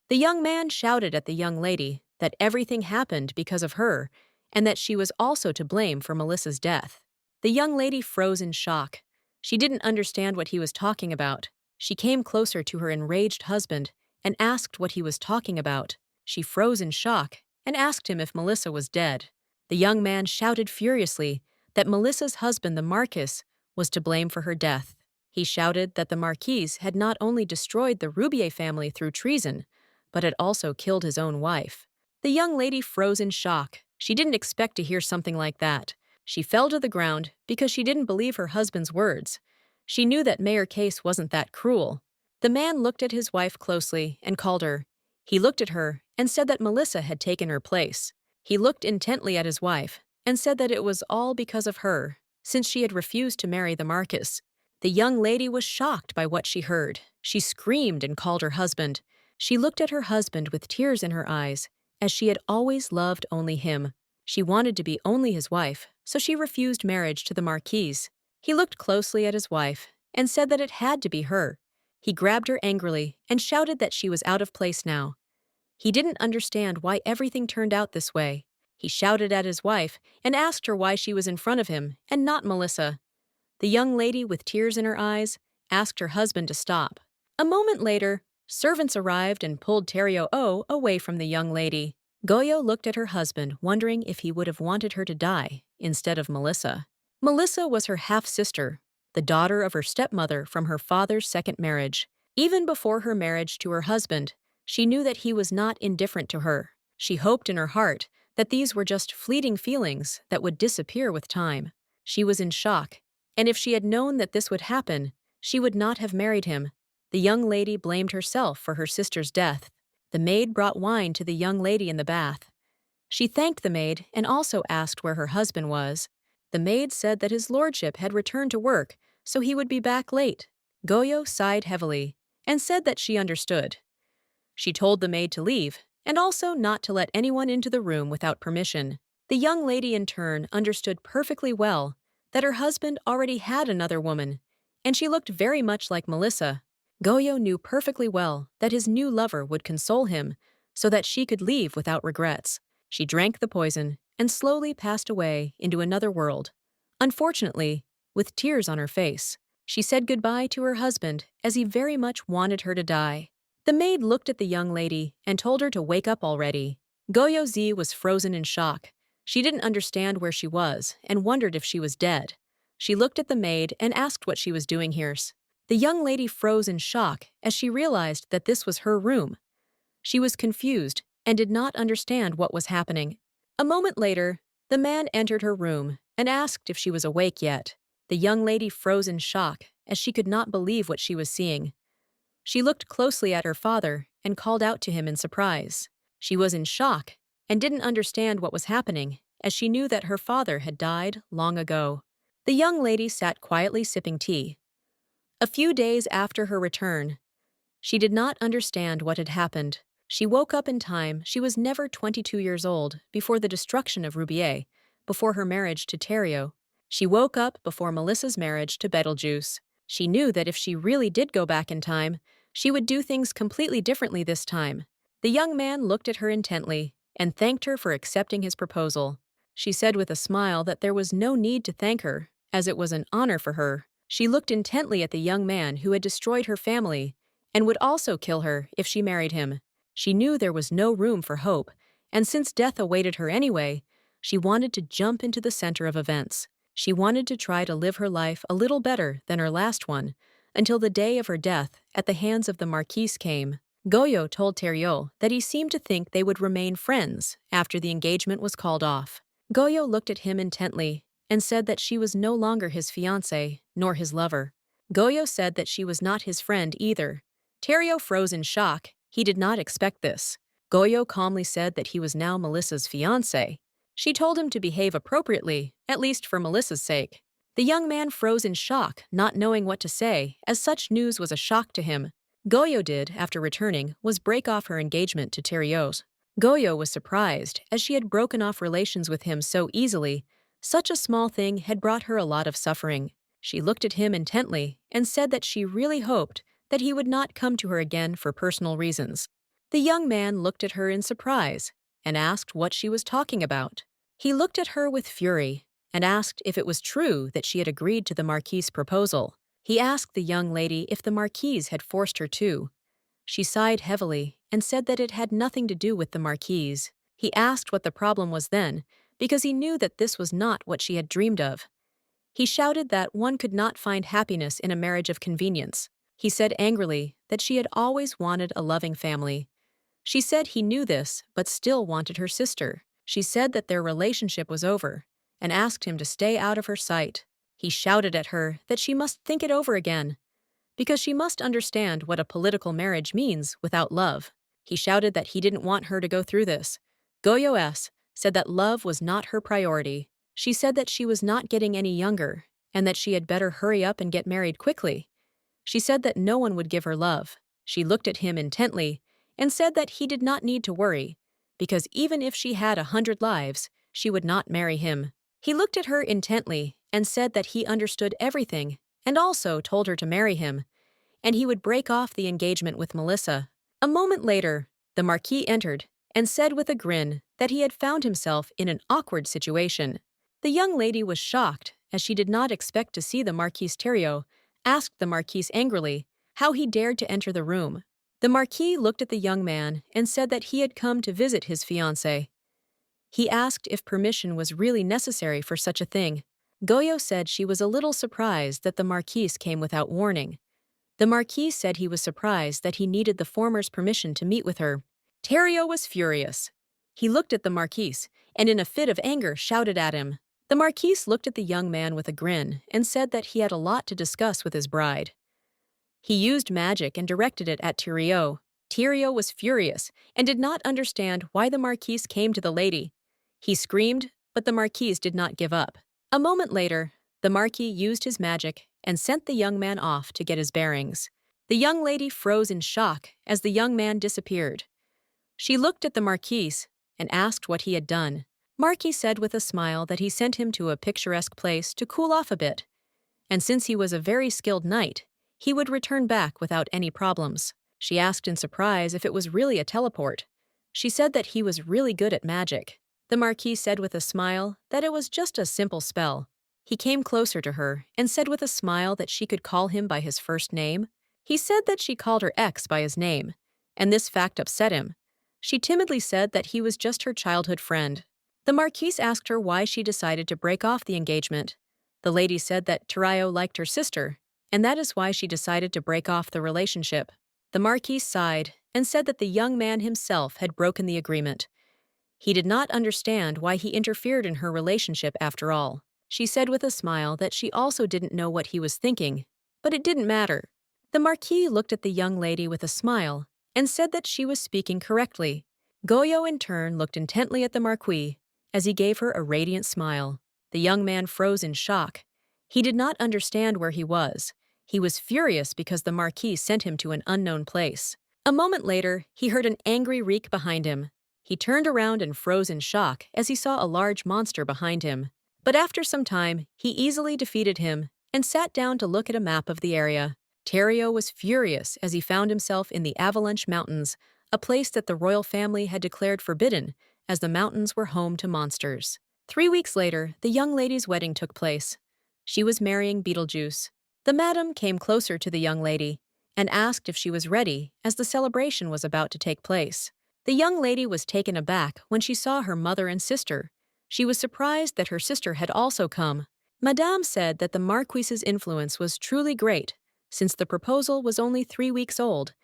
The young man shouted at the young lady that everything happened because of her and that she was also to blame for Melissa's death. The young lady froze in shock. She didn't understand what he was talking about. She came closer to her enraged husband and asked what he was talking about. She froze in shock and asked him if Melissa was dead. The young man shouted furiously that Melissa's husband, the Marquis, was to blame for her death. He shouted that the Marquis had not only destroyed the Roubier family through treason, but had also killed his own wife. The young lady froze in shock. She didn't expect to hear something like that. She fell to the ground because she didn't believe her husband's words. She knew that Mayor Case wasn't that cruel. The man looked at his wife closely and called her. He looked at her and said that Melissa had taken her place. He looked intently at his wife and said that it was all because of her, since she had refused to marry the Marquis. The young lady was shocked by what she heard. She screamed and called her husband. She looked at her husband with tears in her eyes, as she had always loved only him. She wanted to be only his wife, so she refused marriage to the Marquis. He looked closely at his wife and said that it had to be her. He grabbed her angrily and shouted that she was out of place now. He didn't understand why everything turned out this way. He shouted at his wife and asked her why she was in front of him and not Melissa. The young lady, with tears in her eyes, asked her husband to stop. A moment later, servants arrived and pulled Thériault away from the young lady. Goyo looked at her husband, wondering if he would have wanted her to die instead of Melissa. Melissa was her half-sister, the daughter of her stepmother from her father's second marriage. Even before her marriage to her husband, she knew that he was not indifferent to her. She hoped in her heart that these were just fleeting feelings that would disappear with time. She was in shock, and if she had known that this would happen, she would not have married him. The young lady blamed herself for her sister's death. The maid brought wine to the young lady in the bath. She thanked the maid and also asked where her husband was. The maid said that his lordship had returned to work, so he would be back late. Goyo sighed heavily and said that she understood. She told the maid to leave and also not to let anyone into the room without permission. The young lady in turn understood perfectly well that her husband already had another woman, and she looked very much like Melissa. Goyo knew perfectly well that his new lover would console him so that she could leave without regrets. She drank the poison and slowly passed away into another world. Unfortunately, with tears on her face, she said goodbye to her husband as he very much wanted her to die. The maid looked at the young lady and told her to wake up already. Goyo Z was frozen in shock. She didn't understand where she was and wondered if she was dead. She looked at the maid and asked what she was doing here. The young lady froze in shock as she realized that this was her room. She was confused and did not understand what was happening. A moment later, the man entered her room and asked if she was awake yet. The young lady froze in shock as she could not believe what she was seeing. She looked closely at her father and called out to him in surprise. She was in shock and didn't understand what was happening, as she knew that her father had died long ago. The young lady sat quietly sipping tea. A few days after her return, she did not understand what had happened. She woke up in time. She was never 22 years old before the destruction of Roubier, before her marriage to Thériault. She woke up before Melissa's marriage to Betelgeuse. She knew that if she really did go back in time, she would do things completely differently this time. The young man looked at her intently and thanked her for accepting his proposal. She said with a smile that there was no need to thank her, as it was an honor for her. She looked intently at the young man who had destroyed her family and would also kill her if she married him. She knew there was no room for hope, and since death awaited her anyway, she wanted to jump into the center of events. She wanted to try to live her life a little better than her last one, until the day of her death at the hands of the Marquis came. Goyo told Thériault that he seemed to think they would remain friends after the engagement was called off. Goyo looked at him intently and said that she was no longer his fiancée nor his lover. Goyo said that she was not his friend either. Thériault froze in shock. He did not expect this. Goyo calmly said that he was now Melissa's fiancé. She told him to behave appropriately, at least for Melissa's sake. The young man froze in shock, not knowing what to say, as such news was a shock to him. Goyo did, after returning, was break off her engagement to Thériault. Goyo was surprised, as she had broken off relations with him so easily. Such a small thing had brought her a lot of suffering. She looked at him intently and said that she really hoped that he would not come to her again for personal reasons. The young man looked at her in surprise and asked what she was talking about. He looked at her with fury and asked if it was true that she had agreed to the Marquis's proposal. He asked the young lady if the Marquise had forced her to. She sighed heavily and said that it had nothing to do with the Marquise. He asked what the problem was then, because he knew that this was not what she had dreamed of. He shouted that one could not find happiness in a marriage of convenience. He said angrily that she had always wanted a loving family. She said he knew this, but still wanted her sister. She said that their relationship was over and asked him to stay out of her sight. He shouted at her that she must think it over again, because she must understand what a political marriage means without love. He shouted that he didn't want her to go through this. Goyo S. said that love was not her priority. She said that she was not getting any younger and that she had better hurry up and get married quickly. She said that no one would give her love. She looked at him intently and said that he did not need to worry, because even if she had 100 lives, she would not marry him. He looked at her intently and said that he understood everything and also told her to marry him, and he would break off the engagement with Melissa. A moment later, the Marquis entered and said with a grin that he had found himself in an awkward situation. The young lady was shocked, as she did not expect to see the Marquis. Thériault asked the Marquis angrily how he dared to enter the room. The Marquis looked at the young man and said that he had come to visit his fiancée. He asked if permission was really necessary for such a thing. Goyo said she was a little surprised that the Marquis came without warning. The Marquis said he was surprised that he needed the former's permission to meet with her. Thériault was furious. He looked at the Marquis and in a fit of anger shouted at him. The Marquis looked at the young man with a grin and said that he had a lot to discuss with his bride. He used magic and directed it at Thériault. Thériault was furious and did not understand why the Marquis came to the lady. He screamed, but the Marquis did not give up. A moment later, the Marquis used his magic and sent the young man off to get his bearings. The young lady froze in shock as the young man disappeared. She looked at the Marquis and asked what he had done. Marquis said with a smile that he sent him to a picturesque place to cool off a bit, and since he was a very skilled knight, he would return back without any problems. She asked in surprise if it was really a teleport. She said that he was really good at magic. The Marquis said with a smile that it was just a simple spell. He came closer to her and said with a smile that she could call him by his first name. He said that she called her ex by his name, and this fact upset him. She timidly said that he was just her childhood friend. The Marquis asked her why she decided to break off the engagement. The lady said that Thériault liked her sister, and that is why she decided to break off the relationship. The Marquis sighed and said that the young man himself had broken the agreement. He did not understand why he interfered in her relationship after all. She said with a smile that she also didn't know what he was thinking, but it didn't matter. The Marquis looked at the young lady with a smile and said that she was speaking correctly. Goyo in turn looked intently at the Marquis as he gave her a radiant smile. The young man froze in shock. He did not understand where he was. He was furious because the Marquis sent him to an unknown place. A moment later, he heard an angry reek behind him. He turned around and froze in shock as he saw a large monster behind him. But after some time, he easily defeated him and sat down to look at a map of the area. Thériault was furious as he found himself in the Avalanche Mountains, a place that the royal family had declared forbidden, as the mountains were home to monsters. 3 weeks later, the young lady's wedding took place. She was marrying Beetlejuice. The madam came closer to the young lady and asked if she was ready, as the celebration was about to take place. The young lady was taken aback when she saw her mother and sister. She was surprised that her sister had also come. Madame said that the Marquis's influence was truly great, since the proposal was only 3 weeks old,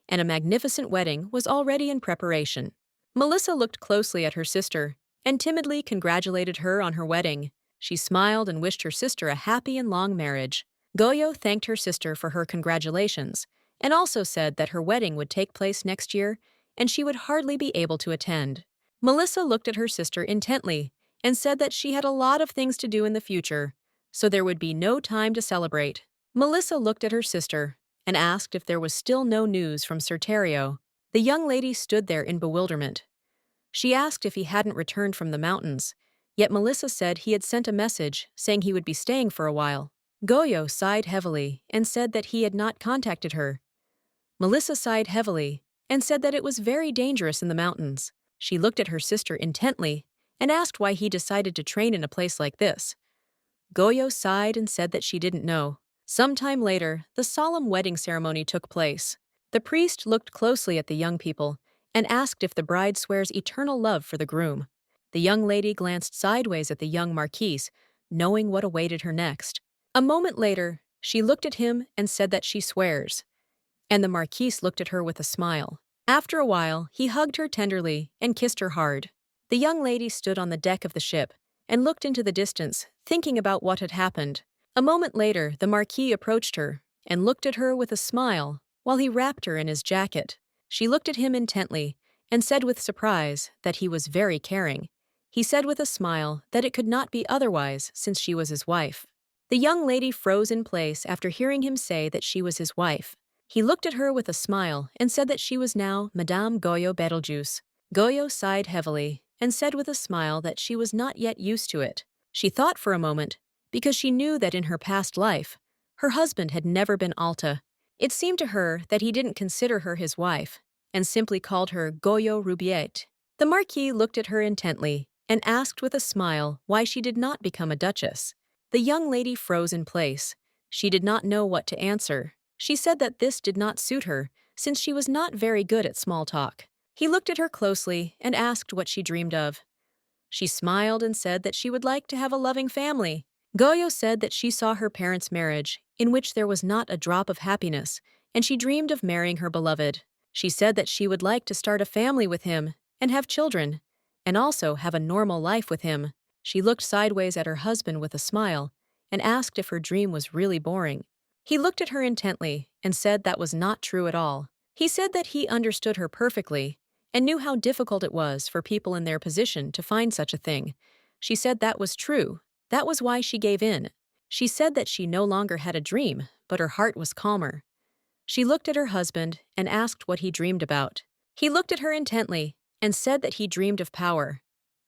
and a magnificent wedding was already in preparation. Melissa looked closely at her sister and timidly congratulated her on her wedding. She smiled and wished her sister a happy and long marriage. Goyo thanked her sister for her congratulations and also said that her wedding would take place next year and she would hardly be able to attend. Melissa looked at her sister intently and said that she had a lot of things to do in the future, so there would be no time to celebrate. Melissa looked at her sister and asked if there was still no news from Sir Thériault. The young lady stood there in bewilderment. She asked if he hadn't returned from the mountains, yet Melissa said he had sent a message saying he would be staying for a while. Goyo sighed heavily and said that he had not contacted her. Melissa sighed heavily and said that it was very dangerous in the mountains. She looked at her sister intently and asked why he decided to train in a place like this. Goyo sighed and said that she didn't know. Sometime later, the solemn wedding ceremony took place. The priest looked closely at the young people and asked if the bride swears eternal love for the groom. The young lady glanced sideways at the young marquise, knowing what awaited her next. A moment later, she looked at him and said that she swears, and the marquise looked at her with a smile. After a while, he hugged her tenderly and kissed her hard. The young lady stood on the deck of the ship and looked into the distance, thinking about what had happened. A moment later, the marquis approached her and looked at her with a smile while he wrapped her in his jacket. She looked at him intently and said with surprise that he was very caring. He said with a smile that it could not be otherwise since she was his wife. The young lady froze in place after hearing him say that she was his wife. He looked at her with a smile and said that she was now Madame Goyo Betelgeuse. Goyo sighed heavily and said with a smile that she was not yet used to it. She thought for a moment, because she knew that in her past life, her husband had never been Alta. It seemed to her that he didn't consider her his wife, and simply called her Goyo Rubiette. The marquis looked at her intently and asked with a smile why she did not become a duchess. The young lady froze in place. She did not know what to answer. She said that this did not suit her, since she was not very good at small talk. He looked at her closely and asked what she dreamed of. She smiled and said that she would like to have a loving family. Goyo said that she saw her parents' marriage, in which there was not a drop of happiness, and she dreamed of marrying her beloved. She said that she would like to start a family with him and have children, and also have a normal life with him. She looked sideways at her husband with a smile and asked if her dream was really boring. He looked at her intently and said that was not true at all. He said that he understood her perfectly and knew how difficult it was for people in their position to find such a thing. She said that was true. That was why she gave in. She said that she no longer had a dream, but her heart was calmer. She looked at her husband and asked what he dreamed about. He looked at her intently and said that he dreamed of power.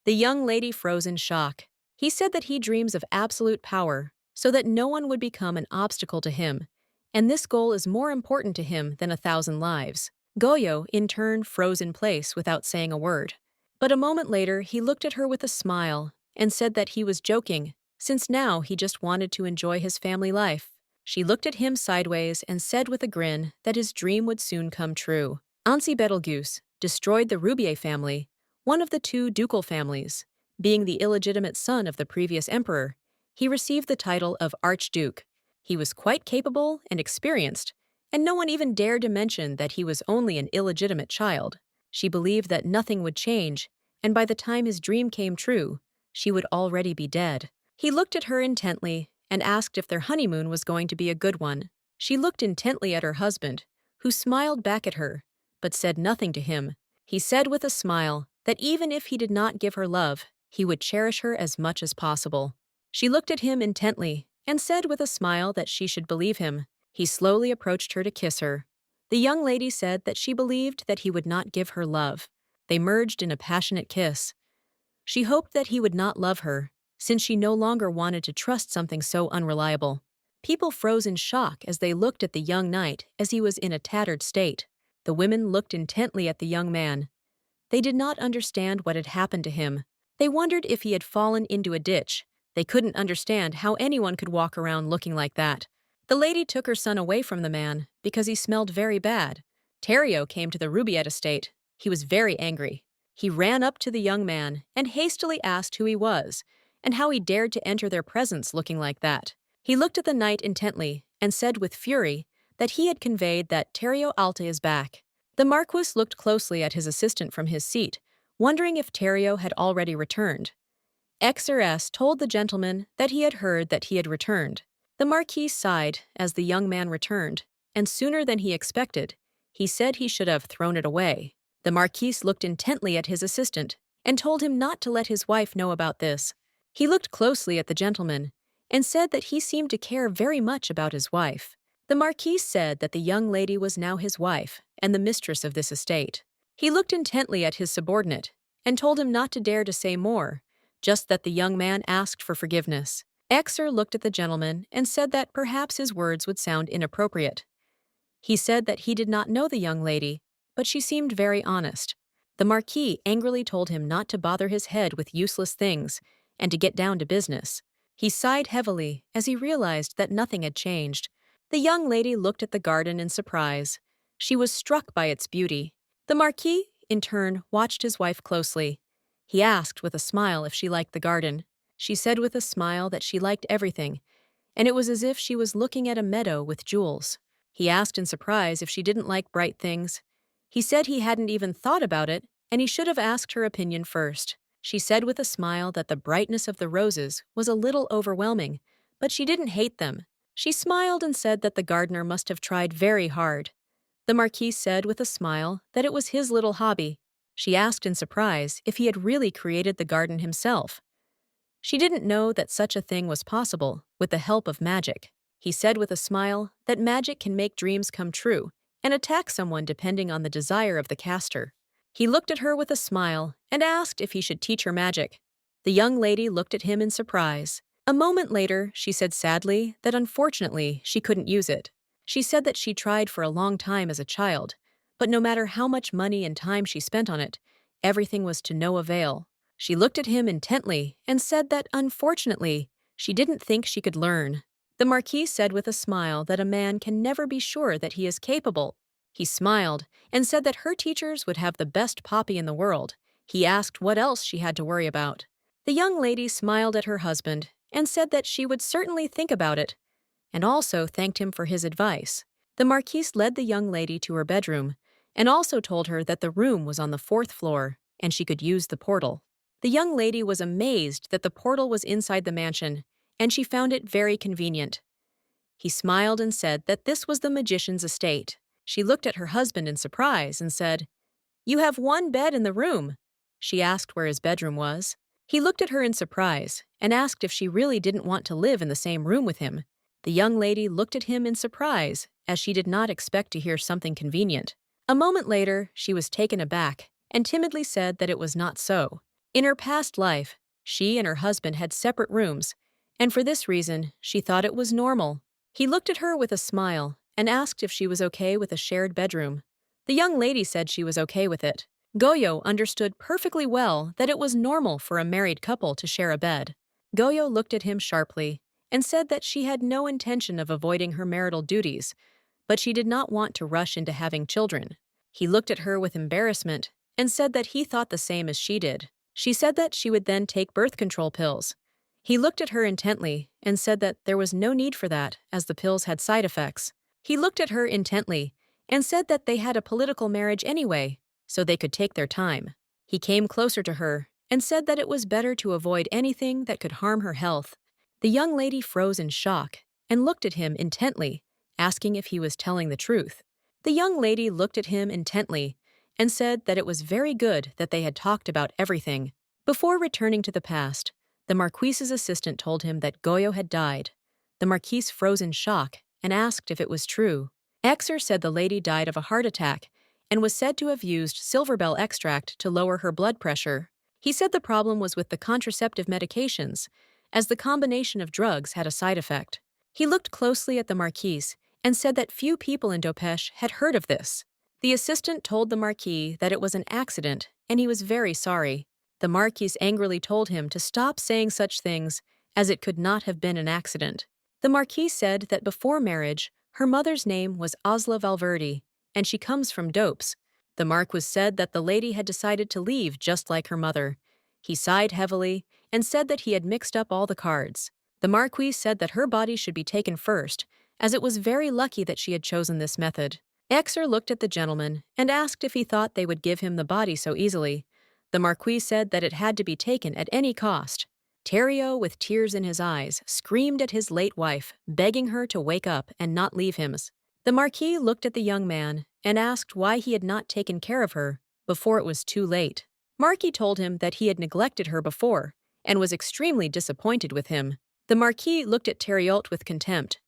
The young lady froze in shock. He said that he dreams of absolute power, so that no one would become an obstacle to him, and this goal is more important to him than 1,000 lives. Goyo, in turn, froze in place without saying a word. But a moment later, he looked at her with a smile and said that he was joking, since now he just wanted to enjoy his family life. She looked at him sideways and said with a grin that his dream would soon come true. Ansi Betelgeuse destroyed the Roubier family, one of the two ducal families. Being the illegitimate son of the previous emperor, he received the title of Archduke. He was quite capable and experienced, and no one even dared to mention that he was only an illegitimate child. She believed that nothing would change, and by the time his dream came true, she would already be dead. He looked at her intently and asked if their honeymoon was going to be a good one. She looked intently at her husband, who smiled back at her, but said nothing to him. He said with a smile that even if he did not give her love, he would cherish her as much as possible. She looked at him intently and said with a smile that she should believe him. He slowly approached her to kiss her. The young lady said that she believed that he would not give her love. They merged in a passionate kiss. She hoped that he would not love her, since she no longer wanted to trust something so unreliable. People froze in shock as they looked at the young knight as he was in a tattered state. The women looked intently at the young man. They did not understand what had happened to him. They wondered if he had fallen into a ditch. They couldn't understand how anyone could walk around looking like that. The lady took her son away from the man because he smelled very bad. Theriot came to the Roubiet estate. He was very angry. He ran up to the young man and hastily asked who he was and how he dared to enter their presence looking like that. He looked at the knight intently and said with fury that he had conveyed that Theriot Alta is back. The Marquis looked closely at his assistant from his seat, wondering if Theriot had already returned. Xrs told the gentleman that he had heard that he had returned. The Marquis sighed as the young man returned, and sooner than he expected, he said he should have thrown it away. The Marquis looked intently at his assistant and told him not to let his wife know about this. He looked closely at the gentleman and said that he seemed to care very much about his wife. The Marquis said that the young lady was now his wife and the mistress of this estate. He looked intently at his subordinate and told him not to dare to say more, just that the young man asked for forgiveness. Xer looked at the gentleman and said that perhaps his words would sound inappropriate. He said that he did not know the young lady, but she seemed very honest. The Marquis angrily told him not to bother his head with useless things and to get down to business. He sighed heavily as he realized that nothing had changed. The young lady looked at the garden in surprise. She was struck by its beauty. The Marquis, in turn, watched his wife closely. He asked with a smile if she liked the garden. She said with a smile that she liked everything, and it was as if she was looking at a meadow with jewels. He asked in surprise if she didn't like bright things. He said he hadn't even thought about it, and he should have asked her opinion first. She said with a smile that the brightness of the roses was a little overwhelming, but she didn't hate them. She smiled and said that the gardener must have tried very hard. The Marquis said with a smile that it was his little hobby. She asked in surprise if he had really created the garden himself. She didn't know that such a thing was possible with the help of magic. He said with a smile that magic can make dreams come true and attack someone depending on the desire of the caster. He looked at her with a smile and asked if he should teach her magic. The young lady looked at him in surprise. A moment later, she said sadly that unfortunately she couldn't use it. She said that she tried for a long time as a child, but no matter how much money and time she spent on it, everything was to no avail. She looked at him intently and said that, unfortunately, she didn't think she could learn. The Marquis said with a smile that a man can never be sure that he is capable. He smiled and said that her teachers would have the best poppy in the world. He asked what else she had to worry about. The young lady smiled at her husband and said that she would certainly think about it, and also thanked him for his advice. The Marquis led the young lady to her bedroom and also told her that the room was on the 4th floor and she could use the portal. The young lady was amazed that the portal was inside the mansion, and she found it very convenient. He smiled and said that this was the magician's estate. She looked at her husband in surprise and said, "You have one bed in the room." She asked where his bedroom was. He looked at her in surprise and asked if she really didn't want to live in the same room with him. The young lady looked at him in surprise as she did not expect to hear something convenient. A moment later, she was taken aback and timidly said that it was not so. In her past life, she and her husband had separate rooms, and for this reason, she thought it was normal. He looked at her with a smile and asked if she was okay with a shared bedroom. The young lady said she was okay with it. Goyo understood perfectly well that it was normal for a married couple to share a bed. Goyo looked at him sharply and said that she had no intention of avoiding her marital duties, but she did not want to rush into having children. He looked at her with embarrassment and said that he thought the same as she did. She said that she would then take birth control pills. He looked at her intently and said that there was no need for that, as the pills had side effects. He looked at her intently and said that they had a political marriage anyway, so they could take their time. He came closer to her and said that it was better to avoid anything that could harm her health. The young lady froze in shock and looked at him intently, asking if he was telling the truth. The young lady looked at him intently and said that it was very good that they had talked about everything. Before returning to the past, the Marquis's assistant told him that Goyo had died. The Marquis froze in shock and asked if it was true. Exer said the lady died of a heart attack and was said to have used silverbell extract to lower her blood pressure. He said the problem was with the contraceptive medications, as the combination of drugs had a side effect. He looked closely at the Marquis and said that few people in Dopesh had heard of this. The assistant told the Marquis that it was an accident, and he was very sorry. The Marquis angrily told him to stop saying such things, as it could not have been an accident. The Marquis said that before marriage, her mother's name was Osla Valverde, and she comes from Dopes. The Marquis said that the lady had decided to leave just like her mother. He sighed heavily and said that he had mixed up all the cards. The Marquis said that her body should be taken first, as it was very lucky that she had chosen this method. Exer looked at the gentleman and asked if he thought they would give him the body so easily. The Marquis said that it had to be taken at any cost. Terrio, with tears in his eyes, screamed at his late wife, begging her to wake up and not leave him. The Marquis looked at the young man and asked why he had not taken care of her before it was too late. Marquis told him that he had neglected her before and was extremely disappointed with him. The Marquis looked at Terriot with contempt.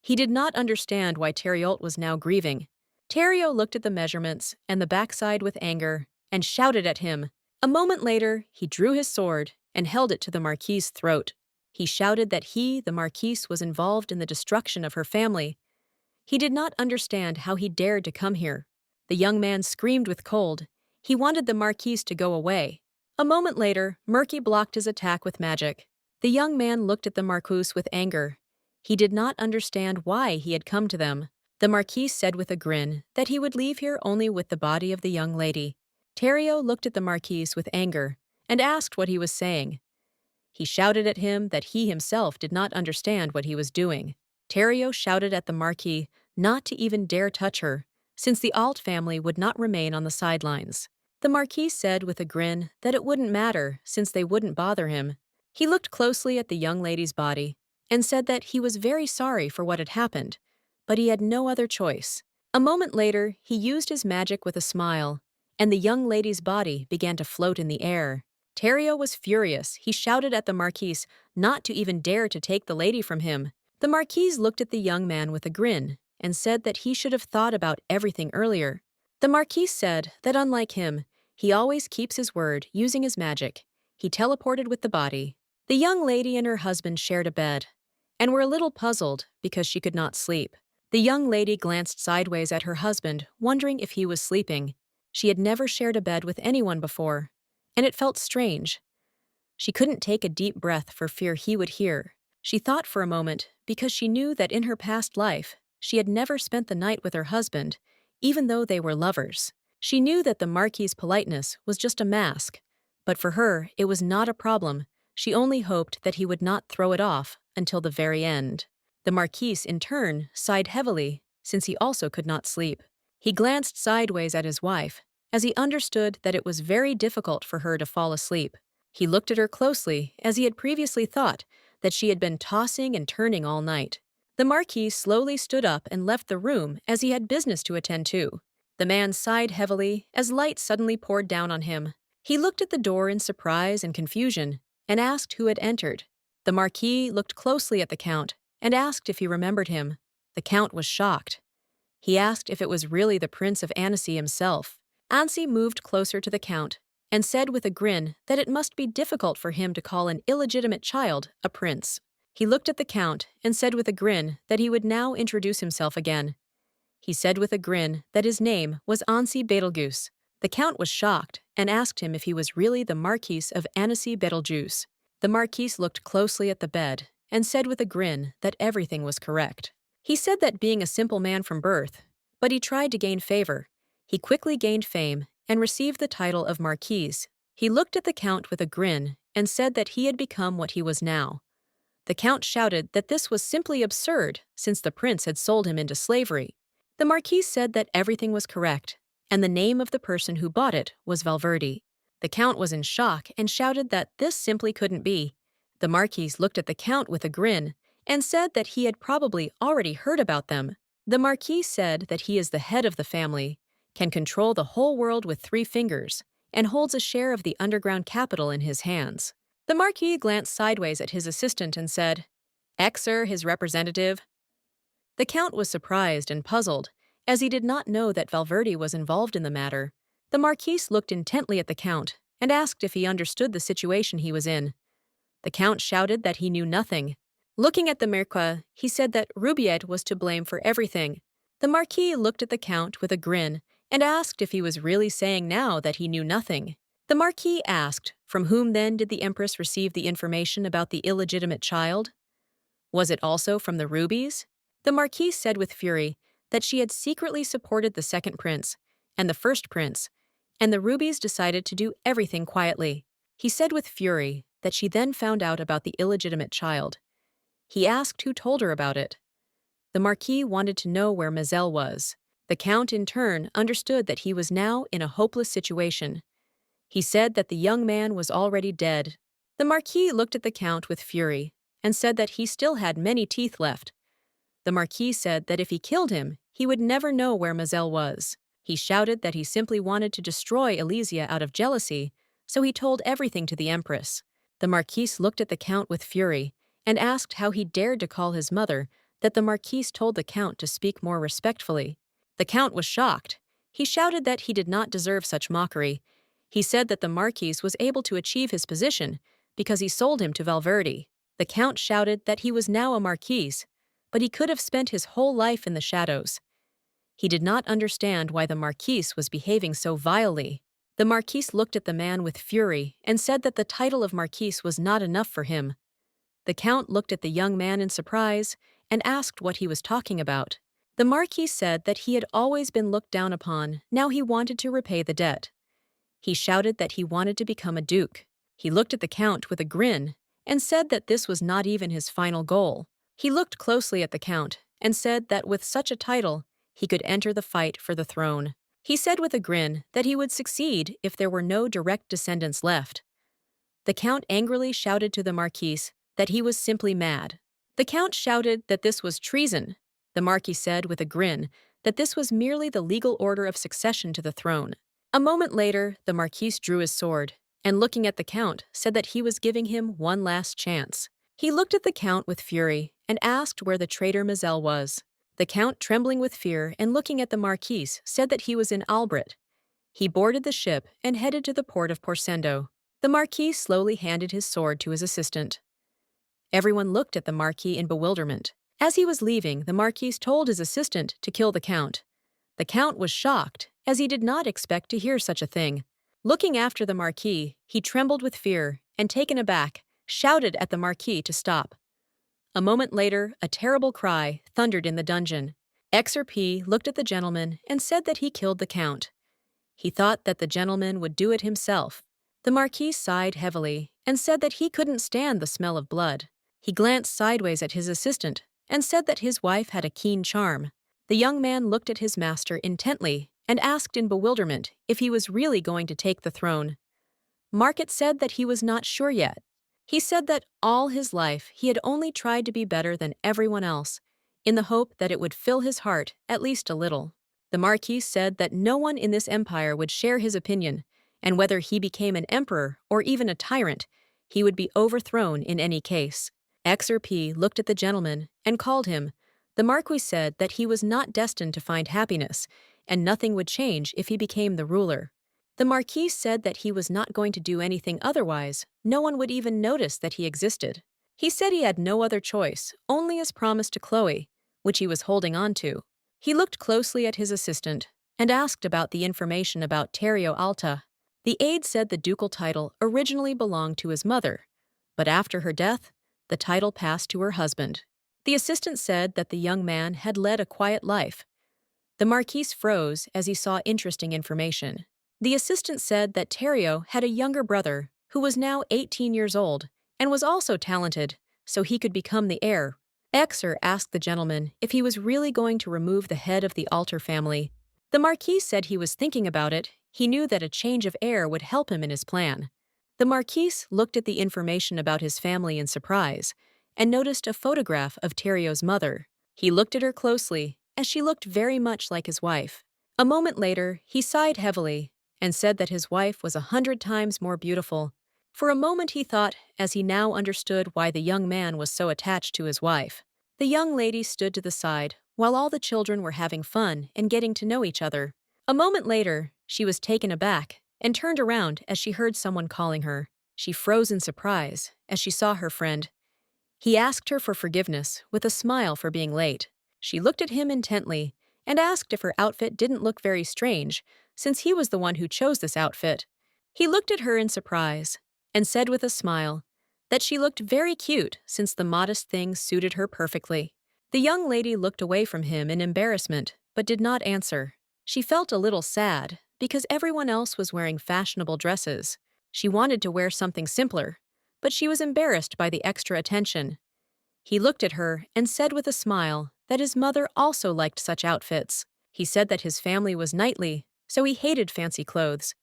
He did not understand why Terriot was now grieving. Terrio looked at the measurements and the backside with anger and shouted at him. A moment later, he drew his sword and held it to the Marquis's throat. He shouted that he, the Marquis, was involved in the destruction of her family. He did not understand how he dared to come here. The young man screamed with cold. He wanted the Marquise to go away. A moment later, Murky blocked his attack with magic. The young man looked at the Marquise with anger. He did not understand why he had come to them. The Marquise said with a grin that he would leave here only with the body of the young lady. Terrio looked at the Marquise with anger and asked what he was saying. He shouted at him that he himself did not understand what he was doing. Terrio shouted at the Marquis not to even dare touch her, since the Alt family would not remain on the sidelines. The Marquis said with a grin that it wouldn't matter since they wouldn't bother him. He looked closely at the young lady's body and said that he was very sorry for what had happened, but he had no other choice. A moment later, he used his magic with a smile, and the young lady's body began to float in the air. Terrio was furious. He shouted at the Marquise not to even dare to take the lady from him. The Marquise looked at the young man with a grin and said that he should have thought about everything earlier. The Marquise said that unlike him, he always keeps his word using his magic. He teleported with the body. The young lady and her husband shared a bed and were a little puzzled because she could not sleep. The young lady glanced sideways at her husband, wondering if he was sleeping. She had never shared a bed with anyone before, and it felt strange. She couldn't take a deep breath for fear he would hear. She thought for a moment because she knew that in her past life, she had never spent the night with her husband, even though they were lovers. She knew that the Marquis's politeness was just a mask, but for her, it was not a problem. She only hoped that he would not throw it off until the very end. The Marquis, in turn, sighed heavily, since he also could not sleep. He glanced sideways at his wife, as he understood that it was very difficult for her to fall asleep. He looked at her closely, as he had previously thought that she had been tossing and turning all night. The Marquis slowly stood up and left the room as he had business to attend to. The man sighed heavily as light suddenly poured down on him. He looked at the door in surprise and confusion and asked who had entered. The Marquis looked closely at the Count and asked if he remembered him. The Count was shocked. He asked if it was really the Prince of Annecy himself. Annecy moved closer to the Count and said with a grin that it must be difficult for him to call an illegitimate child a prince. He looked at the Count and said with a grin that he would now introduce himself again. He said with a grin that his name was Annecy Betelgeuse. The Count was shocked and asked him if he was really the Marquis of Annecy Betelgeuse. The Marquis looked closely at the bed and said with a grin that everything was correct. He said that being a simple man from birth, but he tried to gain favor. He quickly gained fame and received the title of Marquis. He looked at the Count with a grin and said that he had become what he was now. The Count shouted that this was simply absurd since the prince had sold him into slavery. The Marquis said that everything was correct, and the name of the person who bought it was Valverde. The Count was in shock and shouted that this simply couldn't be. The Marquis looked at the Count with a grin and said that he had probably already heard about them. The Marquis said that he is the head of the family, can control the whole world with 3 fingers, and holds a share of the underground capital in his hands. The Marquis glanced sideways at his assistant and said, "Sir, his representative." The Count was surprised and puzzled, as he did not know that Valverde was involved in the matter. The Marquis looked intently at the Count and asked if he understood the situation he was in. The Count shouted that he knew nothing. Looking at the Marquis, he said that Rubiet was to blame for everything. The Marquis looked at the Count with a grin and asked if he was really saying now that he knew nothing. The Marquis asked, from whom then did the Empress receive the information about the illegitimate child? Was it also from the Rubies? The Marquis said with fury that she had secretly supported the second prince and the first prince, and the Rubies decided to do everything quietly. He said with fury that she then found out about the illegitimate child. He asked who told her about it. The Marquis wanted to know where Mazel was. The Count, in turn, understood that he was now in a hopeless situation. He said that the young man was already dead. The Marquis looked at the Count with fury and said that he still had many teeth left. The Marquis said that if he killed him, he would never know where Mazel was. He shouted that he simply wanted to destroy Elysia out of jealousy, so he told everything to the Empress. The Marquis looked at the Count with fury and asked how he dared to call his mother that the Marquis told the Count to speak more respectfully. The Count was shocked. He shouted that he did not deserve such mockery. He said that the Marquis was able to achieve his position because he sold him to Valverde. The Count shouted that he was now a Marquis, but he could have spent his whole life in the shadows. He did not understand why the Marquise was behaving so vilely. The Marquise looked at the man with fury and said that the title of Marquise was not enough for him. The Count looked at the young man in surprise and asked what he was talking about. The Marquis said that he had always been looked down upon, now he wanted to repay the debt. He shouted that he wanted to become a duke. He looked at the Count with a grin and said that this was not even his final goal. He looked closely at the Count and said that with such a title, he could enter the fight for the throne. He said with a grin that he would succeed if there were no direct descendants left. The Count angrily shouted to the Marquise that he was simply mad. The Count shouted that this was treason. The Marquis said with a grin that this was merely the legal order of succession to the throne. A moment later, the Marquis drew his sword, and looking at the Count, said that he was giving him one last chance. He looked at the Count with fury and asked where the traitor Mazel was. The Count, trembling with fear and looking at the Marquis, said that he was in Albret. He boarded the ship and headed to the port of Porcendo. The Marquis slowly handed his sword to his assistant. Everyone looked at the Marquis in bewilderment. As he was leaving, the Marquis told his assistant to kill the Count. The Count was shocked, as he did not expect to hear such a thing. Looking after the Marquis, he trembled with fear and, taken aback, shouted at the Marquis to stop. A moment later, a terrible cry thundered in the dungeon. Xrp looked at the gentleman and said that he killed the Count. He thought that the gentleman would do it himself. The Marquis sighed heavily and said that he couldn't stand the smell of blood. He glanced sideways at his assistant and said that his wife had a keen charm. The young man looked at his master intently and asked in bewilderment if he was really going to take the throne. Market said that he was not sure yet. He said that all his life he had only tried to be better than everyone else, in the hope that it would fill his heart at least a little. The Marquis said that no one in this empire would share his opinion, and whether he became an emperor or even a tyrant, he would be overthrown in any case. Xrp looked at the gentleman and called him. The Marquis said that he was not destined to find happiness, and nothing would change if he became the ruler. The Marquis said that he was not going to do anything otherwise. No one would even notice that he existed. He said he had no other choice, only his promise to Chloe, which he was holding on to. He looked closely at his assistant and asked about the information about Terrio Alta. The aide said the ducal title originally belonged to his mother, but after her death, the title passed to her husband. The assistant said that the young man had led a quiet life. The Marquis froze as he saw interesting information. The assistant said that Terrio had a younger brother who was now 18 years old and was also talented, so he could become the heir. Xer asked the gentleman if he was really going to remove the head of the Alter family. The Marquis said he was thinking about it. He knew that a change of heir would help him in his plan. The Marquis looked at the information about his family in surprise and noticed a photograph of Terrio's mother. He looked at her closely, as she looked very much like his wife. A moment later, he sighed heavily and said that his wife was 100 times more beautiful. For a moment he thought, as he now understood why the young man was so attached to his wife. The young lady stood to the side while all the children were having fun and getting to know each other. A moment later, she was taken aback and turned around as she heard someone calling her. She froze in surprise as she saw her friend. He asked her for forgiveness with a smile for being late. She looked at him intently and asked if her outfit didn't look very strange, since he was the one who chose this outfit. He looked at her in surprise and said with a smile that she looked very cute since the modest things suited her perfectly. The young lady looked away from him in embarrassment but did not answer. She felt a little sad because everyone else was wearing fashionable dresses. She wanted to wear something simpler, but she was embarrassed by the extra attention. He looked at her and said with a smile that his mother also liked such outfits. He said that his family was knightly, so he hated fancy clothes.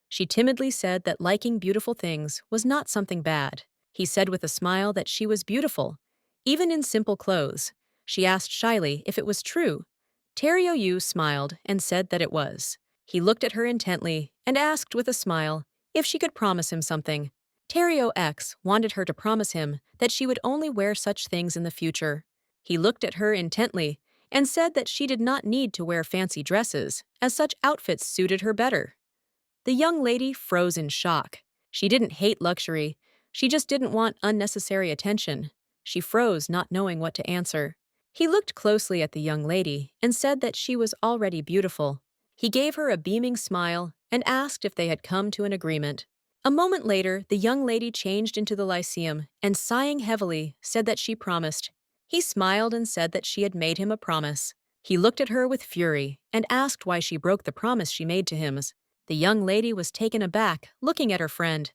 She timidly said that liking beautiful things was not something bad. He said with a smile that she was beautiful, even in simple clothes. She asked shyly if it was true. Terrio Yu smiled and said that it was. He looked at her intently and asked with a smile if she could promise him something. Terrio X wanted her to promise him that she would only wear such things in the future. He looked at her intently and said that she did not need to wear fancy dresses, as such outfits suited her better. The young lady froze in shock. She didn't hate luxury, she just didn't want unnecessary attention. She froze, not knowing what to answer. He looked closely at the young lady and said that she was already beautiful. He gave her a beaming smile and asked if they had come to an agreement. A moment later, the young lady changed into the Lyceum and, sighing heavily, said that she promised. He smiled and said that she had made him a promise. He looked at her with fury and asked why she broke the promise she made to him. The young lady was taken aback, looking at her friend.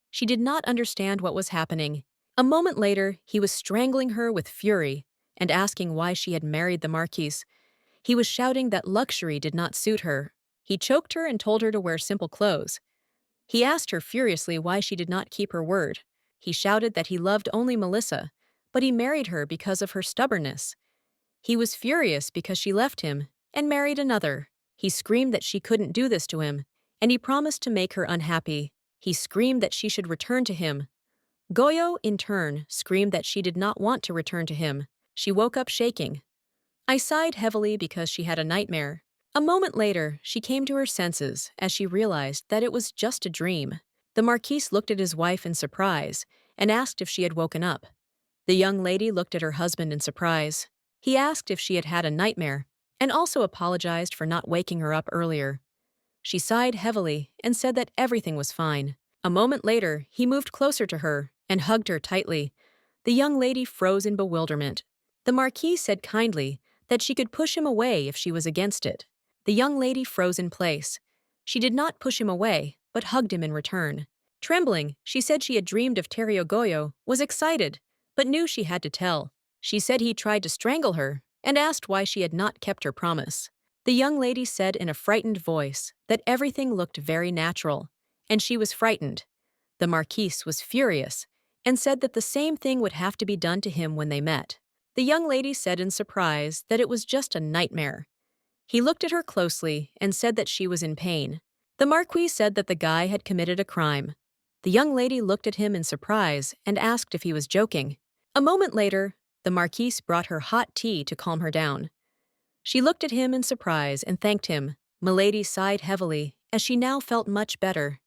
She did not understand what was happening. A moment later, he was strangling her with fury and asking why she had married the Marquis. He was shouting that luxury did not suit her. He choked her and told her to wear simple clothes. He asked her furiously why she did not keep her word. He shouted that he loved only Melissa, but he married her because of her stubbornness. He was furious because she left him and married another. He screamed that she couldn't do this to him, and he promised to make her unhappy. He screamed that she should return to him. Goyo, in turn, screamed that she did not want to return to him. She woke up shaking. I sighed heavily because she had a nightmare. A moment later, she came to her senses as she realized that it was just a dream. The Marquis looked at his wife in surprise and asked if she had woken up. The young lady looked at her husband in surprise. He asked if she had had a nightmare and also apologized for not waking her up earlier. She sighed heavily and said that everything was fine. A moment later, he moved closer to her and hugged her tightly. The young lady froze in bewilderment. The Marquis said kindly that she could push him away if she was against it. The young lady froze in place. She did not push him away, but hugged him in return. Trembling, she said she had dreamed of Terrio Goyo, was excited, but knew she had to tell. She said he tried to strangle her and asked why she had not kept her promise. The young lady said in a frightened voice that everything looked very natural, and she was frightened. The Marquis was furious and said that the same thing would have to be done to him when they met. The young lady said in surprise that it was just a nightmare. He looked at her closely and said that she was in pain. The Marquis said that the guy had committed a crime. The young lady looked at him in surprise and asked if he was joking. A moment later, the Marquis brought her hot tea to calm her down. She looked at him in surprise and thanked him. Milady sighed heavily, as she now felt much better.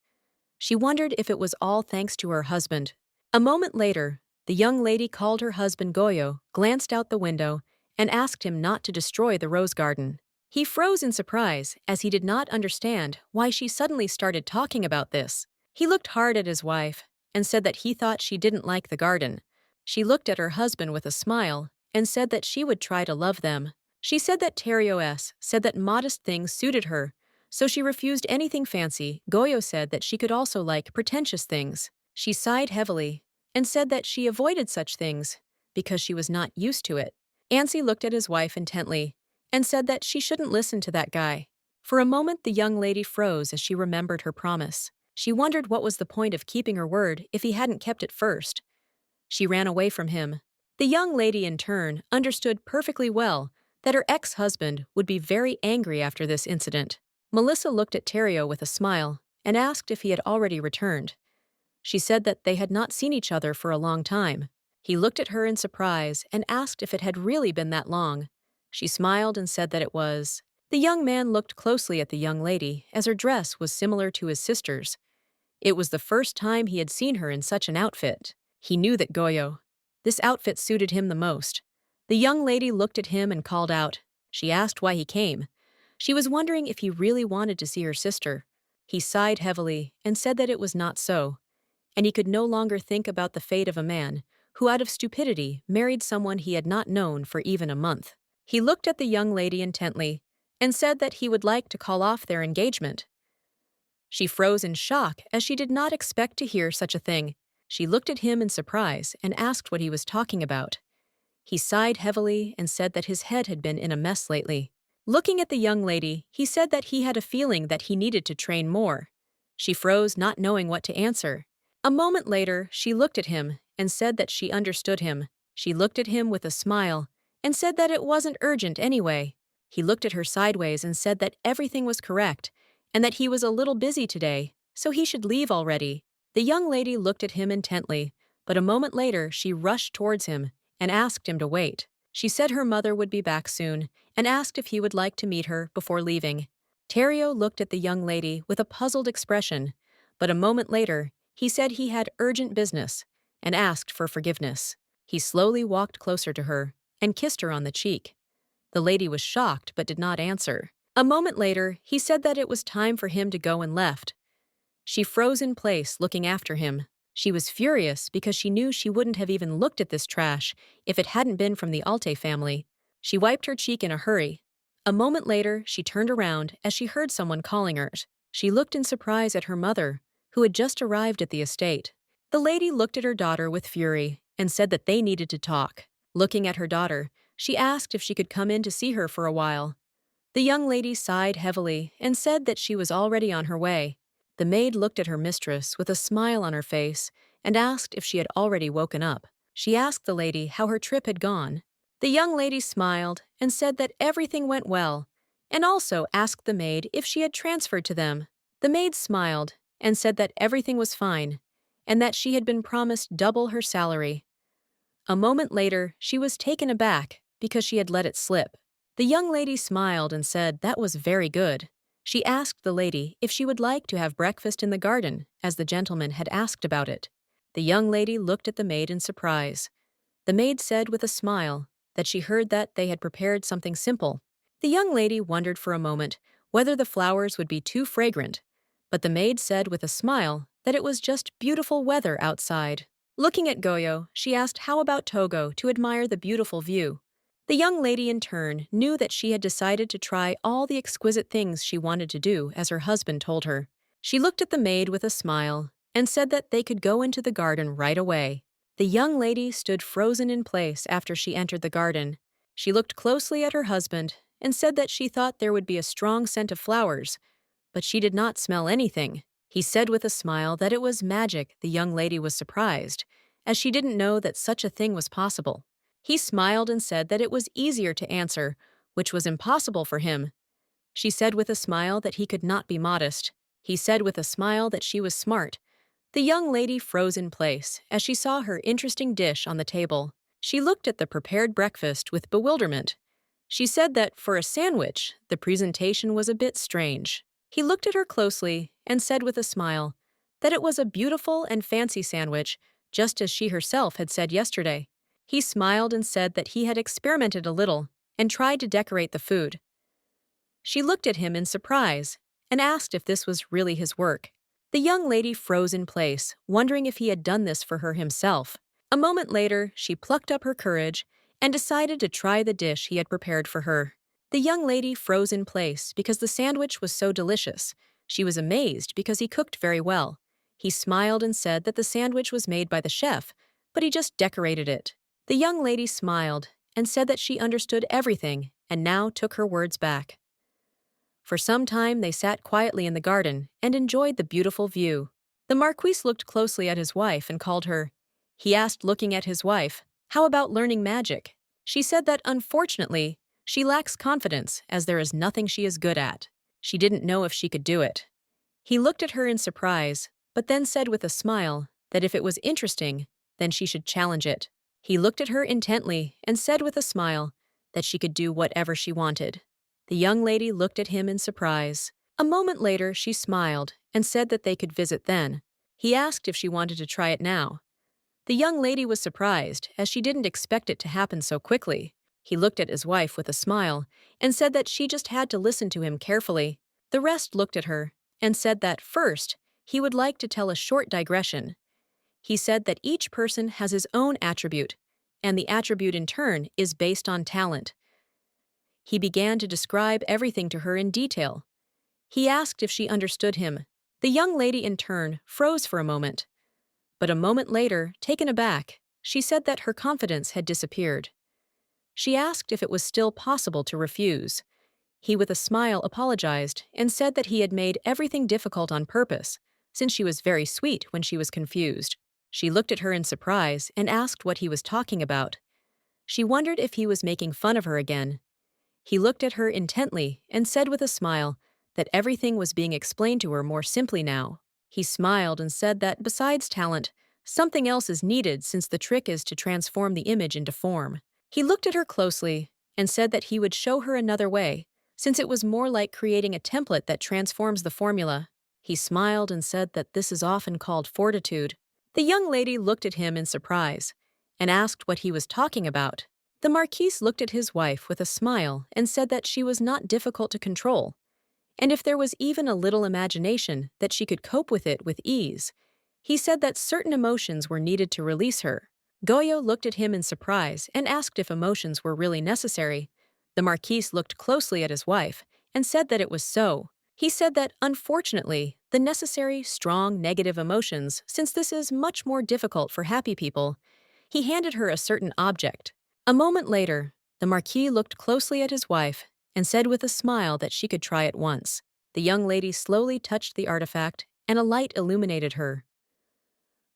She wondered if it was all thanks to her husband. A moment later, the young lady called her husband Goyo, glanced out the window, and asked him not to destroy the rose garden. He froze in surprise, as he did not understand why she suddenly started talking about this. He looked hard at his wife and said that he thought she didn't like the garden. She looked at her husband with a smile and said that she would try to love them. She said that Terrio said that modest things suited her, so she refused anything fancy. Goyo said that she could also like pretentious things. She sighed heavily and said that she avoided such things because she was not used to it. Ansi looked at his wife intently and said that she shouldn't listen to that guy. For a moment, the young lady froze as she remembered her promise. She wondered what was the point of keeping her word if he hadn't kept it first. She ran away from him. The young lady, in turn, understood perfectly well that her ex-husband would be very angry after this incident. Melissa looked at Terrio with a smile and asked if he had already returned. She said that they had not seen each other for a long time. He looked at her in surprise and asked if it had really been that long. She smiled and said that it was. The young man looked closely at the young lady, as her dress was similar to his sister's. It was the first time he had seen her in such an outfit. He knew that this outfit suited him the most. The young lady looked at him and called out. She asked why he came. She was wondering if he really wanted to see her sister. He sighed heavily and said that it was not so, and he could no longer think about the fate of a man who, out of stupidity, married someone he had not known for even a month. He looked at the young lady intently and said that he would like to call off their engagement. She froze in shock as she did not expect to hear such a thing. She looked at him in surprise and asked what he was talking about. He sighed heavily and said that his head had been in a mess lately. Looking at the young lady, he said that he had a feeling that he needed to train more. She froze, not knowing what to answer. A moment later, she looked at him and said that she understood him. She looked at him with a smile and said that it wasn't urgent anyway. He looked at her sideways and said that everything was correct and that he was a little busy today, so he should leave already. The young lady looked at him intently, but a moment later she rushed towards him and asked him to wait. She said her mother would be back soon and asked if he would like to meet her before leaving. Terrio looked at the young lady with a puzzled expression, but a moment later he said he had urgent business and asked for forgiveness. He slowly walked closer to her and kissed her on the cheek. The lady was shocked but did not answer. A moment later, he said that it was time for him to go and left. She froze in place, looking after him. She was furious because she knew she wouldn't have even looked at this trash if it hadn't been from the Alte family. She wiped her cheek in a hurry. A moment later, she turned around as she heard someone calling her. She looked in surprise at her mother, who had just arrived at the estate. The lady looked at her daughter with fury and said that they needed to talk. Looking at her daughter, she asked if she could come in to see her for a while. The young lady sighed heavily and said that she was already on her way. The maid looked at her mistress with a smile on her face and asked if she had already woken up. She asked the lady how her trip had gone. The young lady smiled and said that everything went well, and also asked the maid if she had transferred to them. The maid smiled and said that everything was fine, and that she had been promised double her salary. A moment later, she was taken aback because she had let it slip. The young lady smiled and said that was very good. She asked the lady if she would like to have breakfast in the garden, as the gentleman had asked about it. The young lady looked at the maid in surprise. The maid said with a smile that she heard that they had prepared something simple. The young lady wondered for a moment whether the flowers would be too fragrant, but the maid said with a smile that it was just beautiful weather outside. Looking at Goyo, she asked how about Togo to admire the beautiful view. The young lady in turn knew that she had decided to try all the exquisite things she wanted to do as her husband told her. She looked at the maid with a smile and said that they could go into the garden right away. The young lady stood frozen in place after she entered the garden. She looked closely at her husband and said that she thought there would be a strong scent of flowers, but she did not smell anything. He said with a smile that it was magic. The young lady was surprised, as she didn't know that such a thing was possible. He smiled and said that it was easier to answer, which was impossible for him. She said with a smile that he could not be modest. He said with a smile that she was smart. The young lady froze in place as she saw her interesting dish on the table. She looked at the prepared breakfast with bewilderment. She said that for a sandwich, the presentation was a bit strange. He looked at her closely and said with a smile that it was a beautiful and fancy sandwich, just as she herself had said yesterday. He smiled and said that he had experimented a little and tried to decorate the food. She looked at him in surprise and asked if this was really his work. The young lady froze in place, wondering if he had done this for her himself. A moment later, she plucked up her courage and decided to try the dish he had prepared for her. The young lady froze in place because the sandwich was so delicious. She was amazed because he cooked very well. He smiled and said that the sandwich was made by the chef, but he just decorated it. The young lady smiled and said that she understood everything and now took her words back. For some time they sat quietly in the garden and enjoyed the beautiful view. The Marquis looked closely at his wife and called her. He asked, looking at his wife, how about learning magic? She said that unfortunately, she lacks confidence as there is nothing she is good at. She didn't know if she could do it. He looked at her in surprise, but then said with a smile that if it was interesting, then she should challenge it. He looked at her intently and said with a smile that she could do whatever she wanted. The young lady looked at him in surprise. A moment later, she smiled and said that they could visit then. He asked if she wanted to try it now. The young lady was surprised, as she didn't expect it to happen so quickly. He looked at his wife with a smile and said that she just had to listen to him carefully. The rest looked at her and said that first, he would like to tell a short digression. He said that each person has his own attribute, and the attribute in turn is based on talent. He began to describe everything to her in detail. He asked if she understood him. The young lady in turn froze for a moment. But a moment later, taken aback, she said that her confidence had disappeared. She asked if it was still possible to refuse. He with a smile apologized and said that he had made everything difficult on purpose, since she was very sweet when she was confused. She looked at her in surprise and asked what he was talking about. She wondered if he was making fun of her again. He looked at her intently and said with a smile that everything was being explained to her more simply now. He smiled and said that besides talent, something else is needed since the trick is to transform the image into form. He looked at her closely and said that he would show her another way, since it was more like creating a template that transforms the formula. He smiled and said that this is often called fortitude. The young lady looked at him in surprise and asked what he was talking about. The Marquis looked at his wife with a smile and said that she was not difficult to control, and if there was even a little imagination that she could cope with it with ease. He said that certain emotions were needed to release her. Goyo looked at him in surprise and asked if emotions were really necessary. The Marquis looked closely at his wife and said that it was so. He said that, unfortunately, the necessary, strong, negative emotions, since this is much more difficult for happy people. He handed her a certain object. A moment later, the Marquis looked closely at his wife and said with a smile that she could try it once. The young lady slowly touched the artifact, and a light illuminated her.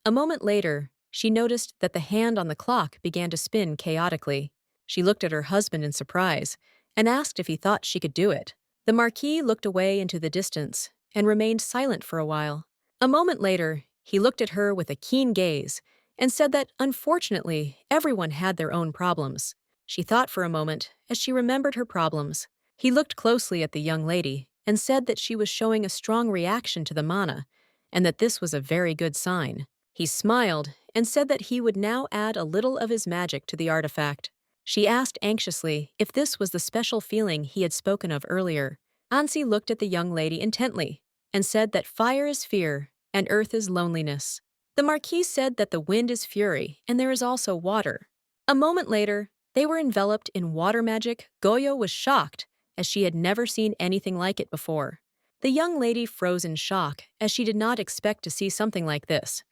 A moment later, she noticed that the hand on the clock began to spin chaotically. She looked at her husband in surprise and asked if he thought she could do it. The Marquis looked away into the distance and remained silent for a while. A moment later, he looked at her with a keen gaze and said that, unfortunately, everyone had their own problems. She thought for a moment as she remembered her problems. He looked closely at the young lady and said that she was showing a strong reaction to the mana, and that this was a very good sign. He smiled and said that he would now add a little of his magic to the artifact. She asked anxiously if this was the special feeling he had spoken of earlier. Ansi looked at the young lady intently and said that fire is fear and earth is loneliness. The Marquis said that the wind is fury and there is also water. A moment later, they were enveloped in water magic. Goyo was shocked, as she had never seen anything like it before. The young lady froze in shock, as she did not expect to see something like this.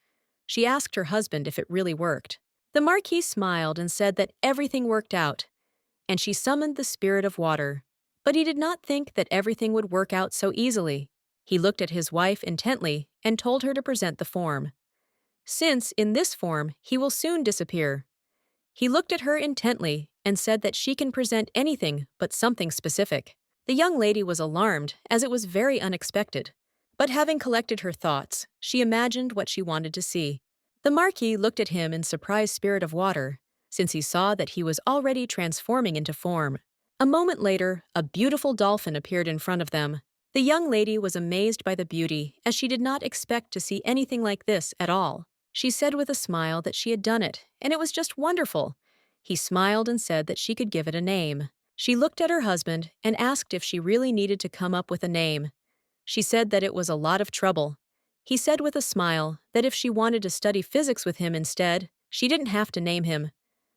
She asked her husband if it really worked. The Marquis smiled and said that everything worked out, and she summoned the spirit of water. But he did not think that everything would work out so easily. He looked at his wife intently and told her to present the form, since in this form he will soon disappear. He looked at her intently and said that she can present anything but something specific. The young lady was alarmed, as it was very unexpected. But having collected her thoughts, she imagined what she wanted to see. The Marquis looked at him in surprised spirit of water, since he saw that he was already transforming into form. A moment later, a beautiful dolphin appeared in front of them. The young lady was amazed by the beauty, as she did not expect to see anything like this at all. She said with a smile that she had done it, and it was just wonderful. He smiled and said that she could give it a name. She looked at her husband and asked if she really needed to come up with a name. She said that it was a lot of trouble. He said with a smile that if she wanted to study physics with him instead, she didn't have to name him.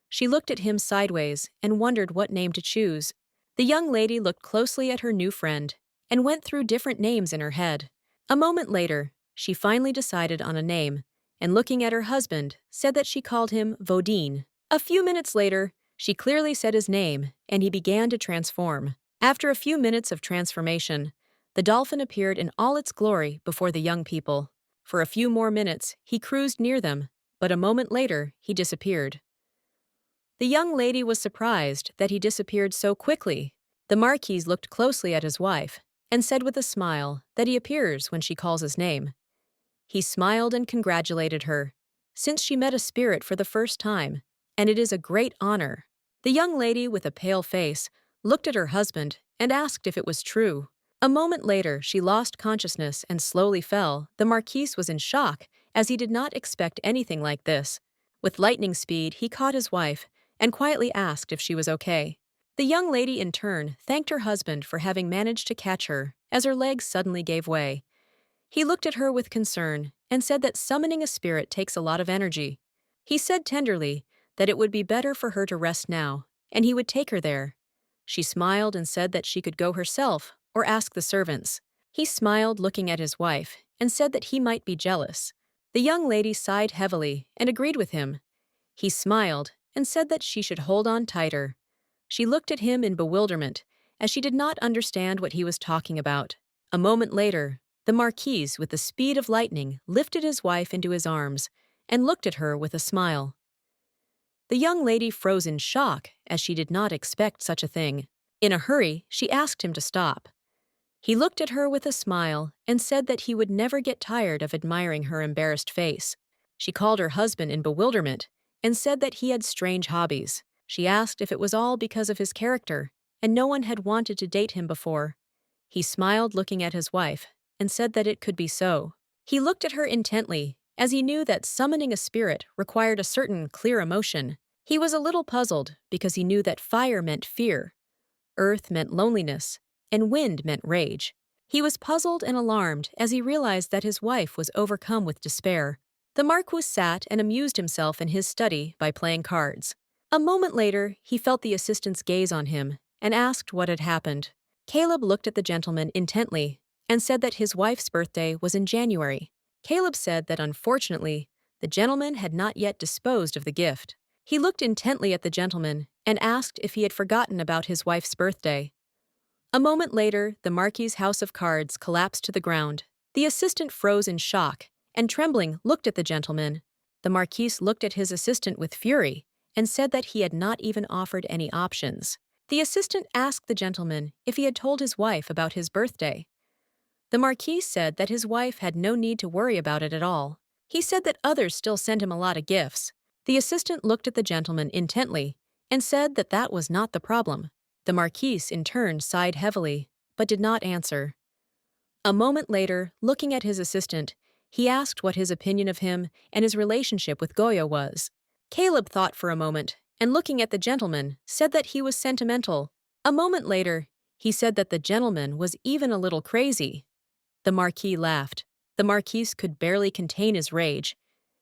She looked at him sideways and wondered what name to choose. The young lady looked closely at her new friend and went through different names in her head. A moment later, she finally decided on a name, and looking at her husband, said that she called him Vodine. A few minutes later, she clearly said his name, and he began to transform. After a few minutes of transformation, the dolphin appeared in all its glory before the young people. For a few more minutes, he cruised near them, but a moment later, he disappeared. The young lady was surprised that he disappeared so quickly. The Marquis looked closely at his wife and said with a smile that he appears when she calls his name. He smiled and congratulated her, since she met a spirit for the first time, and it is a great honor. The young lady, with a pale face, looked at her husband and asked if it was true. A moment later, she lost consciousness and slowly fell. The Marquis was in shock, as he did not expect anything like this. With lightning speed, he caught his wife and quietly asked if she was okay. The young lady, in turn, thanked her husband for having managed to catch her, as her legs suddenly gave way. He looked at her with concern and said that summoning a spirit takes a lot of energy. He said tenderly that it would be better for her to rest now, and he would take her there. She smiled and said that she could go herself or ask the servants. He smiled, looking at his wife, and said that he might be jealous. The young lady sighed heavily and agreed with him. He smiled and said that she should hold on tighter. She looked at him in bewilderment, as she did not understand what he was talking about. A moment later, the Marquis, with the speed of lightning, lifted his wife into his arms and looked at her with a smile. The young lady froze in shock, as she did not expect such a thing. In a hurry, she asked him to stop. He looked at her with a smile and said that he would never get tired of admiring her embarrassed face. She called her husband in bewilderment and said that he had strange hobbies. She asked if it was all because of his character, and no one had wanted to date him before. He smiled, looking at his wife, and said that it could be so. He looked at her intently, as he knew that summoning a spirit required a certain clear emotion. He was a little puzzled because he knew that fire meant fear, earth meant loneliness, and wind meant rage. He was puzzled and alarmed as he realized that his wife was overcome with despair. The Marquis sat and amused himself in his study by playing cards. A moment later, he felt the assistant's gaze on him and asked what had happened. Caleb looked at the gentleman intently and said that his wife's birthday was in January. Caleb said that unfortunately, the gentleman had not yet disposed of the gift. He looked intently at the gentleman and asked if he had forgotten about his wife's birthday. A moment later, the Marquis's house of cards collapsed to the ground. The assistant froze in shock and, trembling, looked at the gentleman. The Marquis looked at his assistant with fury and said that he had not even offered any options. The assistant asked the gentleman if he had told his wife about his birthday. The Marquis said that his wife had no need to worry about it at all. He said that others still sent him a lot of gifts. The assistant looked at the gentleman intently and said that that was not the problem. The Marquis, in turn, sighed heavily, but did not answer. A moment later, looking at his assistant, he asked what his opinion of him and his relationship with Goyo was. Caleb thought for a moment, and looking at the gentleman, said that he was sentimental. A moment later, he said that the gentleman was even a little crazy. The Marquis laughed. The Marquis could barely contain his rage.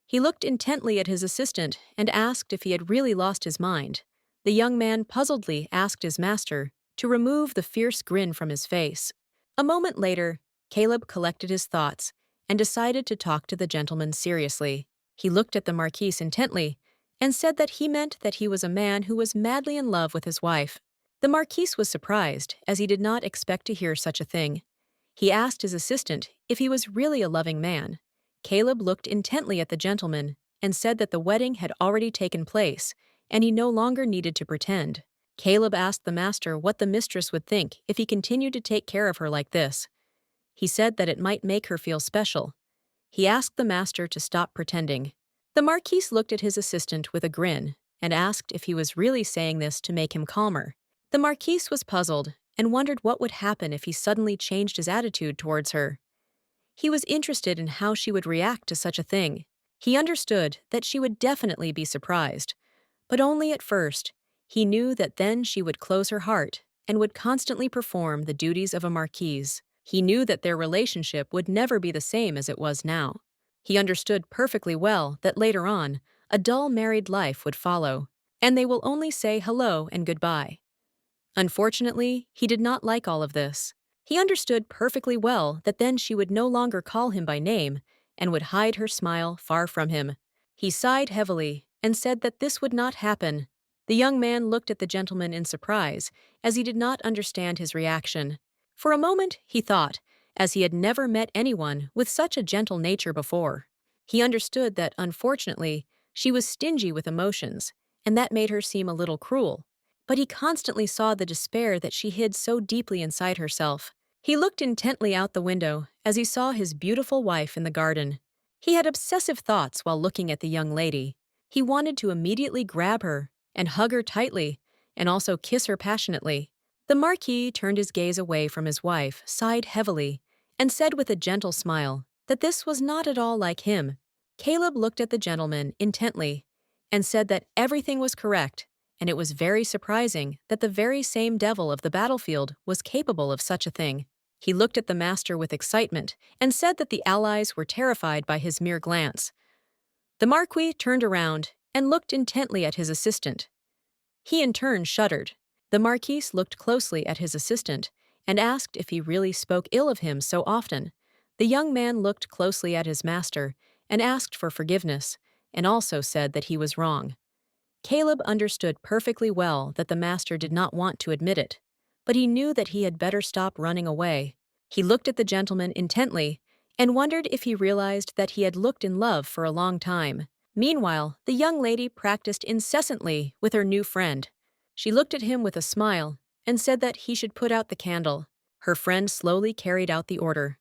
He looked intently at his assistant and asked if he had really lost his mind. The young man puzzledly asked his master to remove the fierce grin from his face. A moment later, Caleb collected his thoughts and decided to talk to the gentleman seriously. He looked at the Marquis intently and said that he meant that he was a man who was madly in love with his wife. The Marquis was surprised, as he did not expect to hear such a thing. He asked his assistant if he was really a loving man. Caleb looked intently at the gentleman and said that the wedding had already taken place, and he no longer needed to pretend. Caleb asked the master what the mistress would think if he continued to take care of her like this. He said that it might make her feel special. He asked the master to stop pretending. The Marquis looked at his assistant with a grin and asked if he was really saying this to make him calmer. The Marquis was puzzled and wondered what would happen if he suddenly changed his attitude towards her. He was interested in how she would react to such a thing. He understood that she would definitely be surprised, but only at first. He knew that then she would close her heart and would constantly perform the duties of a marquise. He knew that their relationship would never be the same as it was now. He understood perfectly well that later on, a dull married life would follow, and they will only say hello and goodbye. Unfortunately, he did not like all of this. He understood perfectly well that then she would no longer call him by name and would hide her smile far from him. He sighed heavily and said that this would not happen. The young man looked at the gentleman in surprise, as he did not understand his reaction. For a moment, he thought, as he had never met anyone with such a gentle nature before. He understood that, unfortunately, she was stingy with emotions, and that made her seem a little cruel. But he constantly saw the despair that she hid so deeply inside herself. He looked intently out the window as he saw his beautiful wife in the garden. He had obsessive thoughts while looking at the young lady. He wanted to immediately grab her and hug her tightly, and also kiss her passionately. The Marquis turned his gaze away from his wife, sighed heavily, and said with a gentle smile that this was not at all like him. Caleb looked at the gentleman intently and said that everything was correct, and it was very surprising that the very same devil of the battlefield was capable of such a thing. He looked at the master with excitement and said that the allies were terrified by his mere glance. The Marquis turned around and looked intently at his assistant. He in turn shuddered. The Marquis looked closely at his assistant and asked if he really spoke ill of him so often. The young man looked closely at his master and asked for forgiveness, and also said that he was wrong. Caleb understood perfectly well that the master did not want to admit it, but he knew that he had better stop running away. He looked at the gentleman intently and wondered if he realized that he had looked in love for a long time. Meanwhile, the young lady practiced incessantly with her new friend. She looked at him with a smile and said that he should put out the candle. Her friend slowly carried out the order.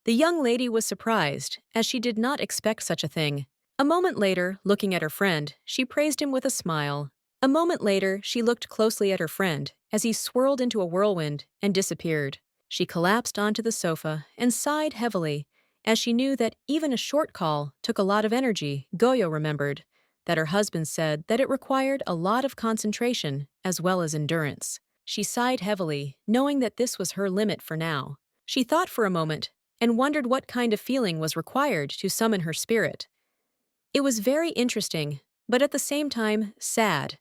The young lady was surprised, as she did not expect such a thing. A moment later, looking at her friend, she praised him with a smile. A moment later, she looked closely at her friend as he swirled into a whirlwind and disappeared. She collapsed onto the sofa and sighed heavily, as she knew that even a short call took a lot of energy. Goyo remembered that her husband said that it required a lot of concentration as well as endurance. She sighed heavily, knowing that this was her limit for now. She thought for a moment and wondered what kind of feeling was required to summon her spirit. It was very interesting, but at the same time sad,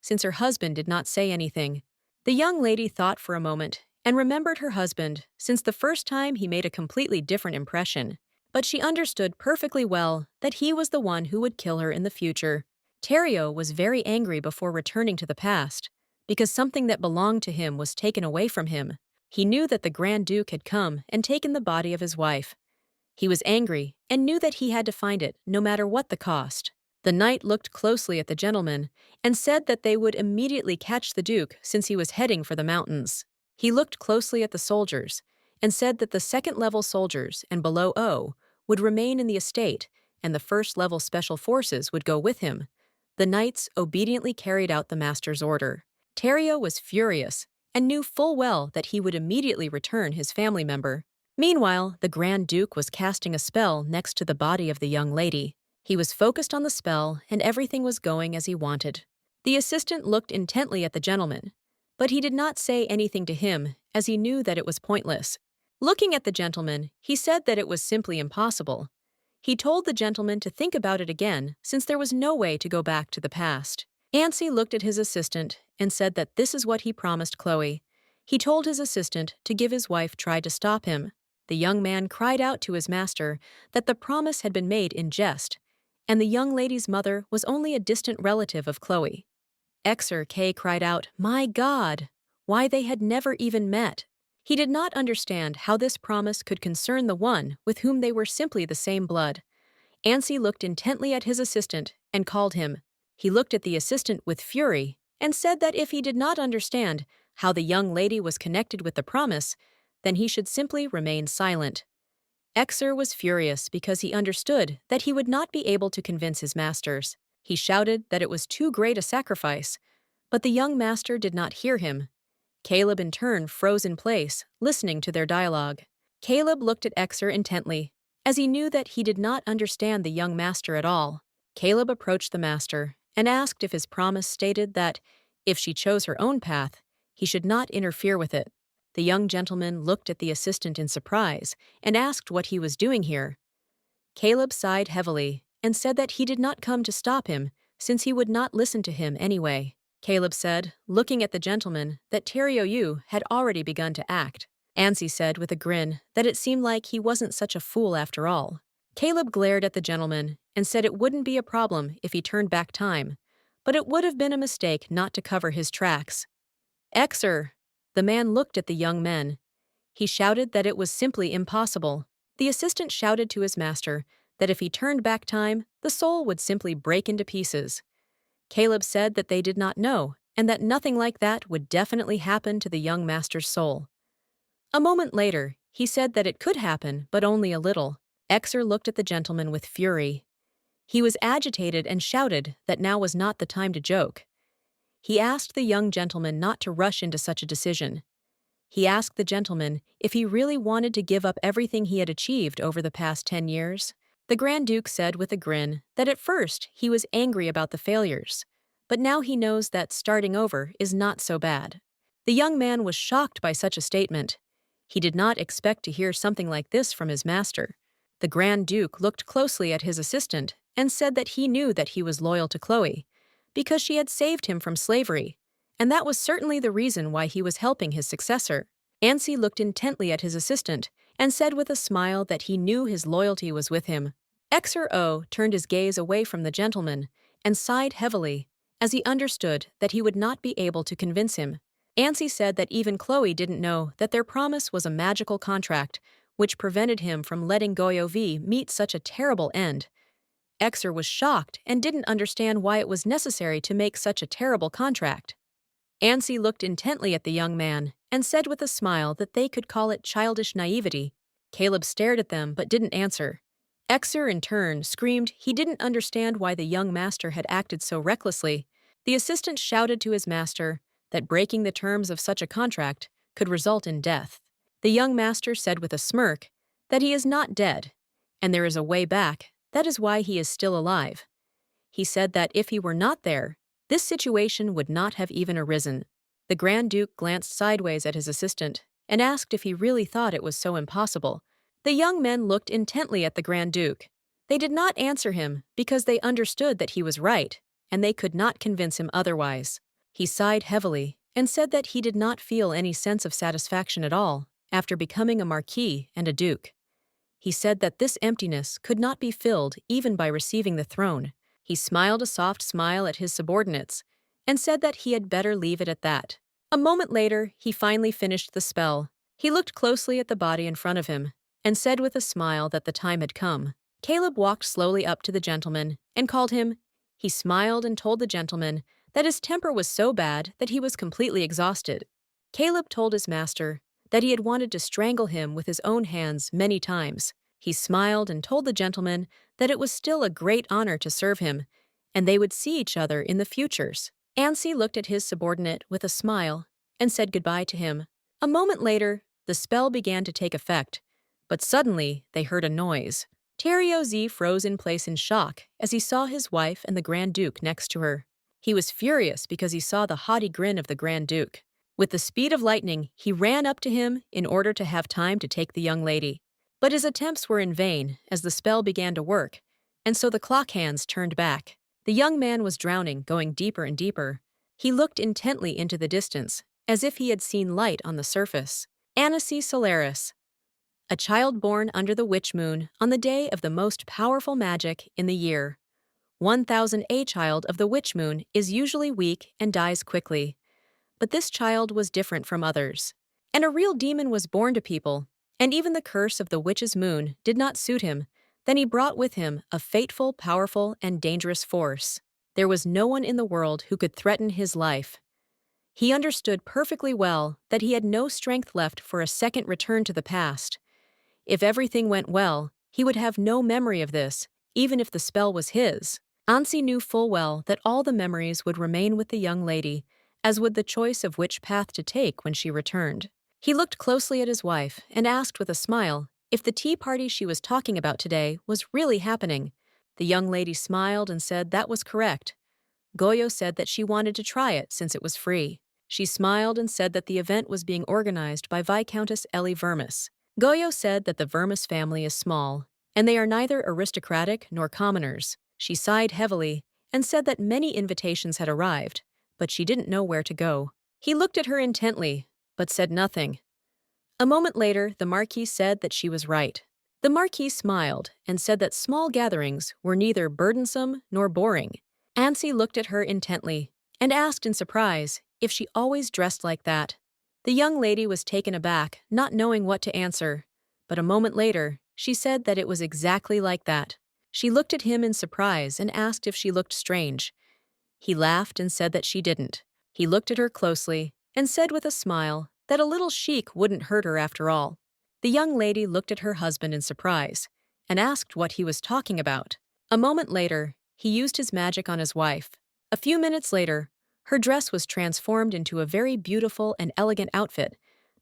since her husband did not say anything. The young lady thought for a moment and remembered her husband since the first time he made a completely different impression. But she understood perfectly well that he was the one who would kill her in the future. Terrio was very angry before returning to the past, because something that belonged to him was taken away from him. He knew that the Grand Duke had come and taken the body of his wife. He was angry and knew that he had to find it, no matter what the cost. The knight looked closely at the gentleman and said that they would immediately catch the Duke since he was heading for the mountains. He looked closely at the soldiers and said that the second-level soldiers and below O would remain in the estate and the first-level special forces would go with him. The knights obediently carried out the master's order. Terrio was furious and knew full well that he would immediately return his family member. Meanwhile, the Grand Duke was casting a spell next to the body of the young lady. He was focused on the spell, and everything was going as he wanted. The assistant looked intently at the gentleman, but he did not say anything to him, as he knew that it was pointless. Looking at the gentleman, he said that it was simply impossible. He told the gentleman to think about it again, since there was no way to go back to the past. Ansy looked at his assistant and said that this is what he promised Chloe. He told his assistant to give his wife tried to stop him. The young man cried out to his master that the promise had been made in jest, and the young lady's mother was only a distant relative of Chloe. Exer K cried out, "My God!" Why they had never even met. He did not understand how this promise could concern the one with whom they were simply the same blood. Ansy looked intently at his assistant and called him. He looked at the assistant with fury and said that if he did not understand how the young lady was connected with the promise, then he should simply remain silent. Exer was furious because he understood that he would not be able to convince his masters. He shouted that it was too great a sacrifice, but the young master did not hear him. Caleb in turn froze in place, listening to their dialogue. Caleb looked at Exer intently, as he knew that he did not understand the young master at all. Caleb approached the master and asked if his promise stated that, if she chose her own path, he should not interfere with it. The young gentleman looked at the assistant in surprise and asked what he was doing here. Caleb sighed heavily and said that he did not come to stop him, since he would not listen to him anyway. Caleb said, looking at the gentleman, that Terrio Yu had already begun to act. Ansy said with a grin that it seemed like he wasn't such a fool after all. Caleb glared at the gentleman and said it wouldn't be a problem if he turned back time, but it would have been a mistake not to cover his tracks. Exer! The man looked at the young men. He shouted that it was simply impossible. The assistant shouted to his master that if he turned back time, the soul would simply break into pieces. Caleb said that they did not know, and that nothing like that would definitely happen to the young master's soul. A moment later, he said that it could happen, but only a little. Exer looked at the gentleman with fury. He was agitated and shouted that now was not the time to joke. He asked the young gentleman not to rush into such a decision. He asked the gentleman if he really wanted to give up everything he had achieved over the past 10 years. The Grand Duke said with a grin that at first he was angry about the failures, but now he knows that starting over is not so bad. The young man was shocked by such a statement. He did not expect to hear something like this from his master. The Grand Duke looked closely at his assistant and said that he knew that he was loyal to Chloe, because she had saved him from slavery, and that was certainly the reason why he was helping his successor. Ansy looked intently at his assistant and said with a smile that he knew his loyalty was with him. Exer O turned his gaze away from the gentleman and sighed heavily, as he understood that he would not be able to convince him. Ansy said that even Chloe didn't know that their promise was a magical contract, which prevented him from letting Goyo V meet such a terrible end. Exer was shocked and didn't understand why it was necessary to make such a terrible contract. Ansy looked intently at the young man and said with a smile that they could call it childish naivety. Caleb stared at them but didn't answer. Exer, in turn, screamed he didn't understand why the young master had acted so recklessly. The assistant shouted to his master that breaking the terms of such a contract could result in death. The young master said with a smirk that he is not dead, and there is a way back. That is why he is still alive. He said that if he were not there, this situation would not have even arisen. The Grand Duke glanced sideways at his assistant and asked if he really thought it was so impossible. The young men looked intently at the Grand Duke. They did not answer him because they understood that he was right, and they could not convince him otherwise. He sighed heavily and said that he did not feel any sense of satisfaction at all after becoming a marquis and a duke. He said that this emptiness could not be filled even by receiving the throne. He smiled a soft smile at his subordinates and said that he had better leave it at that. A moment later, he finally finished the spell. He looked closely at the body in front of him and said with a smile that the time had come. Caleb walked slowly up to the gentleman and called him. He smiled and told the gentleman that his temper was so bad that he was completely exhausted. Caleb told his master that he had wanted to strangle him with his own hands many times. He smiled and told the gentleman that it was still a great honor to serve him, and they would see each other in the futures. Ansi looked at his subordinate with a smile and said goodbye to him. A moment later, the spell began to take effect, but suddenly they heard a noise. Teriozi froze in place in shock as he saw his wife and the Grand Duke next to her. He was furious because he saw the haughty grin of the Grand Duke. With the speed of lightning, he ran up to him in order to have time to take the young lady. But his attempts were in vain as the spell began to work, and so the clock hands turned back. The young man was drowning, going deeper and deeper. He looked intently into the distance, as if he had seen light on the surface. Anasi Solaris, a child born under the witch moon on the day of the most powerful magic in the year. 1000. A child of the witch moon is usually weak and dies quickly. But this child was different from others. And a real demon was born to people, and even the curse of the witch's moon did not suit him. Then he brought with him a fateful, powerful, and dangerous force. There was no one in the world who could threaten his life. He understood perfectly well that he had no strength left for a second return to the past. If everything went well, he would have no memory of this, even if the spell was his. Ansi knew full well that all the memories would remain with the young lady, as would the choice of which path to take when she returned. He looked closely at his wife and asked with a smile if the tea party she was talking about today was really happening. The young lady smiled and said that was correct. Goyo said that she wanted to try it since it was free. She smiled and said that the event was being organized by Viscountess Ellie Vermis. Goyo said that the Vermis family is small, and they are neither aristocratic nor commoners. She sighed heavily and said that many invitations had arrived, but she didn't know where to go. He looked at her intently, but said nothing. A moment later, the Marquis said that she was right. The Marquis smiled and said that small gatherings were neither burdensome nor boring. Ansi looked at her intently and asked in surprise if she always dressed like that. The young lady was taken aback, not knowing what to answer, but a moment later, she said that it was exactly like that. She looked at him in surprise and asked if she looked strange. He laughed and said that she didn't. He looked at her closely and said with a smile that a little chic wouldn't hurt her after all. The young lady looked at her husband in surprise and asked what he was talking about. A moment later, he used his magic on his wife. A few minutes later, her dress was transformed into a very beautiful and elegant outfit.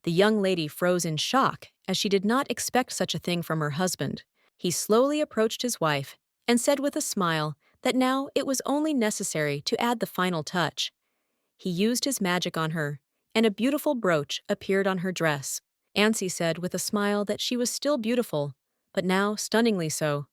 The young lady froze in shock as she did not expect such a thing from her husband. He slowly approached his wife and said with a smile that now it was only necessary to add the final touch. He used his magic on her, and a beautiful brooch appeared on her dress. Ansi said with a smile that she was still beautiful, but now stunningly so.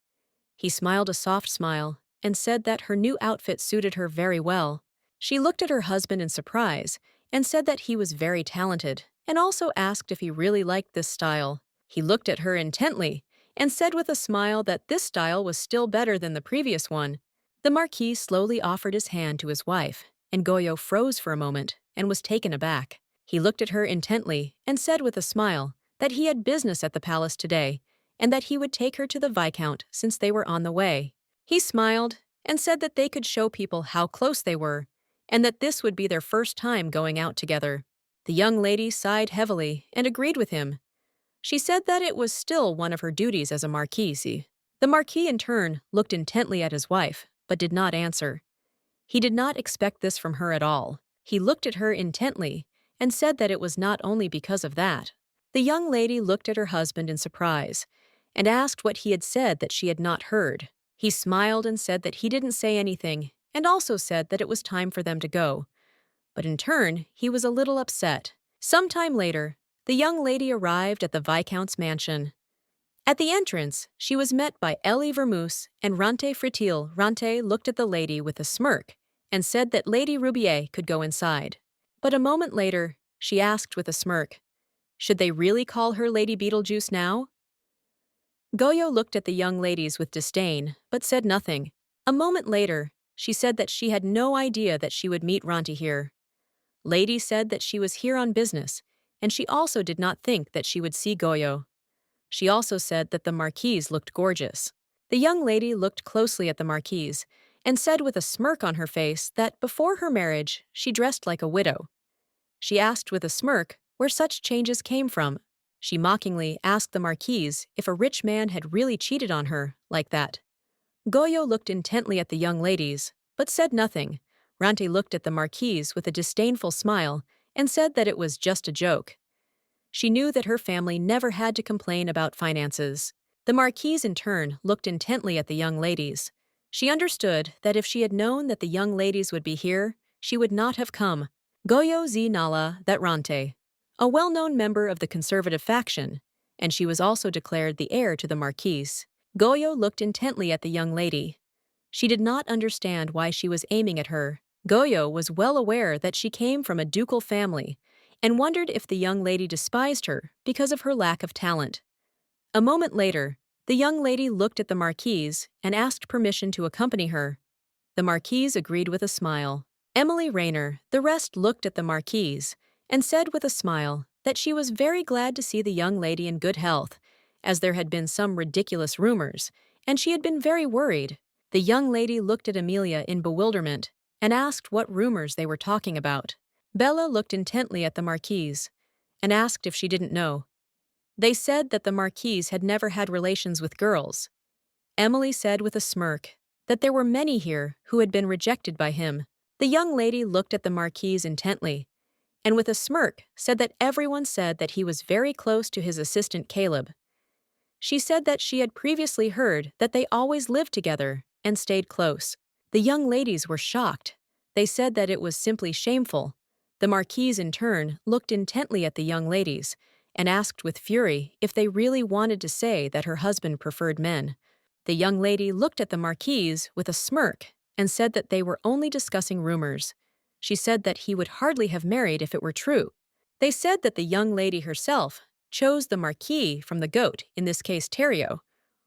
He smiled a soft smile and said that her new outfit suited her very well. She looked at her husband in surprise and said that he was very talented, and also asked if he really liked this style. He looked at her intently and said with a smile that this style was still better than the previous one. The Marquis slowly offered his hand to his wife, and Goyo froze for a moment and was taken aback. He looked at her intently and said with a smile that he had business at the palace today and that he would take her to the Viscount since they were on the way. He smiled and said that they could show people how close they were and that this would be their first time going out together. The young lady sighed heavily and agreed with him. She said that it was still one of her duties as a marquise. The Marquis in turn looked intently at his wife, but did not answer. He did not expect this from her at all. He looked at her intently and said that it was not only because of that. The young lady looked at her husband in surprise and asked what he had said that she had not heard. He smiled and said that he didn't say anything, and also said that it was time for them to go. But in turn, he was a little upset. Sometime later, the young lady arrived at the Viscount's mansion. At the entrance, she was met by Elie Vermouse and Rante Fritil. Rante looked at the lady with a smirk and said that Lady Roubier could go inside. But a moment later, she asked with a smirk, should they really call her Lady Beetlejuice now? Goyo looked at the young ladies with disdain, but said nothing. A moment later, she said that she had no idea that she would meet Rante here. Lady said that she was here on business, and she also did not think that she would see Goyo. She also said that the marquise looked gorgeous. The young lady looked closely at the marquise and said with a smirk on her face that before her marriage, she dressed like a widow. She asked with a smirk where such changes came from. She mockingly asked the marquise if a rich man had really cheated on her like that. Goyo looked intently at the young ladies, but said nothing. Rante looked at the marquise with a disdainful smile and said that it was just a joke. She knew that her family never had to complain about finances. The marquise, in turn, looked intently at the young ladies. She understood that if she had known that the young ladies would be here, she would not have come. Goyo Z Nala that Rante, a well-known member of the conservative faction, and she was also declared the heir to the marquise. Goyo looked intently at the young lady. She did not understand why she was aiming at her. Goyo was well aware that she came from a ducal family, and wondered if the young lady despised her because of her lack of talent. A moment later, the young lady looked at the marquise and asked permission to accompany her. The marquise agreed with a smile. Emily Rayner, the rest, looked at the marquise and said with a smile that she was very glad to see the young lady in good health, as there had been some ridiculous rumors, and she had been very worried. The young lady looked at Amelia in bewilderment and asked what rumors they were talking about. Bella looked intently at the marquise and asked if she didn't know. They said that the marquise had never had relations with girls. Emily said with a smirk that there were many here who had been rejected by him. The young lady looked at the marquise intently and with a smirk said that everyone said that he was very close to his assistant Caleb. She said that she had previously heard that they always lived together and stayed close. The young ladies were shocked. They said that it was simply shameful. The marquise, in turn, looked intently at the young ladies and asked with fury if they really wanted to say that her husband preferred men. The young lady looked at the marquise with a smirk and said that they were only discussing rumors. She said that he would hardly have married if it were true. They said that the young lady herself chose the marquis from the goat, in this case Terrio,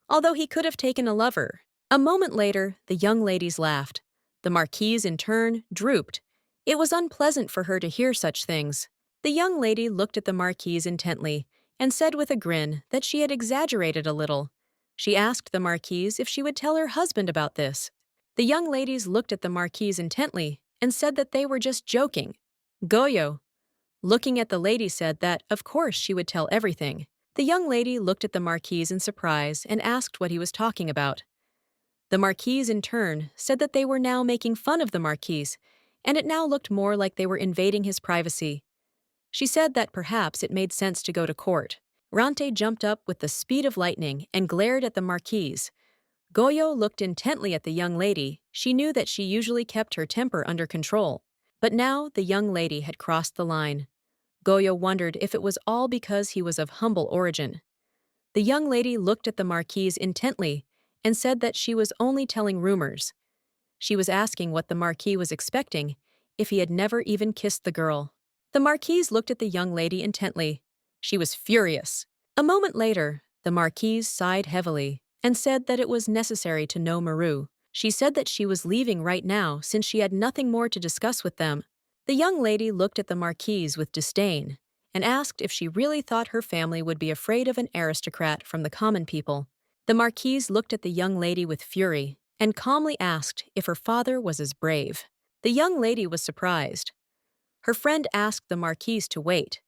although he could have taken a lover. A moment later, the young ladies laughed. The marquise, in turn, drooped. It was unpleasant for her to hear such things. The young lady looked at the marquise intently and said with a grin that she had exaggerated a little. She asked the marquise if she would tell her husband about this. The young ladies looked at the marquise intently and said that they were just joking. Goyo, looking at the lady, said that, of course, she would tell everything. The young lady looked at the marquise in surprise and asked what he was talking about. The marquise, in turn, said that they were now making fun of the marquise, and it now looked more like they were invading his privacy. She said that perhaps it made sense to go to court. Rante jumped up with the speed of lightning and glared at the marquise. Goyo looked intently at the young lady. She knew that she usually kept her temper under control. But now the young lady had crossed the line. Goyo wondered if it was all because he was of humble origin. The young lady looked at the marquise intently and said that she was only telling rumors. She was asking what the marquis was expecting if he had never even kissed the girl. The marquise looked at the young lady intently. She was furious. A moment later, the marquise sighed heavily and said that it was necessary to know Maru. She said that she was leaving right now since she had nothing more to discuss with them. The young lady looked at the marquise with disdain and asked if she really thought her family would be afraid of an aristocrat from the common people. The marquise looked at the young lady with fury and calmly asked if her father was as brave. The young lady was surprised. Her friend asked the marquise to wait.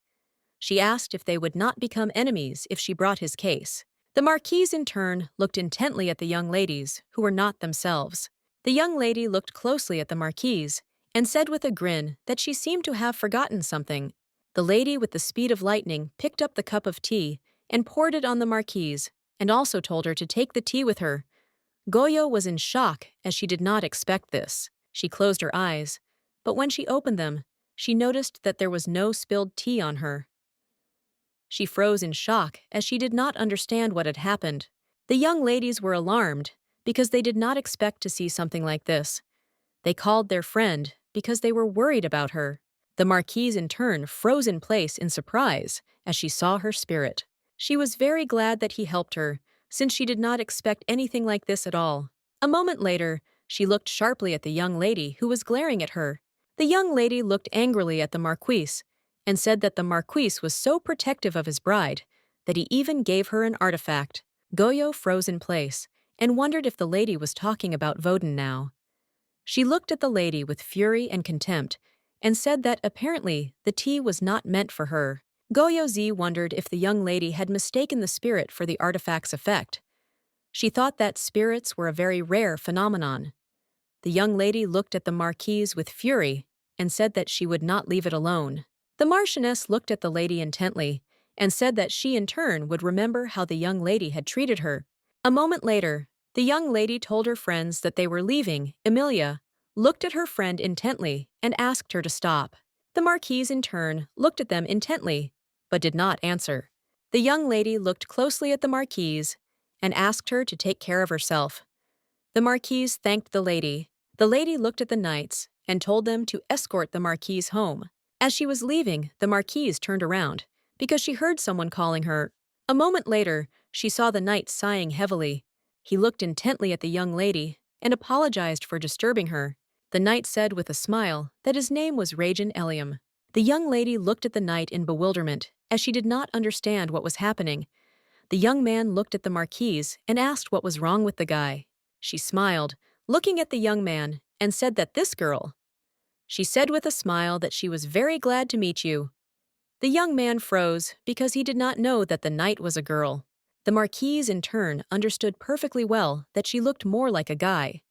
She asked if they would not become enemies if she brought his case. The marquise, in turn, looked intently at the young ladies, who were not themselves. The young lady looked closely at the marquise and said with a grin that she seemed to have forgotten something. The lady with the speed of lightning picked up the cup of tea and poured it on the marquise, and also told her to take the tea with her. Goyo was in shock as she did not expect this. She closed her eyes, but when she opened them, she noticed that there was no spilled tea on her. She froze in shock as she did not understand what had happened. The young ladies were alarmed because they did not expect to see something like this. They called their friend because they were worried about her. The Marquise in turn froze in place in surprise as she saw her spirit. She was very glad that he helped her, since she did not expect anything like this at all. A moment later, she looked sharply at the young lady who was glaring at her. The young lady looked angrily at the Marquise and said that the Marquise was so protective of his bride that he even gave her an artifact. Goyo froze in place and wondered if the lady was talking about Vodun now. She looked at the lady with fury and contempt and said that apparently the tea was not meant for her. Goyo Z wondered if the young lady had mistaken the spirit for the artifact's effect. She thought that spirits were a very rare phenomenon. The young lady looked at the Marquise with fury and said that she would not leave it alone. The Marchioness looked at the lady intently and said that she in turn would remember how the young lady had treated her. A moment later, the young lady told her friends that they were leaving. Emilia looked at her friend intently and asked her to stop. The Marquise in turn looked at them intently, but did not answer. The young lady looked closely at the Marquise and asked her to take care of herself. The Marquise thanked the lady. The lady looked at the knights and told them to escort the Marquise home. As she was leaving, the Marquise turned around because she heard someone calling her. A moment later, she saw the knight sighing heavily. He looked intently at the young lady and apologized for disturbing her. The knight said with a smile that his name was Rajan Eliam. The young lady looked at the knight in bewilderment as she did not understand what was happening. The young man looked at the Marquise and asked what was wrong with the guy. She smiled, looking at the young man, and said that this girl. She said with a smile that she was very glad to meet you. The young man froze because he did not know that the knight was a girl. The Marquise in turn understood perfectly well that she looked more like a guy.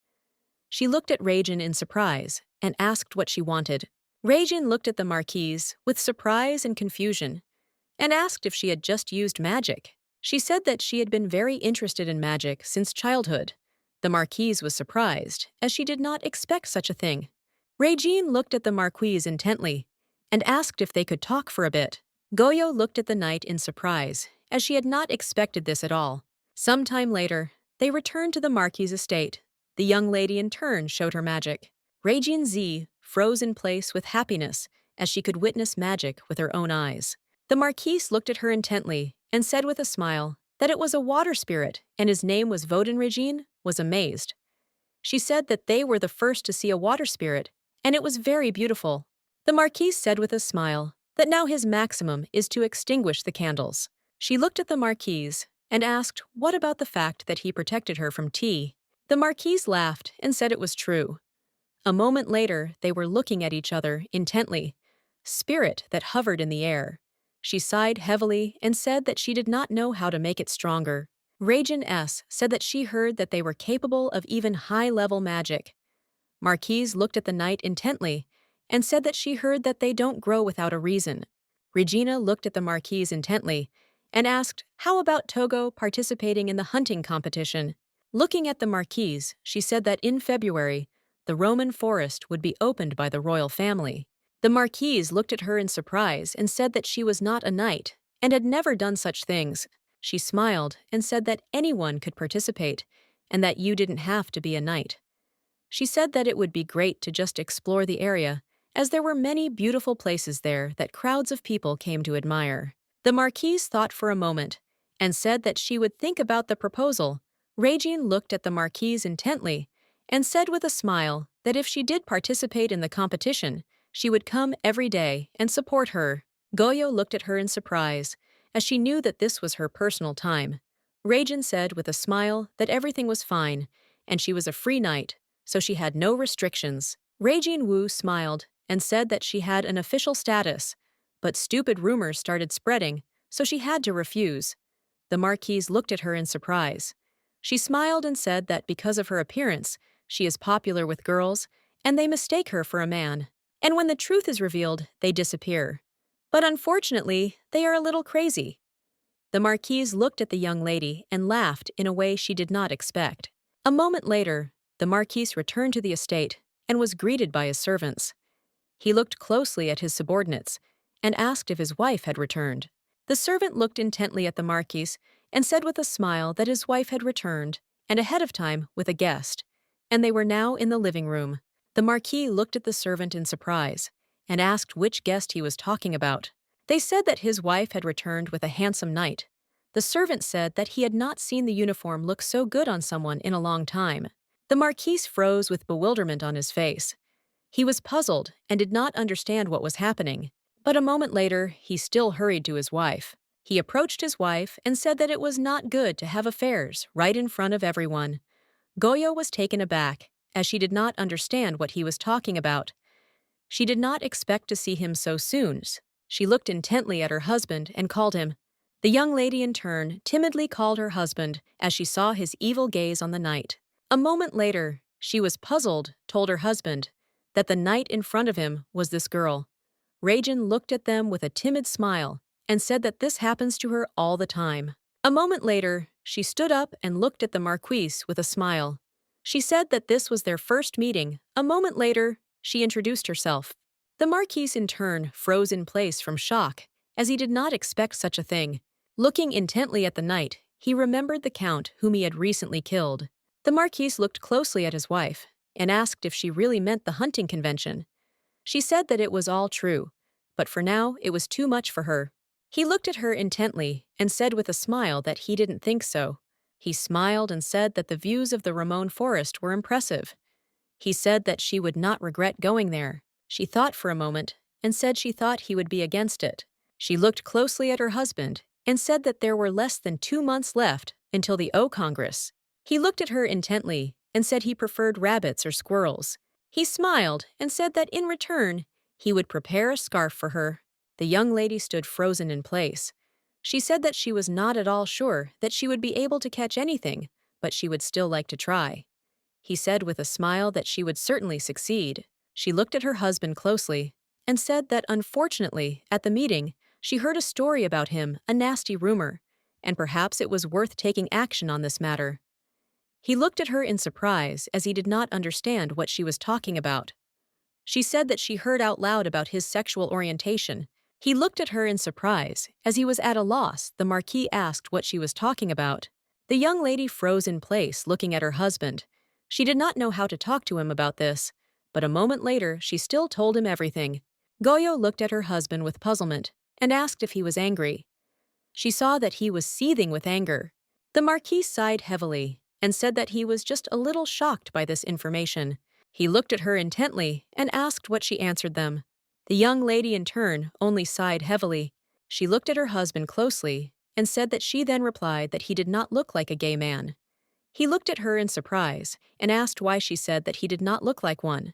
She looked at Rajan in surprise and asked what she wanted. Rajan looked at the Marquise with surprise and confusion and asked if she had just used magic. She said that she had been very interested in magic since childhood. The Marquise was surprised, as she did not expect such a thing. Rajan looked at the Marquise intently and asked if they could talk for a bit. Goyo looked at the knight in surprise, as she had not expected this at all. Some time later, they returned to the Marquise estate. The young lady in turn showed her magic. Rajan Z froze in place with happiness as she could witness magic with her own eyes. The Marquise looked at her intently and said with a smile that it was a water spirit and his name was Vodun. Rajan was amazed. She said that they were the first to see a water spirit, and it was very beautiful. The Marquise said with a smile that now his maximum is to extinguish the candles. She looked at the Marquise and asked what about the fact that he protected her from tea. The Marquise laughed and said it was true. A moment later, they were looking at each other intently, spirit that hovered in the air. She sighed heavily and said that she did not know how to make it stronger. Rajan S said that she heard that they were capable of even high-level magic. Marquise looked at the knight intently and said that she heard that they don't grow without a reason. Regina looked at the Marquise intently and asked how about Togo participating in the hunting competition. Looking at the Marquise, she said that in February, the Roman forest would be opened by the royal family. The Marquise looked at her in surprise and said that she was not a knight and had never done such things. She smiled and said that anyone could participate and that you didn't have to be a knight. She said that it would be great to just explore the area, as there were many beautiful places there that crowds of people came to admire. The Marquise thought for a moment and said that she would think about the proposal. Rajan looked at the Marquise intently and said with a smile that if she did participate in the competition, she would come every day and support her. Goyo looked at her in surprise, as she knew that this was her personal time. Rajan said with a smile that everything was fine, and she was a free knight, so she had no restrictions. Rajan Wu smiled and said that she had an official status, but stupid rumors started spreading, so she had to refuse. The Marquise looked at her in surprise. She smiled and said that because of her appearance, she is popular with girls, and they mistake her for a man. And when the truth is revealed, they disappear. But unfortunately, they are a little crazy. The Marquise looked at the young lady and laughed in a way she did not expect. A moment later, the Marquis returned to the estate and was greeted by his servants. He looked closely at his subordinates and asked if his wife had returned. The servant looked intently at the Marquis and said with a smile that his wife had returned, and ahead of time with a guest, and they were now in the living room. The Marquis looked at the servant in surprise and asked which guest he was talking about. They said that his wife had returned with a handsome knight. The servant said that he had not seen the uniform look so good on someone in a long time. The Marquis froze with bewilderment on his face. He was puzzled and did not understand what was happening. But a moment later, he still hurried to his wife. He approached his wife and said that it was not good to have affairs right in front of everyone. Goyo was taken aback, as she did not understand what he was talking about. She did not expect to see him so soon. She looked intently at her husband and called him. The young lady in turn timidly called her husband as she saw his evil gaze on the knight. A moment later, she was puzzled, told her husband, that the knight in front of him was this girl. Rajan looked at them with a timid smile and said that this happens to her all the time. A moment later, she stood up and looked at the Marquis with a smile. She said that this was their first meeting. A moment later, she introduced herself. The Marquis in turn froze in place from shock, as he did not expect such a thing. Looking intently at the knight, he remembered the count whom he had recently killed. The Marquis looked closely at his wife and asked if she really meant the hunting convention. She said that it was all true, but for now it was too much for her. He looked at her intently and said with a smile that he didn't think so. He smiled and said that the views of the Ramon forest were impressive. He said that she would not regret going there. She thought for a moment and said she thought he would be against it. She looked closely at her husband and said that there were less than 2 months left until the O Congress. He looked at her intently and said he preferred rabbits or squirrels. He smiled and said that in return, he would prepare a scarf for her. The young lady stood frozen in place. She said that she was not at all sure that she would be able to catch anything, but she would still like to try. He said with a smile that she would certainly succeed. She looked at her husband closely and said that unfortunately, at the meeting, she heard a story about him, a nasty rumor, and perhaps it was worth taking action on this matter. He looked at her in surprise as he did not understand what she was talking about. She said that she heard out loud about his sexual orientation. He looked at her in surprise as he was at a loss. The Marquis asked what she was talking about. The young lady froze in place, looking at her husband. She did not know how to talk to him about this, but a moment later she still told him everything. Goyo looked at her husband with puzzlement and asked if he was angry. She saw that he was seething with anger. The Marquis sighed heavily and said that he was just a little shocked by this information. He looked at her intently and asked what she answered them. The young lady in turn only sighed heavily. She looked at her husband closely and said that she then replied that he did not look like a gay man. He looked at her in surprise and asked why she said that he did not look like one.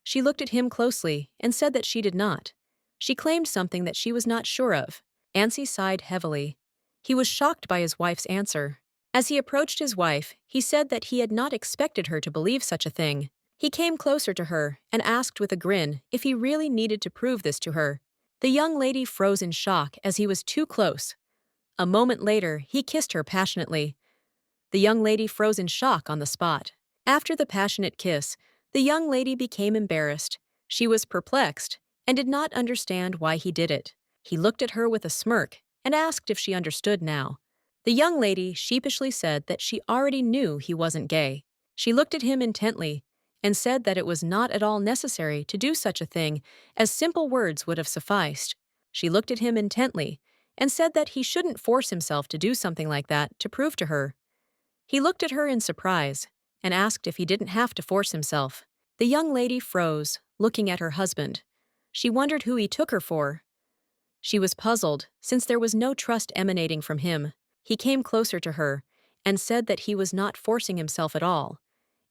She looked at him closely and said that she did not. She claimed something that she was not sure of. Anssi sighed heavily. He was shocked by his wife's answer. As he approached his wife, he said that he had not expected her to believe such a thing. He came closer to her and asked with a grin if he really needed to prove this to her. The young lady froze in shock as he was too close. A moment later, he kissed her passionately. The young lady froze in shock on the spot. After the passionate kiss, the young lady became embarrassed. She was perplexed and did not understand why he did it. He looked at her with a smirk and asked if she understood now. The young lady sheepishly said that she already knew he wasn't gay. She looked at him intently and said that it was not at all necessary to do such a thing, as simple words would have sufficed. She looked at him intently and said that he shouldn't force himself to do something like that to prove to her. He looked at her in surprise and asked if he didn't have to force himself. The young lady froze, looking at her husband. She wondered who he took her for. She was puzzled, since there was no trust emanating from him. He came closer to her and said that he was not forcing himself at all,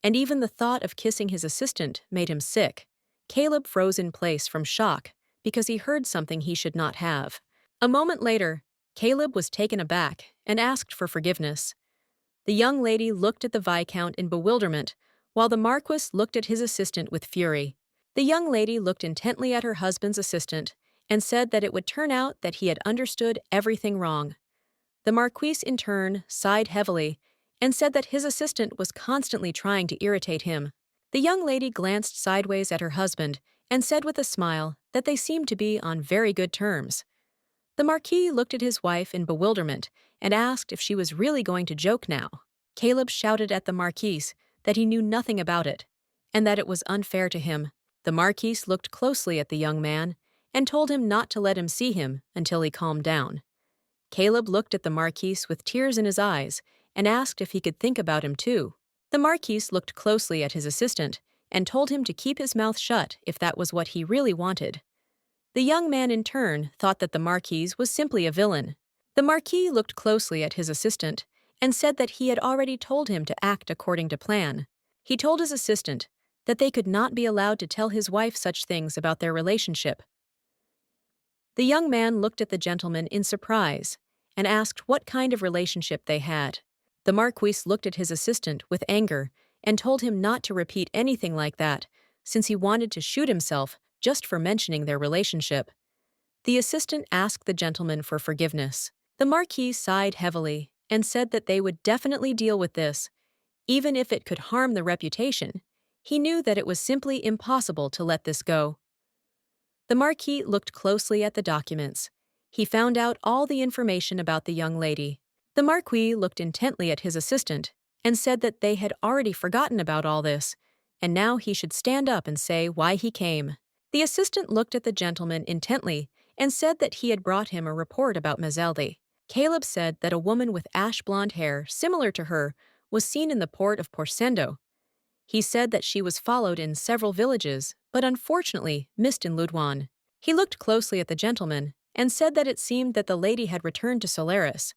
and even the thought of kissing his assistant made him sick. Caleb froze in place from shock because he heard something he should not have. A moment later, Caleb was taken aback and asked for forgiveness. The young lady looked at the Viscount in bewilderment, while the Marquis looked at his assistant with fury. The young lady looked intently at her husband's assistant and said that it would turn out that he had understood everything wrong. The Marquis in turn sighed heavily and said that his assistant was constantly trying to irritate him. The young lady glanced sideways at her husband and said with a smile that they seemed to be on very good terms. The Marquis looked at his wife in bewilderment and asked if she was really going to joke now. Caleb shouted at the Marquis that he knew nothing about it, and that it was unfair to him. The Marquis looked closely at the young man and told him not to let him see him until he calmed down. Caleb looked at the Marquis with tears in his eyes and asked if he could think about him too. The Marquis looked closely at his assistant and told him to keep his mouth shut if that was what he really wanted. The young man in turn thought that the Marquis was simply a villain. The Marquis looked closely at his assistant and said that he had already told him to act according to plan. He told his assistant that they could not be allowed to tell his wife such things about their relationship. The young man looked at the gentleman in surprise and asked what kind of relationship they had. The Marquis looked at his assistant with anger and told him not to repeat anything like that, since he wanted to shoot himself just for mentioning their relationship. The assistant asked the gentleman for forgiveness. The Marquis sighed heavily and said that they would definitely deal with this, even if it could harm the reputation. He knew that it was simply impossible to let this go. The Marquis looked closely at the documents. He found out all the information about the young lady. The Marquis looked intently at his assistant and said that they had already forgotten about all this, and now he should stand up and say why he came. The assistant looked at the gentleman intently and said that he had brought him a report about Mazzeldi. Caleb said that a woman with ash-blonde hair similar to her was seen in the port of Porsendo. He said that she was followed in several villages, but unfortunately missed in Ludwan. He looked closely at the gentleman and said that it seemed that the lady had returned to Solaris.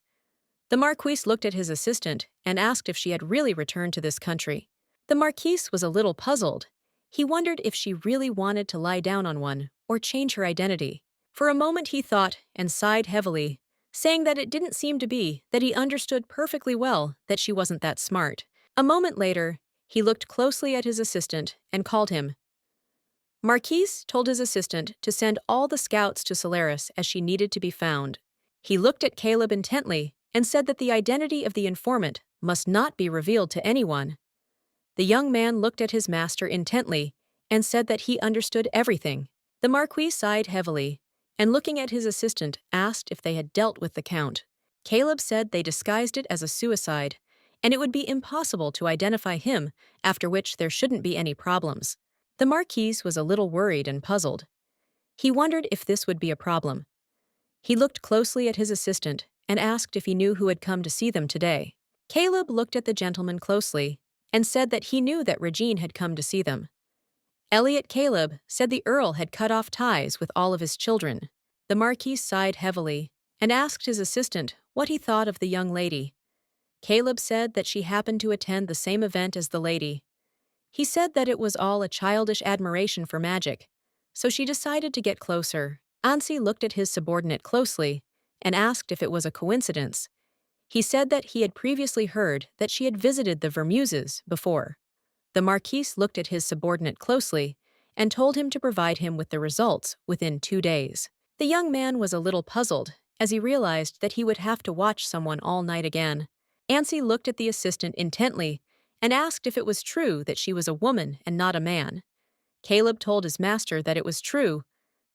The Marquis looked at his assistant and asked if she had really returned to this country. The Marquis was a little puzzled. He wondered if she really wanted to lie down on one or change her identity. For a moment he thought and sighed heavily, saying that it didn't seem to be that he understood perfectly well that she wasn't that smart. A moment later, he looked closely at his assistant and called him. Marquis told his assistant to send all the scouts to Solaris as she needed to be found. He looked at Caleb intently and said that the identity of the informant must not be revealed to anyone. The young man looked at his master intently and said that he understood everything. The Marquis sighed heavily and, looking at his assistant, asked if they had dealt with the Count. Caleb said they disguised it as a suicide, and it would be impossible to identify him, after which there shouldn't be any problems. The Marquis was a little worried and puzzled. He wondered if this would be a problem. He looked closely at his assistant and asked if he knew who had come to see them today. Caleb looked at the gentleman closely and said that he knew that Regine had come to see them. Elliot Caleb said the Earl had cut off ties with all of his children. The Marquis sighed heavily and asked his assistant what he thought of the young lady. Caleb said that she happened to attend the same event as the lady. He said that it was all a childish admiration for magic, so she decided to get closer. Ansi looked at his subordinate closely and asked if it was a coincidence. He said that he had previously heard that she had visited the Vermuses before. The Marquis looked at his subordinate closely and told him to provide him with the results within 2 days. The young man was a little puzzled as he realized that he would have to watch someone all night again. Ansi looked at the assistant intently and asked if it was true that she was a woman and not a man. Caleb told his master that it was true,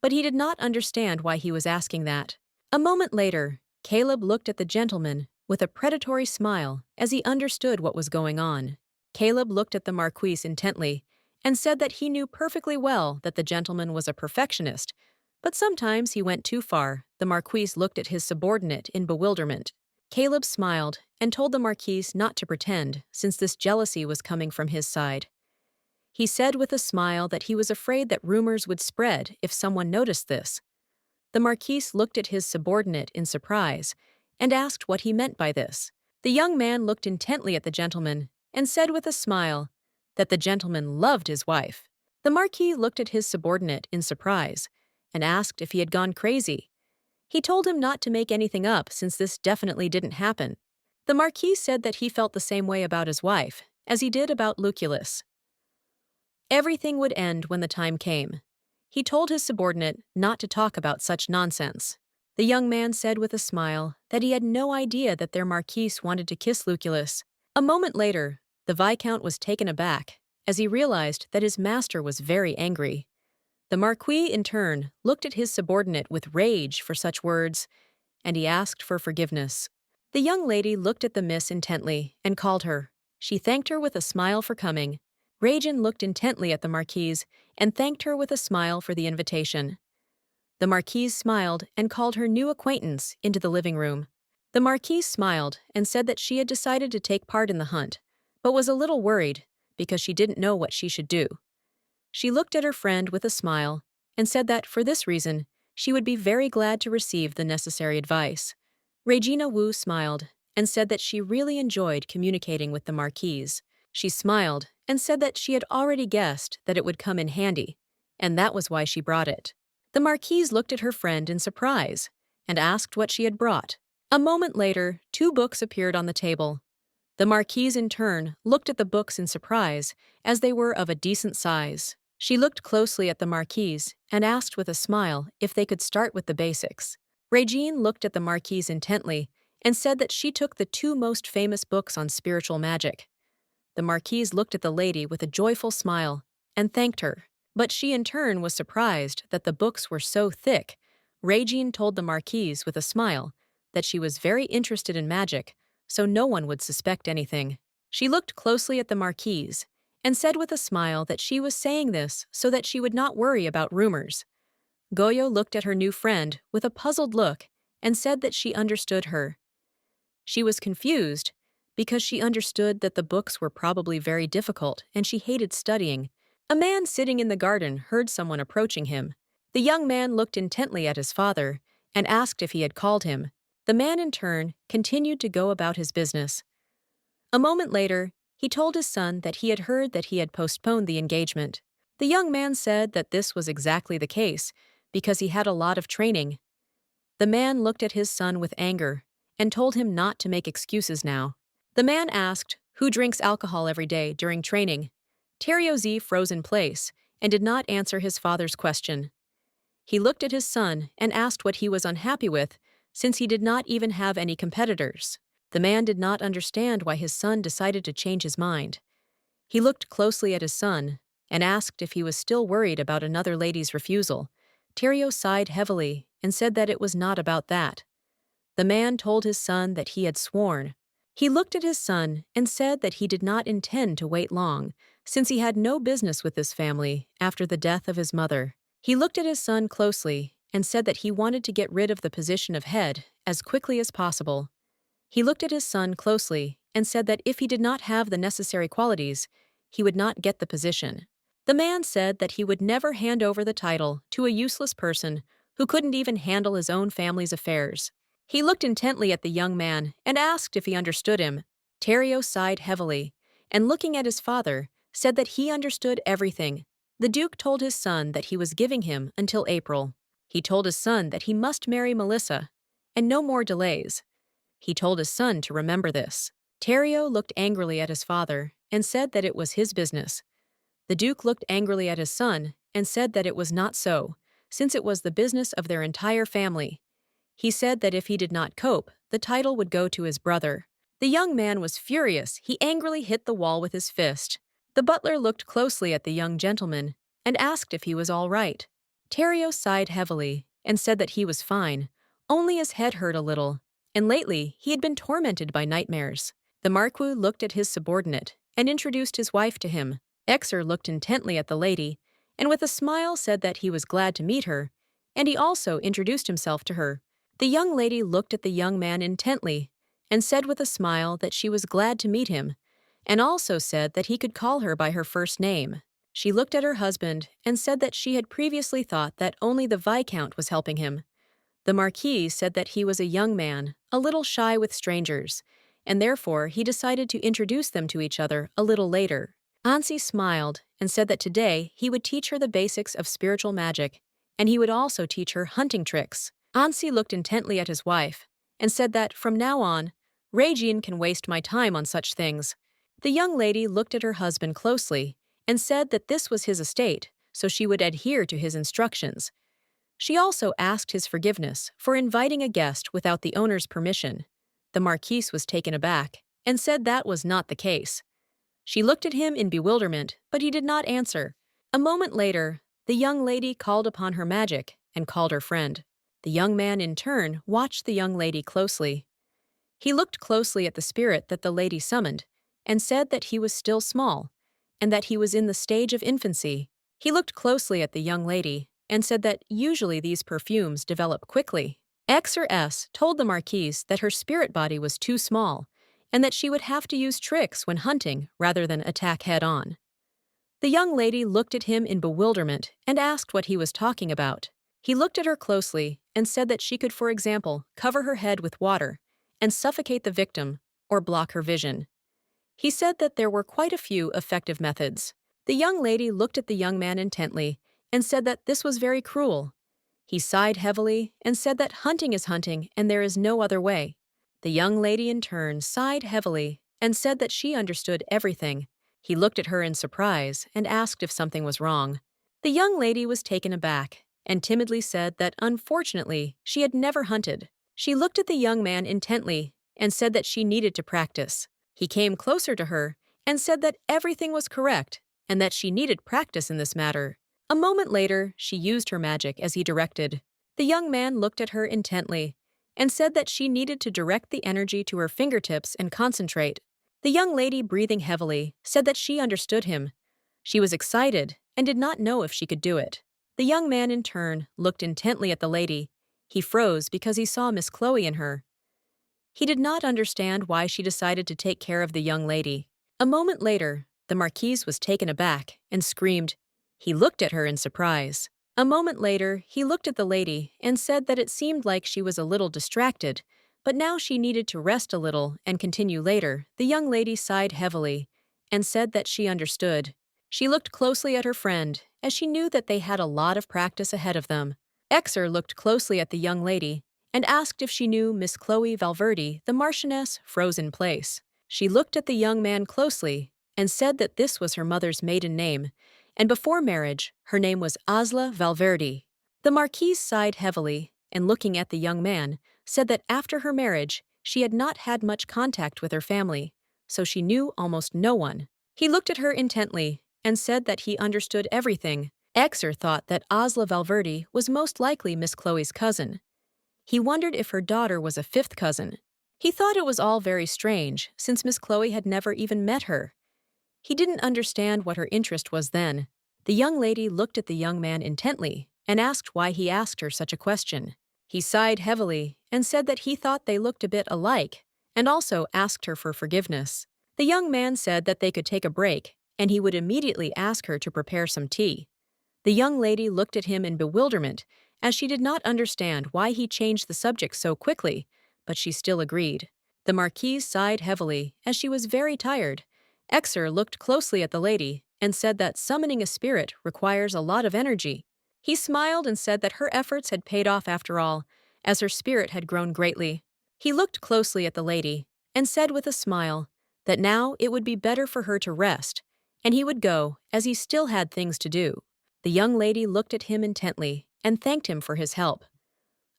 but he did not understand why he was asking that. A moment later, Caleb looked at the gentleman with a predatory smile as he understood what was going on. Caleb looked at the Marquis intently and said that he knew perfectly well that the gentleman was a perfectionist, but sometimes he went too far. The Marquis looked at his subordinate in bewilderment. Caleb smiled and told the Marquis not to pretend, since this jealousy was coming from his side. He said with a smile that he was afraid that rumors would spread if someone noticed this. The Marquis looked at his subordinate in surprise and asked what he meant by this. The young man looked intently at the gentleman and said with a smile that the gentleman loved his wife. The Marquis looked at his subordinate in surprise and asked if he had gone crazy. He told him not to make anything up, since this definitely didn't happen. The Marquis said that he felt the same way about his wife as he did about Lucullus. Everything would end when the time came. He told his subordinate not to talk about such nonsense. The young man said with a smile that he had no idea that their Marquis wanted to kiss Lucullus. A moment later, the Viscount was taken aback as he realized that his master was very angry. The Marquis, in turn, looked at his subordinate with rage for such words, and he asked for forgiveness. The young lady looked at the miss intently and called her. She thanked her with a smile for coming. Regin looked intently at the Marquise and thanked her with a smile for the invitation. The Marquise smiled and called her new acquaintance into the living room. The Marquise smiled and said that she had decided to take part in the hunt, but was a little worried because she didn't know what she should do. She looked at her friend with a smile and said that, for this reason, she would be very glad to receive the necessary advice. Regina Wu smiled and said that she really enjoyed communicating with the Marquise. She smiled and said that she had already guessed that it would come in handy, and that was why she brought it. The Marquise looked at her friend in surprise and asked what she had brought. A moment later, 2 books appeared on the table. The Marquise, in turn, looked at the books in surprise, as they were of a decent size. She looked closely at the Marquise and asked with a smile if they could start with the basics. Regine looked at the Marquise intently and said that she took the 2 most famous books on spiritual magic. The Marquise looked at the lady with a joyful smile and thanked her, but she in turn was surprised that the books were so thick. Regine told the Marquise with a smile that she was very interested in magic, so no one would suspect anything. She looked closely at the Marquise and said with a smile that she was saying this so that she would not worry about rumors. Goyo looked at her new friend with a puzzled look and said that she understood her. She was confused because she understood that the books were probably very difficult and she hated studying. A man sitting in the garden heard someone approaching him. The young man looked intently at his father and asked if he had called him. The man, in turn, continued to go about his business. A moment later, he told his son that he had heard that he had postponed the engagement. The young man said that this was exactly the case, because he had a lot of training. The man looked at his son with anger and told him not to make excuses now. The man asked who drinks alcohol every day during training. Teriozi froze in place and did not answer his father's question. He looked at his son and asked what he was unhappy with, since he did not even have any competitors. The man did not understand why his son decided to change his mind. He looked closely at his son and asked if he was still worried about another lady's refusal. Terio sighed heavily and said that it was not about that. The man told his son that he had sworn. He looked at his son and said that he did not intend to wait long, since he had no business with this family after the death of his mother. He looked at his son closely and said that he wanted to get rid of the position of head as quickly as possible. He looked at his son closely and said that if he did not have the necessary qualities, he would not get the position. The man said that he would never hand over the title to a useless person who couldn't even handle his own family's affairs. He looked intently at the young man and asked if he understood him. Terio sighed heavily, and looking at his father, said that he understood everything. The Duke told his son that he was giving him until April. He told his son that he must marry Melissa, and no more delays. He told his son to remember this. Terio looked angrily at his father and said that it was his business. The Duke looked angrily at his son and said that it was not so, since it was the business of their entire family. He said that if he did not cope, the title would go to his brother. The young man was furious. He angrily hit the wall with his fist. The butler looked closely at the young gentleman and asked if he was all right. Terio sighed heavily and said that he was fine, only his head hurt a little, and lately he had been tormented by nightmares. The Marquis looked at his subordinate and introduced his wife to him. Exer looked intently at the lady and with a smile said that he was glad to meet her, and he also introduced himself to her. The young lady looked at the young man intently and said with a smile that she was glad to meet him, and also said that he could call her by her first name. She looked at her husband and said that she had previously thought that only the Viscount was helping him. The Marquis said that he was a young man, a little shy with strangers, and therefore he decided to introduce them to each other a little later. Ansi smiled and said that today he would teach her the basics of spiritual magic, and he would also teach her hunting tricks. Ansi looked intently at his wife and said that, from now on, Regine can waste my time on such things. The young lady looked at her husband closely and said that this was his estate, so she would adhere to his instructions. She also asked his forgiveness for inviting a guest without the owner's permission. The Marquise was taken aback and said that was not the case. She looked at him in bewilderment, but he did not answer. A moment later, the young lady called upon her magic and called her friend. The young man, in turn, watched the young lady closely. He looked closely at the spirit that the lady summoned and said that he was still small and that he was in the stage of infancy. He looked closely at the young lady and said that usually these perfumes develop quickly. X or S told the Marquise that her spirit body was too small and that she would have to use tricks when hunting rather than attack head-on. The young lady looked at him in bewilderment and asked what he was talking about. He looked at her closely and said that she could, for example, cover her head with water and suffocate the victim or block her vision. He said that there were quite a few effective methods. The young lady looked at the young man intently and said that this was very cruel. He sighed heavily and said that hunting is hunting and there is no other way. The young lady in turn sighed heavily and said that she understood everything. He looked at her in surprise and asked if something was wrong. The young lady was taken aback and timidly said that unfortunately she had never hunted. She looked at the young man intently and said that she needed to practice. He came closer to her and said that everything was correct and that she needed practice in this matter. A moment later, she used her magic as he directed. The young man looked at her intently and said that she needed to direct the energy to her fingertips and concentrate. The young lady, breathing heavily, said that she understood him. She was excited and did not know if she could do it. The young man, in turn, looked intently at the lady. He froze because he saw Miss Chloe in her. He did not understand why she decided to take care of the young lady. A moment later, the Marquise was taken aback and screamed. He looked at her in surprise. A moment later, he looked at the lady and said that it seemed like she was a little distracted, but now she needed to rest a little and continue later. The young lady sighed heavily and said that she understood. She looked closely at her friend, as she knew that they had a lot of practice ahead of them. Exer looked closely at the young lady and asked if she knew Miss Chloe Valverde, the Marchioness, froze in place. She looked at the young man closely and said that this was her mother's maiden name, and before marriage, her name was Asla Valverde. The Marquise sighed heavily and, looking at the young man, said that after her marriage, she had not had much contact with her family, so she knew almost no one. He looked at her intently and said that he understood everything. Exer thought that Asla Valverde was most likely Miss Chloe's cousin. He wondered if her daughter was a fifth cousin. He thought it was all very strange, since Miss Chloe had never even met her. He didn't understand what her interest was then. The young lady looked at the young man intently and asked why he asked her such a question. He sighed heavily and said that he thought they looked a bit alike, and also asked her for forgiveness. The young man said that they could take a break, and he would immediately ask her to prepare some tea. The young lady looked at him in bewilderment, as she did not understand why he changed the subject so quickly, but she still agreed. The Marquise sighed heavily, as she was very tired. Exer looked closely at the lady and said that summoning a spirit requires a lot of energy. He smiled and said that her efforts had paid off after all, as her spirit had grown greatly. He looked closely at the lady and said with a smile that now it would be better for her to rest, and he would go, as he still had things to do. The young lady looked at him intently and thanked him for his help.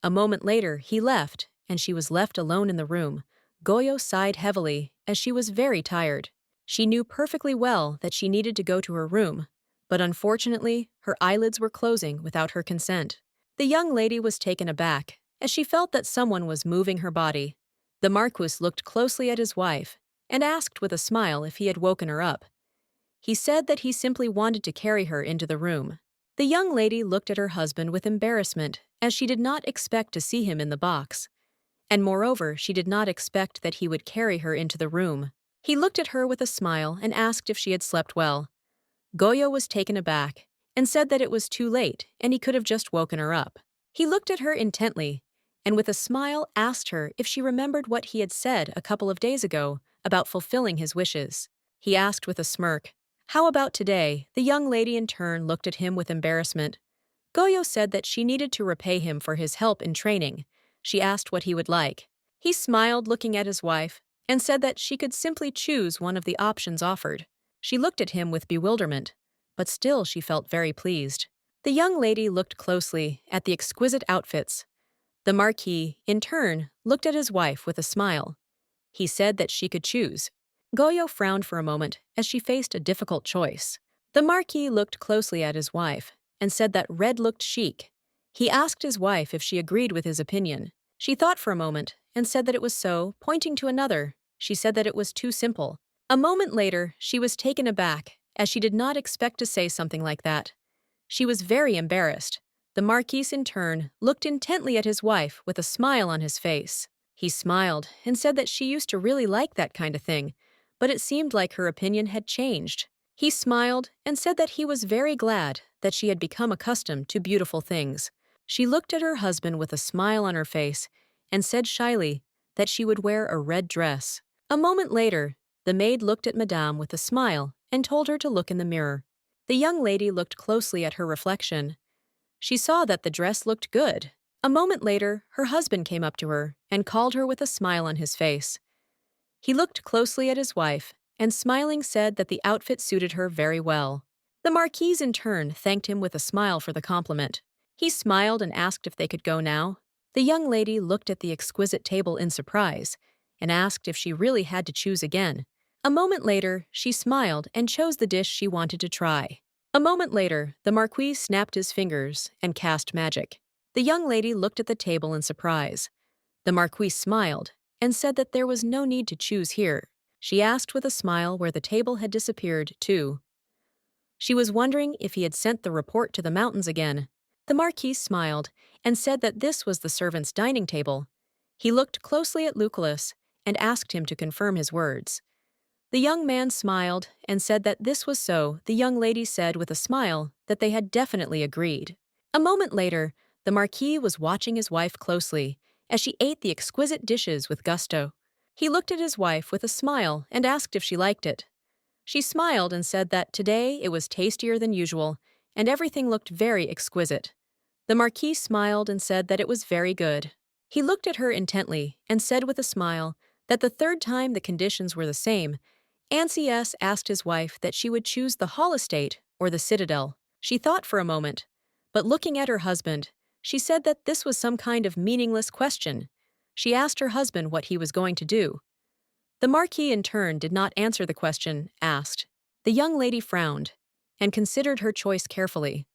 A moment later, he left, and she was left alone in the room. Goyo sighed heavily, as she was very tired. She knew perfectly well that she needed to go to her room, but unfortunately, her eyelids were closing without her consent. The young lady was taken aback, as she felt that someone was moving her body. The Marquis looked closely at his wife and asked with a smile if he had woken her up. He said that he simply wanted to carry her into the room. The young lady looked at her husband with embarrassment, as she did not expect to see him in the box. And moreover, she did not expect that he would carry her into the room. He looked at her with a smile and asked if she had slept well. Goyo was taken aback and said that it was too late and he could have just woken her up. He looked at her intently and with a smile asked her if she remembered what he had said a couple of days ago about fulfilling his wishes. He asked with a smirk, "How about today?" The young lady in turn looked at him with embarrassment. Goyo said that she needed to repay him for his help in training. She asked what he would like. He smiled, looking at his wife, and said that she could simply choose one of the options offered. She looked at him with bewilderment, but still she felt very pleased. The young lady looked closely at the exquisite outfits. The Marquis, in turn, looked at his wife with a smile. He said that she could choose. Goyo frowned for a moment as she faced a difficult choice. The Marquis looked closely at his wife and said that red looked chic. He asked his wife if she agreed with his opinion. She thought for a moment and said that it was so, pointing to another. She said that it was too simple. A moment later, she was taken aback, as she did not expect to say something like that. She was very embarrassed. The Marquis, in turn, looked intently at his wife with a smile on his face. He smiled and said that she used to really like that kind of thing, but it seemed like her opinion had changed. He smiled and said that he was very glad that she had become accustomed to beautiful things. She looked at her husband with a smile on her face and said shyly that she would wear a red dress. A moment later, the maid looked at Madame with a smile and told her to look in the mirror. The young lady looked closely at her reflection. She saw that the dress looked good. A moment later, her husband came up to her and called her with a smile on his face. He looked closely at his wife and smiling said that the outfit suited her very well. The Marquise in turn thanked him with a smile for the compliment. He smiled and asked if they could go now. The young lady looked at the exquisite table in surprise and asked if she really had to choose again. A moment later, she smiled and chose the dish she wanted to try. A moment later, the Marquis snapped his fingers and cast magic. The young lady looked at the table in surprise. The Marquis smiled and said that there was no need to choose here. She asked with a smile where the table had disappeared, too. She was wondering if he had sent the report to the mountains again. The Marquis smiled and said that this was the servants' dining table. He looked closely at Lucullus and asked him to confirm his words. The young man smiled and said that this was so. The young lady said with a smile that they had definitely agreed. A moment later, the Marquis was watching his wife closely as she ate the exquisite dishes with gusto. He looked at his wife with a smile and asked if she liked it. She smiled and said that today it was tastier than usual and everything looked very exquisite. The Marquis smiled and said that it was very good. He looked at her intently and said with a smile that the third time the conditions were the same, Ancius asked his wife that she would choose the Hall estate or the Citadel. She thought for a moment, but looking at her husband, she said that this was some kind of meaningless question. She asked her husband what he was going to do. The Marquis in turn did not answer the question asked. The young lady frowned and considered her choice carefully.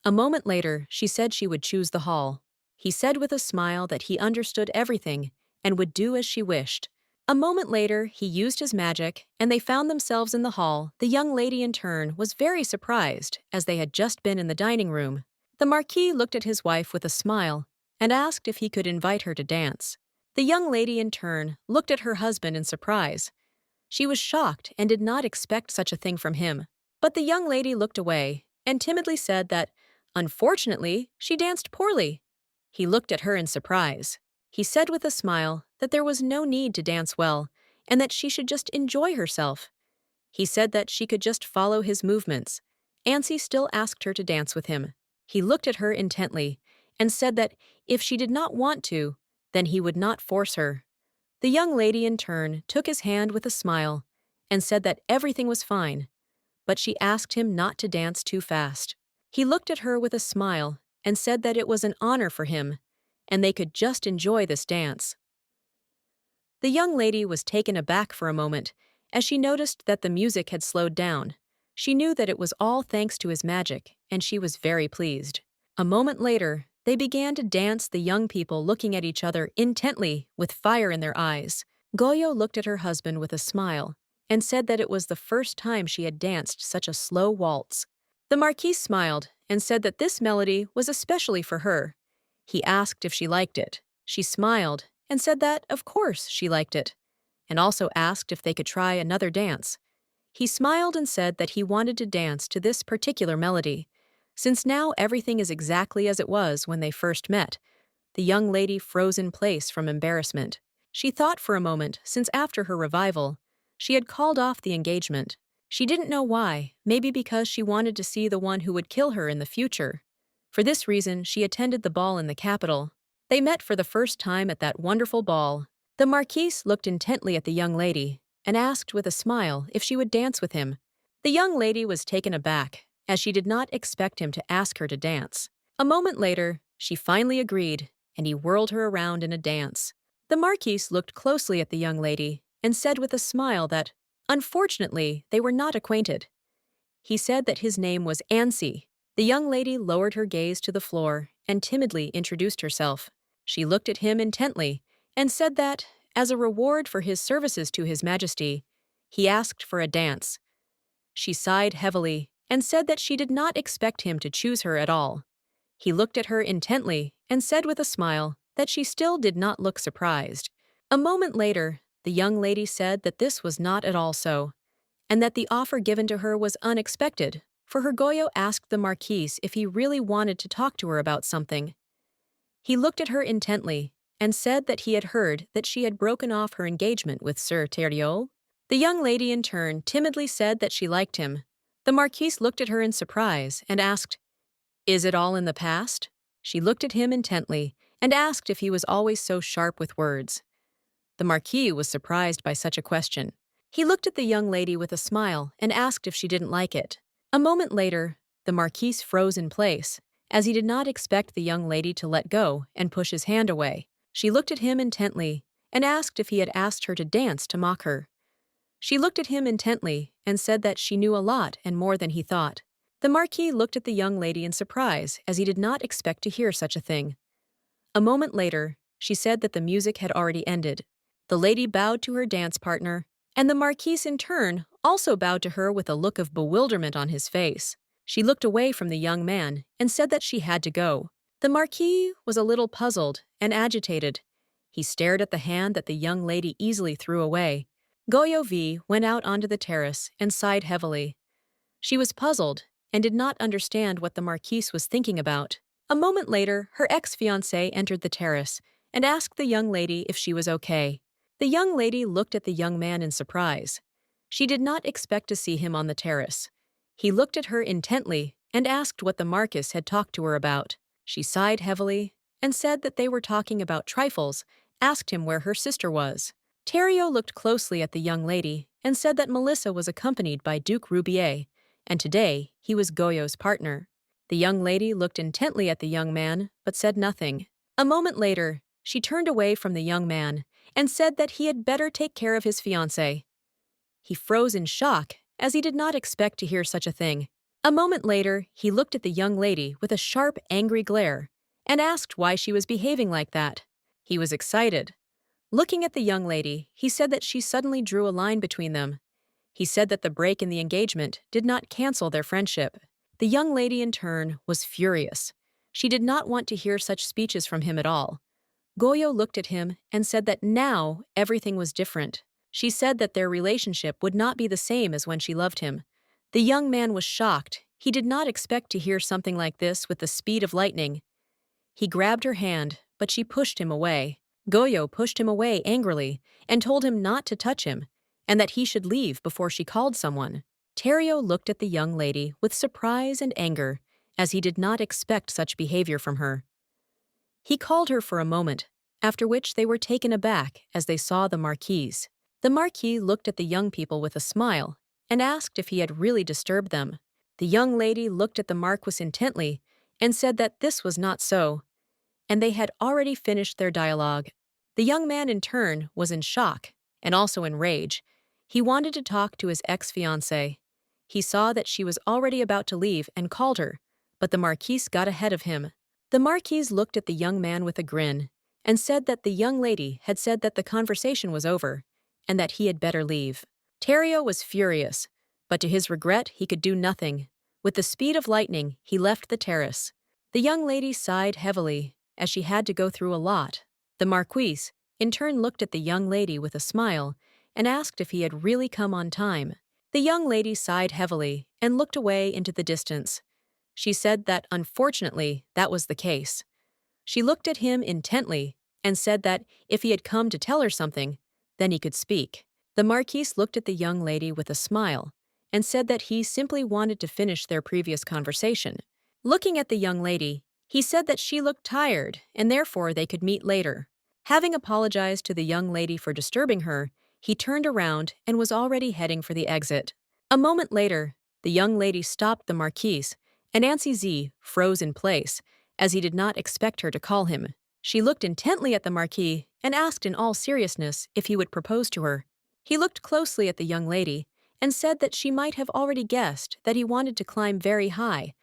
A moment later, she said she would choose the Hall. He said with a smile that he understood everything and would do as she wished. A moment later, he used his magic, and they found themselves in the hall. The young lady in turn was very surprised, as they had just been in the dining room. The Marquis looked at his wife with a smile and asked if he could invite her to dance. The young lady in turn looked at her husband in surprise. She was shocked and did not expect such a thing from him. But the young lady looked away and timidly said that, unfortunately, she danced poorly. He looked at her in surprise. He said with a smile that there was no need to dance well and that she should just enjoy herself. He said that she could just follow his movements. Ancy still asked her to dance with him. He looked at her intently and said that if she did not want to, then he would not force her. The young lady in turn took his hand with a smile and said that everything was fine, but she asked him not to dance too fast. He looked at her with a smile and said that it was an honor for him and they could just enjoy this dance. The young lady was taken aback for a moment as she noticed that the music had slowed down. She knew that it was all thanks to his magic, and she was very pleased. A moment later, they began to dance, the young people looking at each other intently with fire in their eyes. Goyo looked at her husband with a smile and said that it was the first time she had danced such a slow waltz. The Marquis smiled and said that this melody was especially for her. He asked if she liked it. She smiled and said that, of course, she liked it, and also asked if they could try another dance. He smiled and said that he wanted to dance to this particular melody. Since now everything is exactly as it was when they first met, the young lady froze in place from embarrassment. She thought for a moment, since after her revival, she had called off the engagement. She didn't know why, maybe because she wanted to see the one who would kill her in the future. For this reason, she attended the ball in the capital. They met for the first time at that wonderful ball. The Marquise looked intently at the young lady and asked with a smile if she would dance with him. The young lady was taken aback, as she did not expect him to ask her to dance. A moment later, she finally agreed, and he whirled her around in a dance. The Marquise looked closely at the young lady and said with a smile that, unfortunately, they were not acquainted. He said that his name was Ansi. The young lady lowered her gaze to the floor and timidly introduced herself. She looked at him intently and said that, as a reward for his services to His Majesty, he asked for a dance. She sighed heavily and said that she did not expect him to choose her at all. He looked at her intently and said with a smile that she still did not look surprised. A moment later, the young lady said that this was not at all so, and that the offer given to her was unexpected, for her Goyo asked the Marquise if he really wanted to talk to her about something. He looked at her intently and said that he had heard that she had broken off her engagement with Sir Thériault. The young lady in turn timidly said that she liked him. The Marquise looked at her in surprise and asked, "Is it all in the past?" She looked at him intently and asked if he was always so sharp with words. The Marquis was surprised by such a question. He looked at the young lady with a smile and asked if she didn't like it. A moment later, the Marquise froze in place, as he did not expect the young lady to let go and push his hand away. She looked at him intently and asked if he had asked her to dance to mock her. She looked at him intently and said that she knew a lot and more than he thought. The Marquis looked at the young lady in surprise, as he did not expect to hear such a thing. A moment later, she said that the music had already ended. The lady bowed to her dance partner, and the Marquise in turn also bowed to her with a look of bewilderment on his face. She looked away from the young man and said that she had to go. The Marquis was a little puzzled and agitated. He stared at the hand that the young lady easily threw away. Goyo V went out onto the terrace and sighed heavily. She was puzzled and did not understand what the Marquise was thinking about. A moment later, her ex-fiancé entered the terrace and asked the young lady if she was okay. The young lady looked at the young man in surprise. She did not expect to see him on the terrace. He looked at her intently and asked what the Marquis had talked to her about. She sighed heavily and said that they were talking about trifles, asked him where her sister was. Thériault looked closely at the young lady and said that Melissa was accompanied by Duke Roubier, and today he was Goyo's partner. The young lady looked intently at the young man, but said nothing. A moment later, she turned away from the young man and said that he had better take care of his fiancée. He froze in shock, as he did not expect to hear such a thing. A moment later, he looked at the young lady with a sharp, angry glare and asked why she was behaving like that. He was excited. Looking at the young lady, he said that she suddenly drew a line between them. He said that the break in the engagement did not cancel their friendship. The young lady, in turn, was furious. She did not want to hear such speeches from him at all. Goyo looked at him and said that now everything was different. She said that their relationship would not be the same as when she loved him. The young man was shocked. He did not expect to hear something like this with the speed of lightning. He grabbed her hand, but she pushed him away. Goyo pushed him away angrily and told him not to touch him, and that he should leave before she called someone. Thériault looked at the young lady with surprise and anger, as he did not expect such behavior from her. He called her for a moment, after which they were taken aback as they saw the Marquise. The Marquis looked at the young people with a smile and asked if he had really disturbed them. The young lady looked at the Marquis intently and said that this was not so, and they had already finished their dialogue. The young man, in turn, was in shock and also in rage. He wanted to talk to his ex-fiancée. He saw that she was already about to leave and called her, but the Marquise got ahead of him. The Marquise looked at the young man with a grin and said that the young lady had said that the conversation was over and that he had better leave. Thériault was furious, but to his regret he could do nothing. With the speed of lightning, he left the terrace. The young lady sighed heavily, as she had to go through a lot. The Marquise, in turn, looked at the young lady with a smile and asked if he had really come on time. The young lady sighed heavily and looked away into the distance. She said that, unfortunately, that was the case. She looked at him intently and said that if he had come to tell her something, then he could speak. The Marquise looked at the young lady with a smile and said that he simply wanted to finish their previous conversation. Looking at the young lady, he said that she looked tired and therefore they could meet later. Having apologized to the young lady for disturbing her, he turned around and was already heading for the exit. A moment later, the young lady stopped the Marquise, and Ansi Z froze in place, as he did not expect her to call him. She looked intently at the Marquis and asked in all seriousness if he would propose to her. He looked closely at the young lady and said that she might have already guessed that he wanted to climb very high,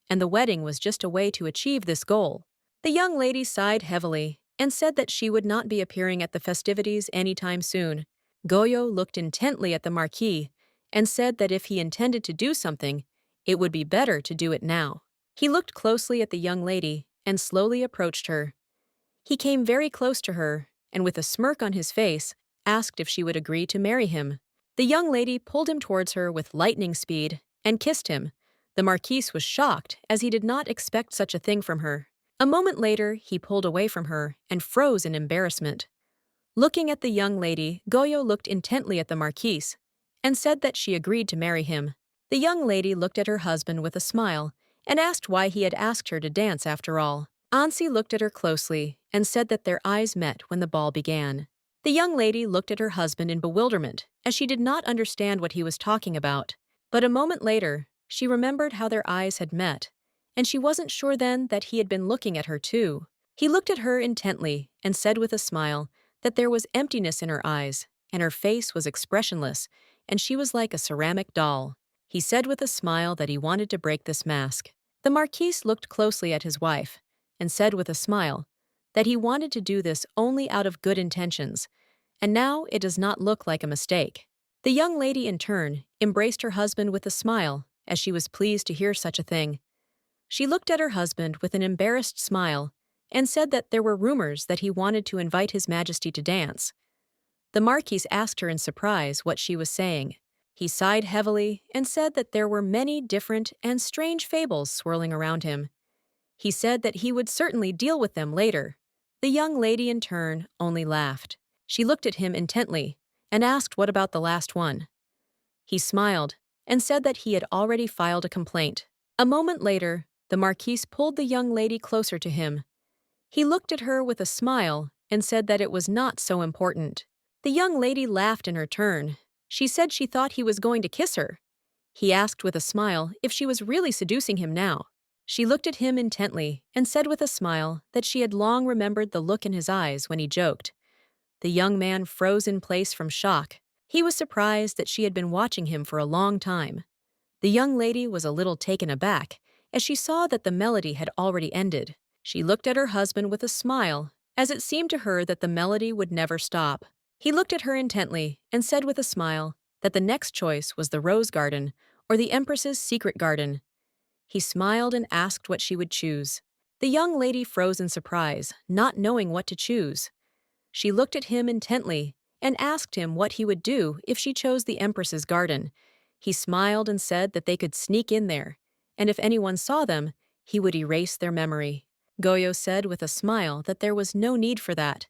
and the wedding was just a way to achieve this goal. The young lady sighed heavily and said that she would not be appearing at the festivities anytime soon. Goyo looked intently at the Marquis and said that if he intended to do something, it would be better to do it now. He looked closely at the young lady and slowly approached her. He came very close to her and, with a smirk on his face, asked if she would agree to marry him. The young lady pulled him towards her with lightning speed and kissed him. The Marquis was shocked, as he did not expect such a thing from her. A moment later, he pulled away from her and froze in embarrassment. Looking at the young lady, Goyo looked intently at the Marquis and said that she agreed to marry him. The young lady looked at her husband with a smile and asked why he had asked her to dance after all. Ansi looked at her closely and said that their eyes met when the ball began. The young lady looked at her husband in bewilderment, as she did not understand what he was talking about. But a moment later, she remembered how their eyes had met, and she wasn't sure then that he had been looking at her too. He looked at her intently and said with a smile that there was emptiness in her eyes, and her face was expressionless, and she was like a ceramic doll. He said with a smile that he wanted to break this mask. The Marquis looked closely at his wife and said with a smile that he wanted to do this only out of good intentions, and now it does not look like a mistake. The young lady, in turn, embraced her husband with a smile, as she was pleased to hear such a thing. She looked at her husband with an embarrassed smile and said that there were rumors that he wanted to invite His Majesty to dance. The Marquis asked her in surprise what she was saying. He sighed heavily and said that there were many different and strange fables swirling around him. He said that he would certainly deal with them later. The young lady, in turn, only laughed. She looked at him intently and asked what about the last one. He smiled and said that he had already filed a complaint. A moment later, the Marquis pulled the young lady closer to him. He looked at her with a smile and said that it was not so important. The young lady laughed in her turn. She said she thought he was going to kiss her. He asked with a smile if she was really seducing him now. She looked at him intently and said with a smile that she had long remembered the look in his eyes when he joked. The young man froze in place from shock. He was surprised that she had been watching him for a long time. The young lady was a little taken aback as she saw that the melody had already ended. She looked at her husband with a smile, as it seemed to her that the melody would never stop. He looked at her intently and said with a smile that the next choice was the Rose Garden or the Empress's Secret Garden. He smiled and asked what she would choose. The young lady froze in surprise, not knowing what to choose. She looked at him intently and asked him what he would do if she chose the Empress's garden. He smiled and said that they could sneak in there, and if anyone saw them, he would erase their memory. Goyo said with a smile that there was no need for that,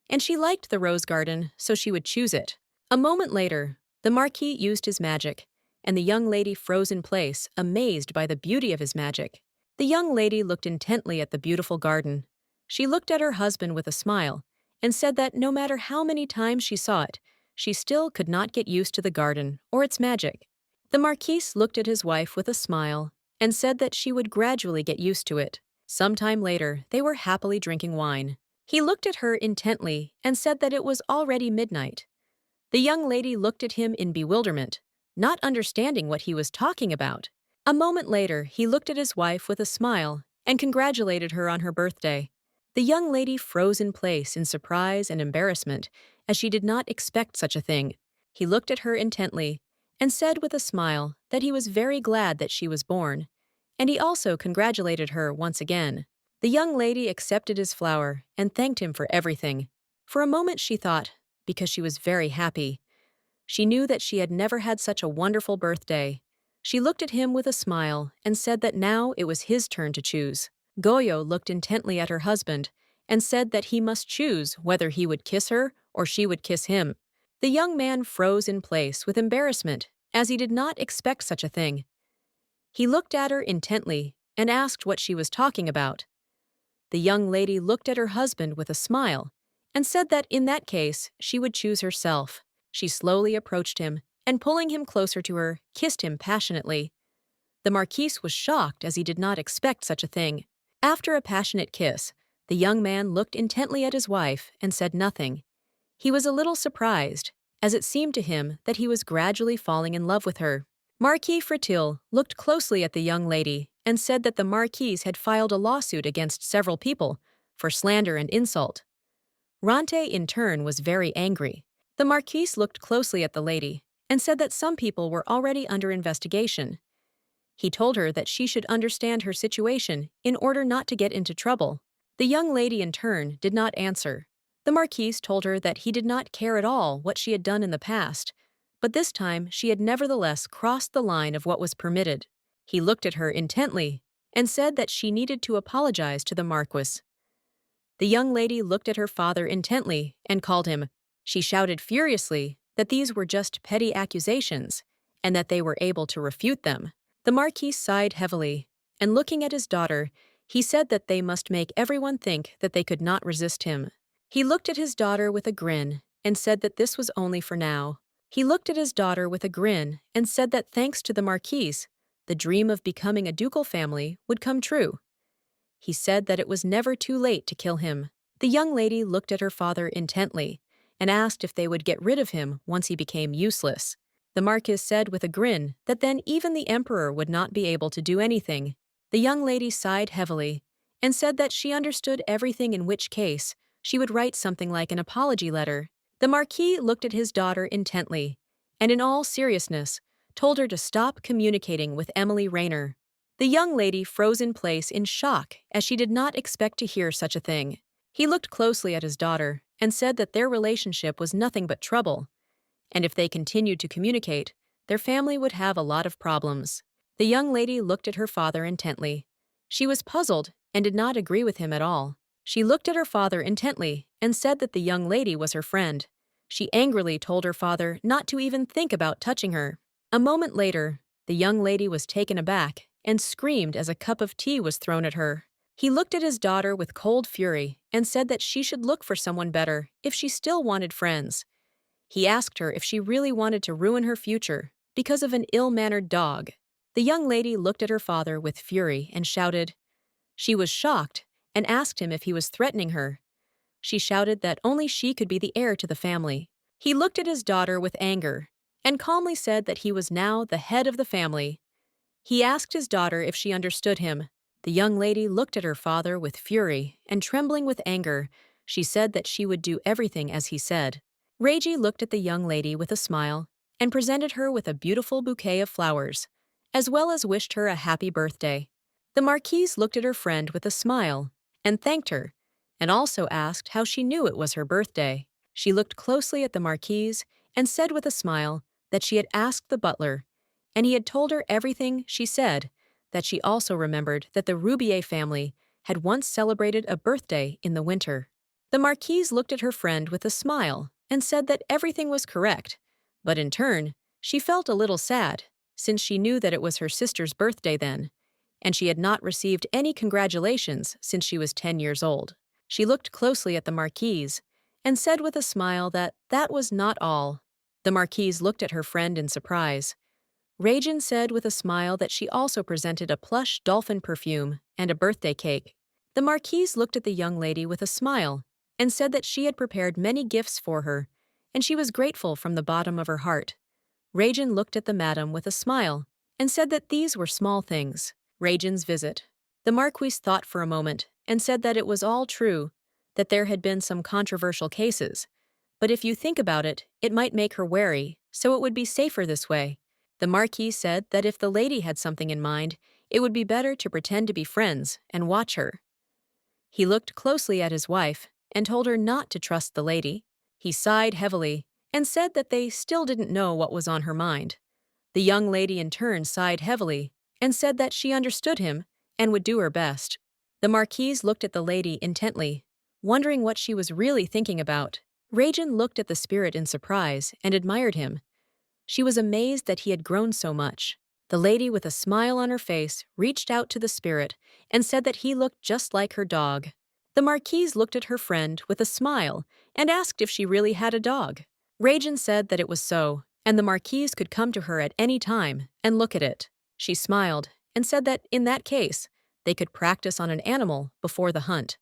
and she liked the Rose Garden, so she would choose it. A moment later, the Marquis used his magic, and the young lady froze in place, amazed by the beauty of his magic. The young lady looked intently at the beautiful garden. She looked at her husband with a smile and said that no matter how many times she saw it, she still could not get used to the garden or its magic. The Marquis looked at his wife with a smile and said that she would gradually get used to it. Sometime later, they were happily drinking wine. He looked at her intently and said that it was already midnight. The young lady looked at him in bewilderment, not understanding what he was talking about. A moment later, he looked at his wife with a smile and congratulated her on her birthday. The young lady froze in place in surprise and embarrassment, as she did not expect such a thing. He looked at her intently and said with a smile that he was very glad that she was born, and he also congratulated her once again. The young lady accepted his flower and thanked him for everything. For a moment she thought, because she was very happy. She knew that she had never had such a wonderful birthday. She looked at him with a smile and said that now it was his turn to choose. Goyo looked intently at her husband and said that he must choose whether he would kiss her or she would kiss him. The young man froze in place with embarrassment, as he did not expect such a thing. He looked at her intently and asked what she was talking about. The young lady looked at her husband with a smile and said that in that case she would choose herself. She slowly approached him and, pulling him closer to her, kissed him passionately. The Marquis was shocked, as he did not expect such a thing. After a passionate kiss, The young man looked intently at his wife and said nothing. He was a little surprised, as it seemed to him that he was gradually falling in love with her. Marquis Fretil looked closely at the young lady and said that the Marquise had filed a lawsuit against several people for slander and insult. Rante, in turn, was very angry. The Marquise looked closely at the lady and said that some people were already under investigation. He told her that she should understand her situation in order not to get into trouble. The young lady, in turn, did not answer. The Marquise told her that he did not care at all what she had done in the past, but this time she had nevertheless crossed the line of what was permitted. He looked at her intently and said that she needed to apologize to the Marquis. The young lady looked at her father intently and called him. She shouted furiously that these were just petty accusations and that they were able to refute them. The Marquis sighed heavily, and looking at his daughter, he said that they must make everyone think that they could not resist him. He looked at his daughter with a grin and said that this was only for now. He looked at his daughter with a grin and said that thanks to the Marquise, the dream of becoming a ducal family would come true. He said that it was never too late to kill him. The young lady looked at her father intently and asked if they would get rid of him once he became useless. The Marquis said with a grin that then even the Emperor would not be able to do anything. The young lady sighed heavily and said that she understood everything, in which case she would write something like an apology letter. The Marquis looked at his daughter intently and in all seriousness told her to stop communicating with Emily Rayner. The young lady froze in place in shock as she did not expect to hear such a thing. He looked closely at his daughter and said that their relationship was nothing but trouble, and if they continued to communicate, their family would have a lot of problems. The young lady looked at her father intently. She was puzzled and did not agree with him at all. She looked at her father intently and said that the young lady was her friend. She angrily told her father not to even think about touching her. A moment later, the young lady was taken aback and screamed as a cup of tea was thrown at her. He looked at his daughter with cold fury and said that she should look for someone better if she still wanted friends. He asked her if she really wanted to ruin her future because of an ill-mannered dog. The young lady looked at her father with fury and shouted. She was shocked and asked him if he was threatening her. She shouted that only she could be the heir to the family. He looked at his daughter with anger and calmly said that he was now the head of the family. He asked his daughter if she understood him. The young lady looked at her father with fury and trembling with anger. She said that she would do everything as he said. Reiji looked at the young lady with a smile and presented her with a beautiful bouquet of flowers, as well as wished her a happy birthday. The Marquise looked at her friend with a smile and thanked her, and also asked how she knew it was her birthday. She looked closely at the Marquise and said with a smile that she had asked the butler, and he had told her everything. She said that she also remembered that the Roubier family had once celebrated a birthday in the winter. The Marquise looked at her friend with a smile and said that everything was correct, but in turn, she felt a little sad, since she knew that it was her sister's birthday then, and she had not received any congratulations since she was 10 years old. She looked closely at the Marquise and said with a smile that that was not all. The Marquise looked at her friend in surprise. Reijin said with a smile that she also presented a plush dolphin perfume and a birthday cake. The Marquise looked at the young lady with a smile and said that she had prepared many gifts for her, and she was grateful from the bottom of her heart. Reijin looked at the madam with a smile and said that these were small things. Reijin's visit. The Marquise thought for a moment and said that it was all true, that there had been some controversial cases, but if you think about it, it might make her wary, so it would be safer this way. The Marquis said that if the lady had something in mind, it would be better to pretend to be friends and watch her. He looked closely at his wife and told her not to trust the lady. He sighed heavily and said that they still didn't know what was on her mind. The young lady in turn sighed heavily and said that she understood him and would do her best. The Marquise looked at the lady intently, wondering what she was really thinking about. Reijin looked at the spirit in surprise and admired him. She was amazed that he had grown so much. The lady, with a smile on her face, reached out to the spirit and said that he looked just like her dog. The Marquise looked at her friend with a smile and asked if she really had a dog. Reijin said that it was so, and the Marquise could come to her at any time and look at it. She smiled and said that, in that case, they could practice on an animal before the hunt.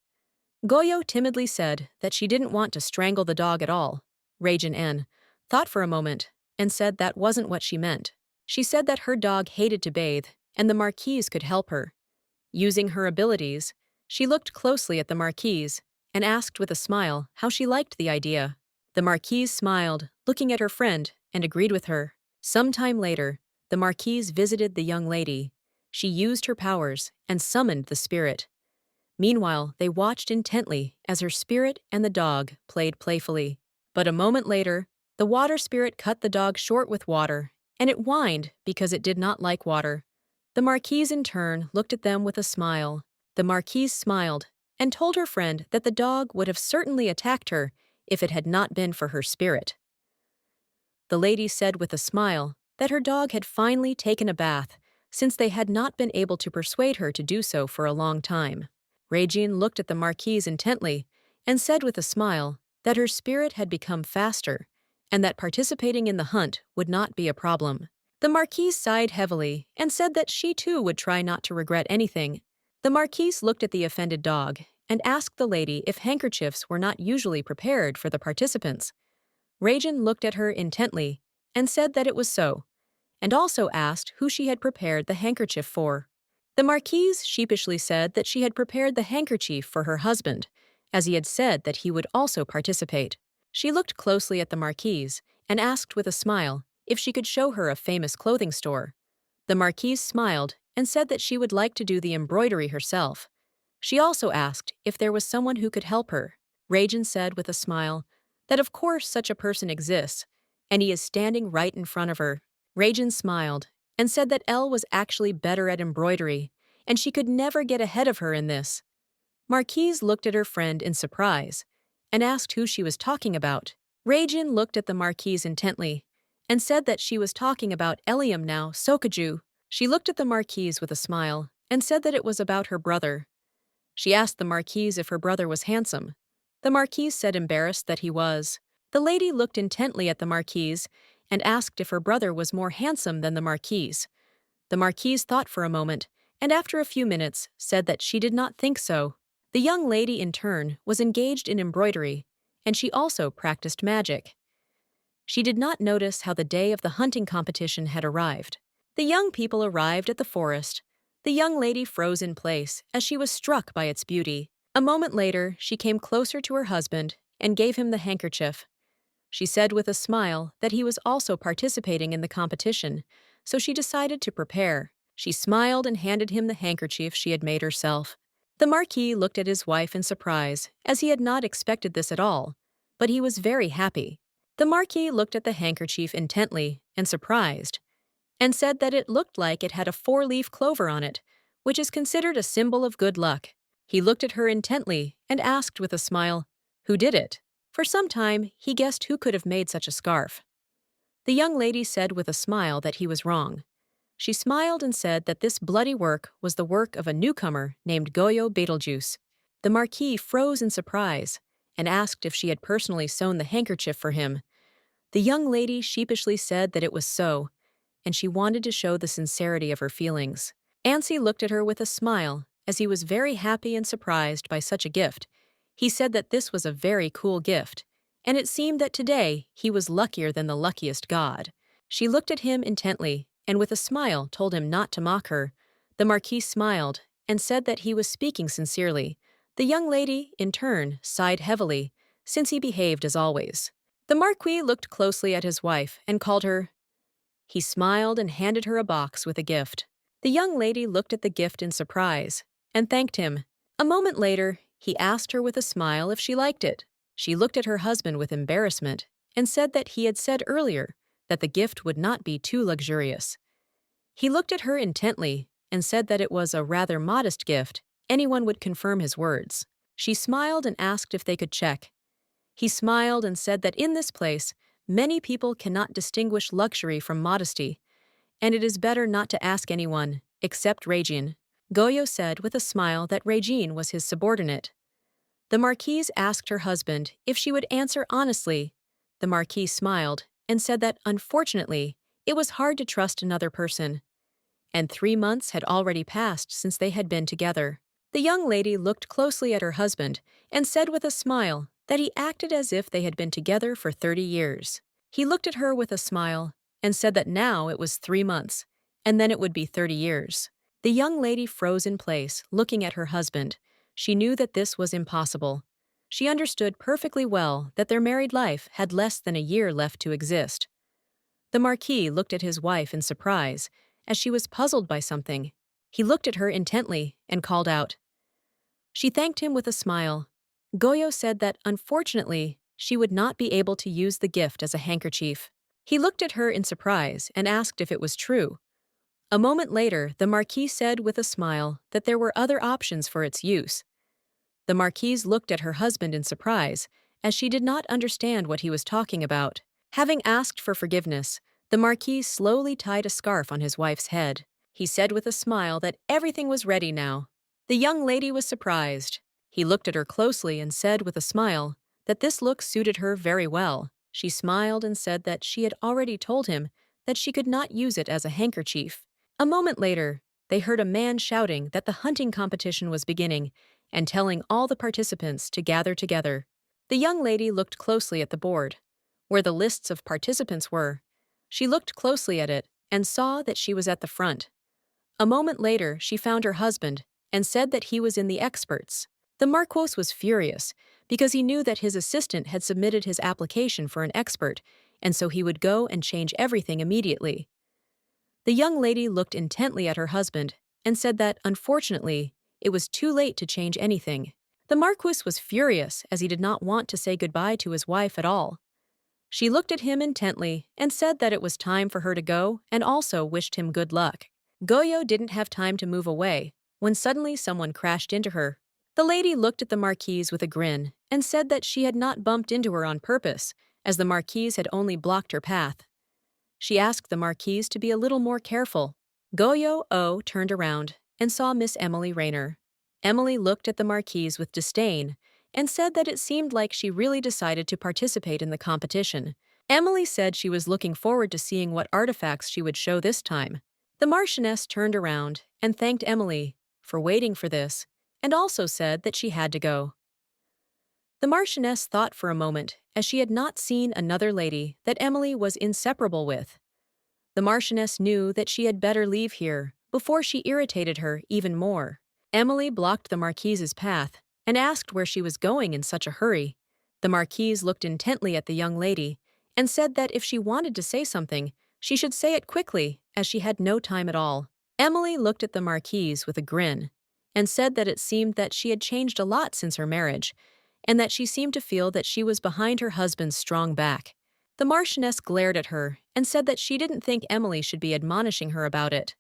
Goyo timidly said that she didn't want to strangle the dog at all. Rajin N thought for a moment and said that wasn't what she meant. She said that her dog hated to bathe and the Marquise could help her. Using her abilities, she looked closely at the Marquise and asked with a smile how she liked the idea. The Marquise smiled, looking at her friend, and agreed with her. Some time later, the Marquise visited the young lady. She used her powers and summoned the spirit. Meanwhile, they watched intently as her spirit and the dog played playfully. But a moment later, the water spirit cut the dog short with water, and it whined because it did not like water. The Marquise in turn looked at them with a smile. The Marquise smiled and told her friend that the dog would have certainly attacked her if it had not been for her spirit. The lady said with a smile that her dog had finally taken a bath since they had not been able to persuade her to do so for a long time. Regine looked at the Marquise intently and said with a smile that her spirit had become faster and that participating in the hunt would not be a problem. The Marquise sighed heavily and said that she too would try not to regret anything. The Marquise looked at the offended dog and asked the lady if handkerchiefs were not usually prepared for the participants. Regine looked at her intently and said that it was so, and also asked who she had prepared the handkerchief for. The Marquise sheepishly said that she had prepared the handkerchief for her husband, as he had said that he would also participate. She looked closely at the Marquise and asked with a smile if she could show her a famous clothing store. The Marquise smiled and said that she would like to do the embroidery herself. She also asked if there was someone who could help her. Regine said with a smile that of course such a person exists, and he is standing right in front of her. Regine smiled and said that Elle was actually better at embroidery, and she could never get ahead of her in this. Marquise looked at her friend in surprise and asked who she was talking about. Regine looked at the Marquise intently and said that she was talking about Eliam now Sokaju. She looked at the Marquise with a smile and said that it was about her brother. She asked the Marquise if her brother was handsome. The Marquise said embarrassed that he was. The lady looked intently at the Marquise and asked if her brother was more handsome than the Marquise. The Marquise thought for a moment, and after a few minutes said that she did not think so. The young lady, in turn, was engaged in embroidery, and she also practiced magic. She did not notice how the day of the hunting competition had arrived. The young people arrived at the forest. The young lady froze in place as she was struck by its beauty. A moment later, she came closer to her husband and gave him the handkerchief. She said with a smile that he was also participating in the competition, so she decided to prepare. She smiled and handed him the handkerchief she had made herself. The Marquis looked at his wife in surprise, as he had not expected this at all, but he was very happy. The Marquis looked at the handkerchief intently and surprised, and said that it looked like it had a 4-leaf clover on it, which is considered a symbol of good luck. He looked at her intently and asked with a smile, "Who did it?" For some time, he guessed who could have made such a scarf. The young lady said with a smile that he was wrong. She smiled and said that this bloody work was the work of a newcomer named Goyo Betelgeuse. The Marquis froze in surprise and asked if she had personally sewn the handkerchief for him. The young lady sheepishly said that it was so, and she wanted to show the sincerity of her feelings. Ansi looked at her with a smile, as he was very happy and surprised by such a gift. He said that this was a very cool gift, and it seemed that today he was luckier than the luckiest god. She looked at him intently, and with a smile told him not to mock her. The Marquis smiled and said that he was speaking sincerely. The young lady, in turn, sighed heavily, since he behaved as always. The Marquis looked closely at his wife and called her. He smiled and handed her a box with a gift. The young lady looked at the gift in surprise and thanked him. A moment later, he asked her with a smile if she liked it. She looked at her husband with embarrassment and said that he had said earlier that the gift would not be too luxurious. He looked at her intently and said that it was a rather modest gift. Anyone would confirm his words. She smiled and asked if they could check. He smiled and said that in this place, many people cannot distinguish luxury from modesty, and it is better not to ask anyone, except Regine. Goyo said with a smile that Regine was his subordinate. The Marquise asked her husband if she would answer honestly. The Marquis smiled and said that, unfortunately, it was hard to trust another person. And 3 months had already passed since they had been together. The young lady looked closely at her husband and said with a smile that he acted as if they had been together for 30 years. He looked at her with a smile and said that now it was 3 months, and then it would be 30 years. The young lady froze in place, looking at her husband. She knew that this was impossible. She understood perfectly well that their married life had less than a year left to exist. The Marquis looked at his wife in surprise, as she was puzzled by something. He looked at her intently and called out. She thanked him with a smile. Goyo said that, unfortunately, she would not be able to use the gift as a handkerchief. He looked at her in surprise and asked if it was true. A moment later, the Marquis said with a smile that there were other options for its use. The Marquise looked at her husband in surprise, as she did not understand what he was talking about. Having asked for forgiveness, the Marquis slowly tied a scarf on his wife's head. He said with a smile that everything was ready now. The young lady was surprised. He looked at her closely and said with a smile that this look suited her very well. She smiled and said that she had already told him that she could not use it as a handkerchief. A moment later, they heard a man shouting that the hunting competition was beginning and telling all the participants to gather together. The young lady looked closely at the board, where the lists of participants were. She looked closely at it and saw that she was at the front. A moment later, she found her husband and said that he was in the experts. The Marquis was furious because he knew that his assistant had submitted his application for an expert, and so he would go and change everything immediately. The young lady looked intently at her husband and said that, unfortunately, it was too late to change anything. The Marquis was furious as he did not want to say goodbye to his wife at all. She looked at him intently and said that it was time for her to go and also wished him good luck. Goyo didn't have time to move away when suddenly someone crashed into her. The lady looked at the Marquise with a grin and said that she had not bumped into her on purpose, as the Marquise had only blocked her path. She asked the Marquise to be a little more careful. Goyo turned around and saw Miss Emily Rayner. Emily looked at the Marquise with disdain and said that it seemed like she really decided to participate in the competition. Emily said she was looking forward to seeing what artifacts she would show this time. The Marchioness turned around and thanked Emily for waiting for this, and also said that she had to go. The Marchioness thought for a moment, as she had not seen another lady that Emily was inseparable with. The Marchioness knew that she had better leave here before she irritated her even more. Emily blocked the Marquise's path and asked where she was going in such a hurry. The Marquise looked intently at the young lady and said that if she wanted to say something, she should say it quickly, as she had no time at all. Emily looked at the Marquise with a grin and said that it seemed that she had changed a lot since her marriage, and that she seemed to feel that she was behind her husband's strong back. The Marchioness glared at her and said that she didn't think Emily should be admonishing her about it.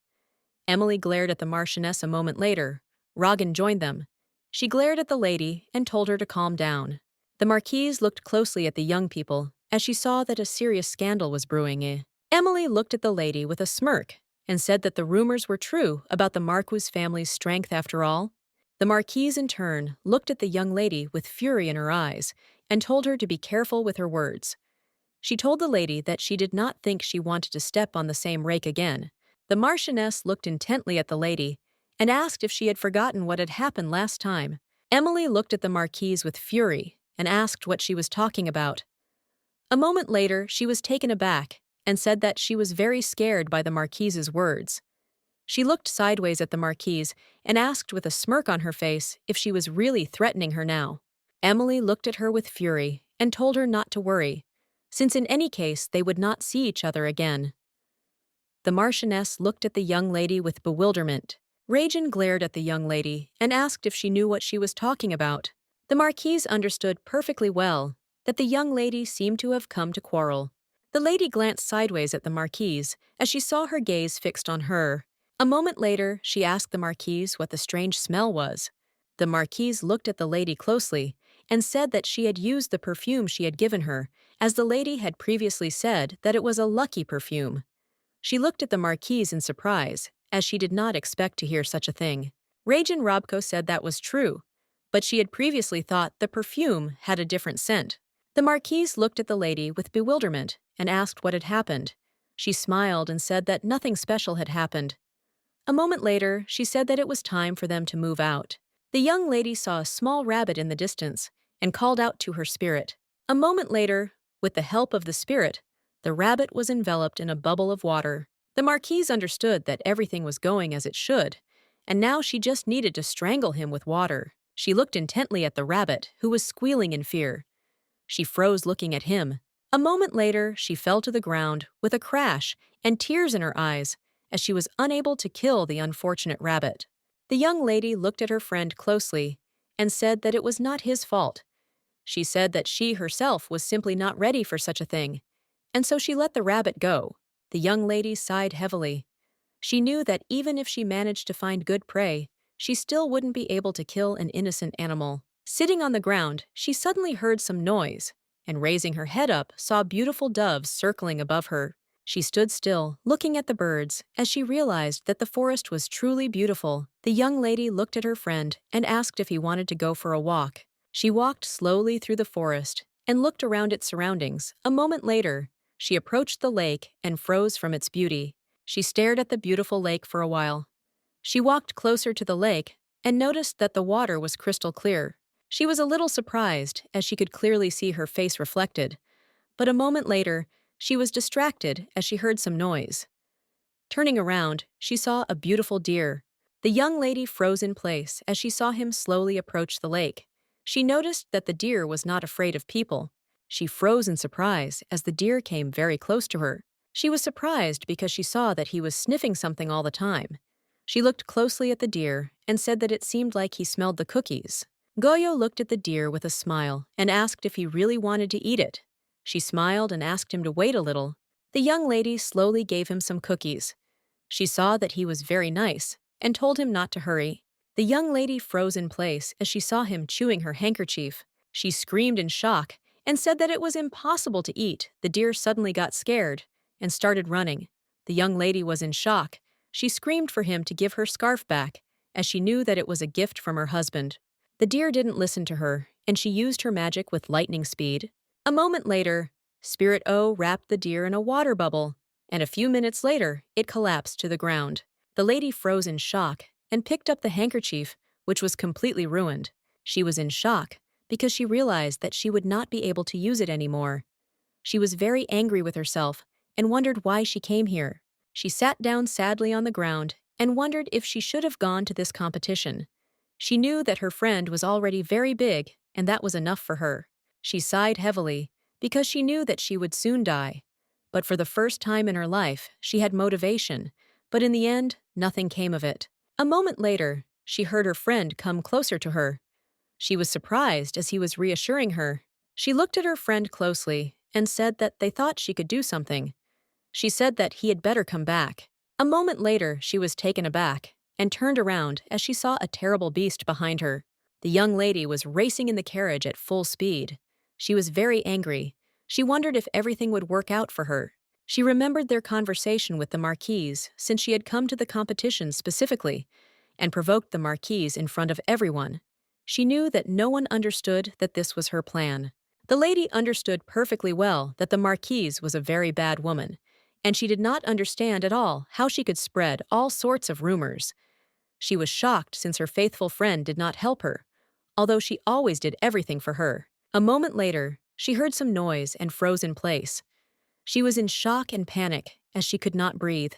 Emily glared at the Marchioness a moment later. Rogan joined them. She glared at the lady and told her to calm down. The Marquise looked closely at the young people as she saw that a serious scandal was brewing. Emily looked at the lady with a smirk and said that the rumors were true about the Marquis family's strength after all. The Marquise, in turn, looked at the young lady with fury in her eyes and told her to be careful with her words. She told the lady that she did not think she wanted to step on the same rake again. The Marchioness looked intently at the lady and asked if she had forgotten what had happened last time. Emily looked at the Marquise with fury and asked what she was talking about. A moment later, she was taken aback and said that she was very scared by the Marquise's words. She looked sideways at the Marquise and asked with a smirk on her face if she was really threatening her now. Emily looked at her with fury and told her not to worry, since in any case they would not see each other again. The Marchioness looked at the young lady with bewilderment. Rajan glared at the young lady and asked if she knew what she was talking about. The Marquise understood perfectly well that the young lady seemed to have come to quarrel. The lady glanced sideways at the Marquise as she saw her gaze fixed on her. A moment later, she asked the Marquise what the strange smell was. The Marquise looked at the lady closely and said that she had used the perfume she had given her, as the lady had previously said that it was a lucky perfume. She looked at the Marquise in surprise, as she did not expect to hear such a thing. Rajan Robko said that was true, but she had previously thought the perfume had a different scent. The Marquise looked at the lady with bewilderment and asked what had happened. She smiled and said that nothing special had happened. A moment later, she said that it was time for them to move out. The young lady saw a small rabbit in the distance and called out to her spirit. A moment later, with the help of the spirit, the rabbit was enveloped in a bubble of water. The marquise understood that everything was going as it should, and now she just needed to strangle him with water. She looked intently at the rabbit, who was squealing in fear. She froze looking at him. A moment later, she fell to the ground with a crash and tears in her eyes as she was unable to kill the unfortunate rabbit. The young lady looked at her friend closely and said that it was not his fault. She said that she herself was simply not ready for such a thing, and so she let the rabbit go. The young lady sighed heavily. She knew that even if she managed to find good prey, she still wouldn't be able to kill an innocent animal. Sitting on the ground, she suddenly heard some noise, and raising her head up, saw beautiful doves circling above her. She stood still, looking at the birds, as she realized that the forest was truly beautiful. The young lady looked at her friend and asked if he wanted to go for a walk. She walked slowly through the forest and looked around its surroundings. A moment later, she approached the lake and froze from its beauty. She stared at the beautiful lake for a while. She walked closer to the lake and noticed that the water was crystal clear. She was a little surprised, as she could clearly see her face reflected, but a moment later, she was distracted as she heard some noise. Turning around, she saw a beautiful deer. The young lady froze in place as she saw him slowly approach the lake. She noticed that the deer was not afraid of people. She froze in surprise as the deer came very close to her. She was surprised because she saw that he was sniffing something all the time. She looked closely at the deer and said that it seemed like he smelled the cookies. Goyo looked at the deer with a smile and asked if he really wanted to eat it. She smiled and asked him to wait a little. The young lady slowly gave him some cookies. She saw that he was very nice and told him not to hurry. The young lady froze in place as she saw him chewing her handkerchief. She screamed in shock and said that it was impossible to eat. The deer suddenly got scared and started running. The young lady was in shock. She screamed for him to give her scarf back, as she knew that it was a gift from her husband. The deer didn't listen to her, and she used her magic with lightning speed. A moment later, Spirit O wrapped the deer in a water bubble, and a few minutes later, it collapsed to the ground. The lady froze in shock and picked up the handkerchief, which was completely ruined. She was in shock because she realized that she would not be able to use it anymore. She was very angry with herself and wondered why she came here. She sat down sadly on the ground and wondered if she should have gone to this competition. She knew that her friend was already very big, and that was enough for her. She sighed heavily because she knew that she would soon die. But for the first time in her life, she had motivation, but in the end, nothing came of it. A moment later, she heard her friend come closer to her. She was surprised as he was reassuring her. She looked at her friend closely and said that they thought she could do something. She said that he had better come back. A moment later, she was taken aback and turned around as she saw a terrible beast behind her. The young lady was racing in the carriage at full speed. She was very angry. She wondered if everything would work out for her. She remembered their conversation with the marquise, since she had come to the competition specifically, and provoked the marquise in front of everyone. She knew that no one understood that this was her plan. The lady understood perfectly well that the marquise was a very bad woman, and she did not understand at all how she could spread all sorts of rumors. She was shocked since her faithful friend did not help her, although she always did everything for her. A moment later, she heard some noise and froze in place. She was in shock and panic as she could not breathe.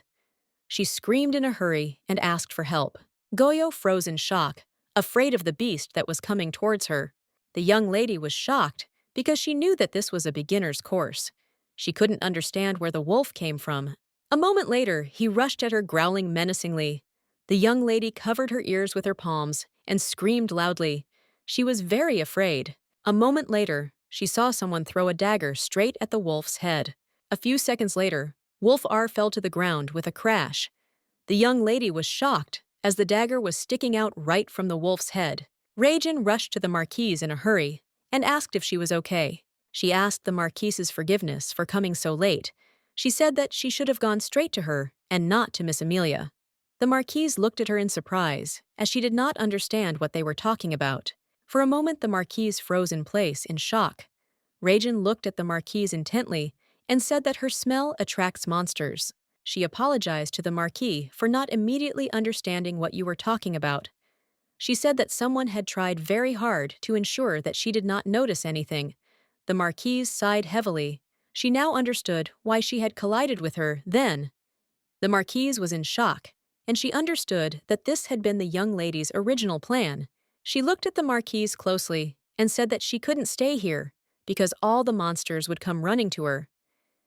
She screamed in a hurry and asked for help. Goyo froze in shock, afraid of the beast that was coming towards her. The young lady was shocked because she knew that this was a beginner's course. She couldn't understand where the wolf came from. A moment later, he rushed at her, growling menacingly. The young lady covered her ears with her palms and screamed loudly. She was very afraid. A moment later, she saw someone throw a dagger straight at the wolf's head. A few seconds later, Wolf R fell to the ground with a crash. The young lady was shocked as the dagger was sticking out right from the wolf's head. Raijin rushed to the marquise in a hurry and asked if she was okay. She asked the marquise's forgiveness for coming so late. She said that she should have gone straight to her and not to Miss Amelia. The marquise looked at her in surprise, as she did not understand what they were talking about. For a moment, the marquise froze in place in shock. Raijin looked at the marquise intently and said that her smell attracts monsters. She apologized to the marquis for not immediately understanding what you were talking about. She said that someone had tried very hard to ensure that she did not notice anything. The Marquise sighed heavily. She now understood why she had collided with her then. The Marquise was in shock, and she understood that this had been the young lady's original plan. She looked at the Marquise closely and said that she couldn't stay here because all the monsters would come running to her.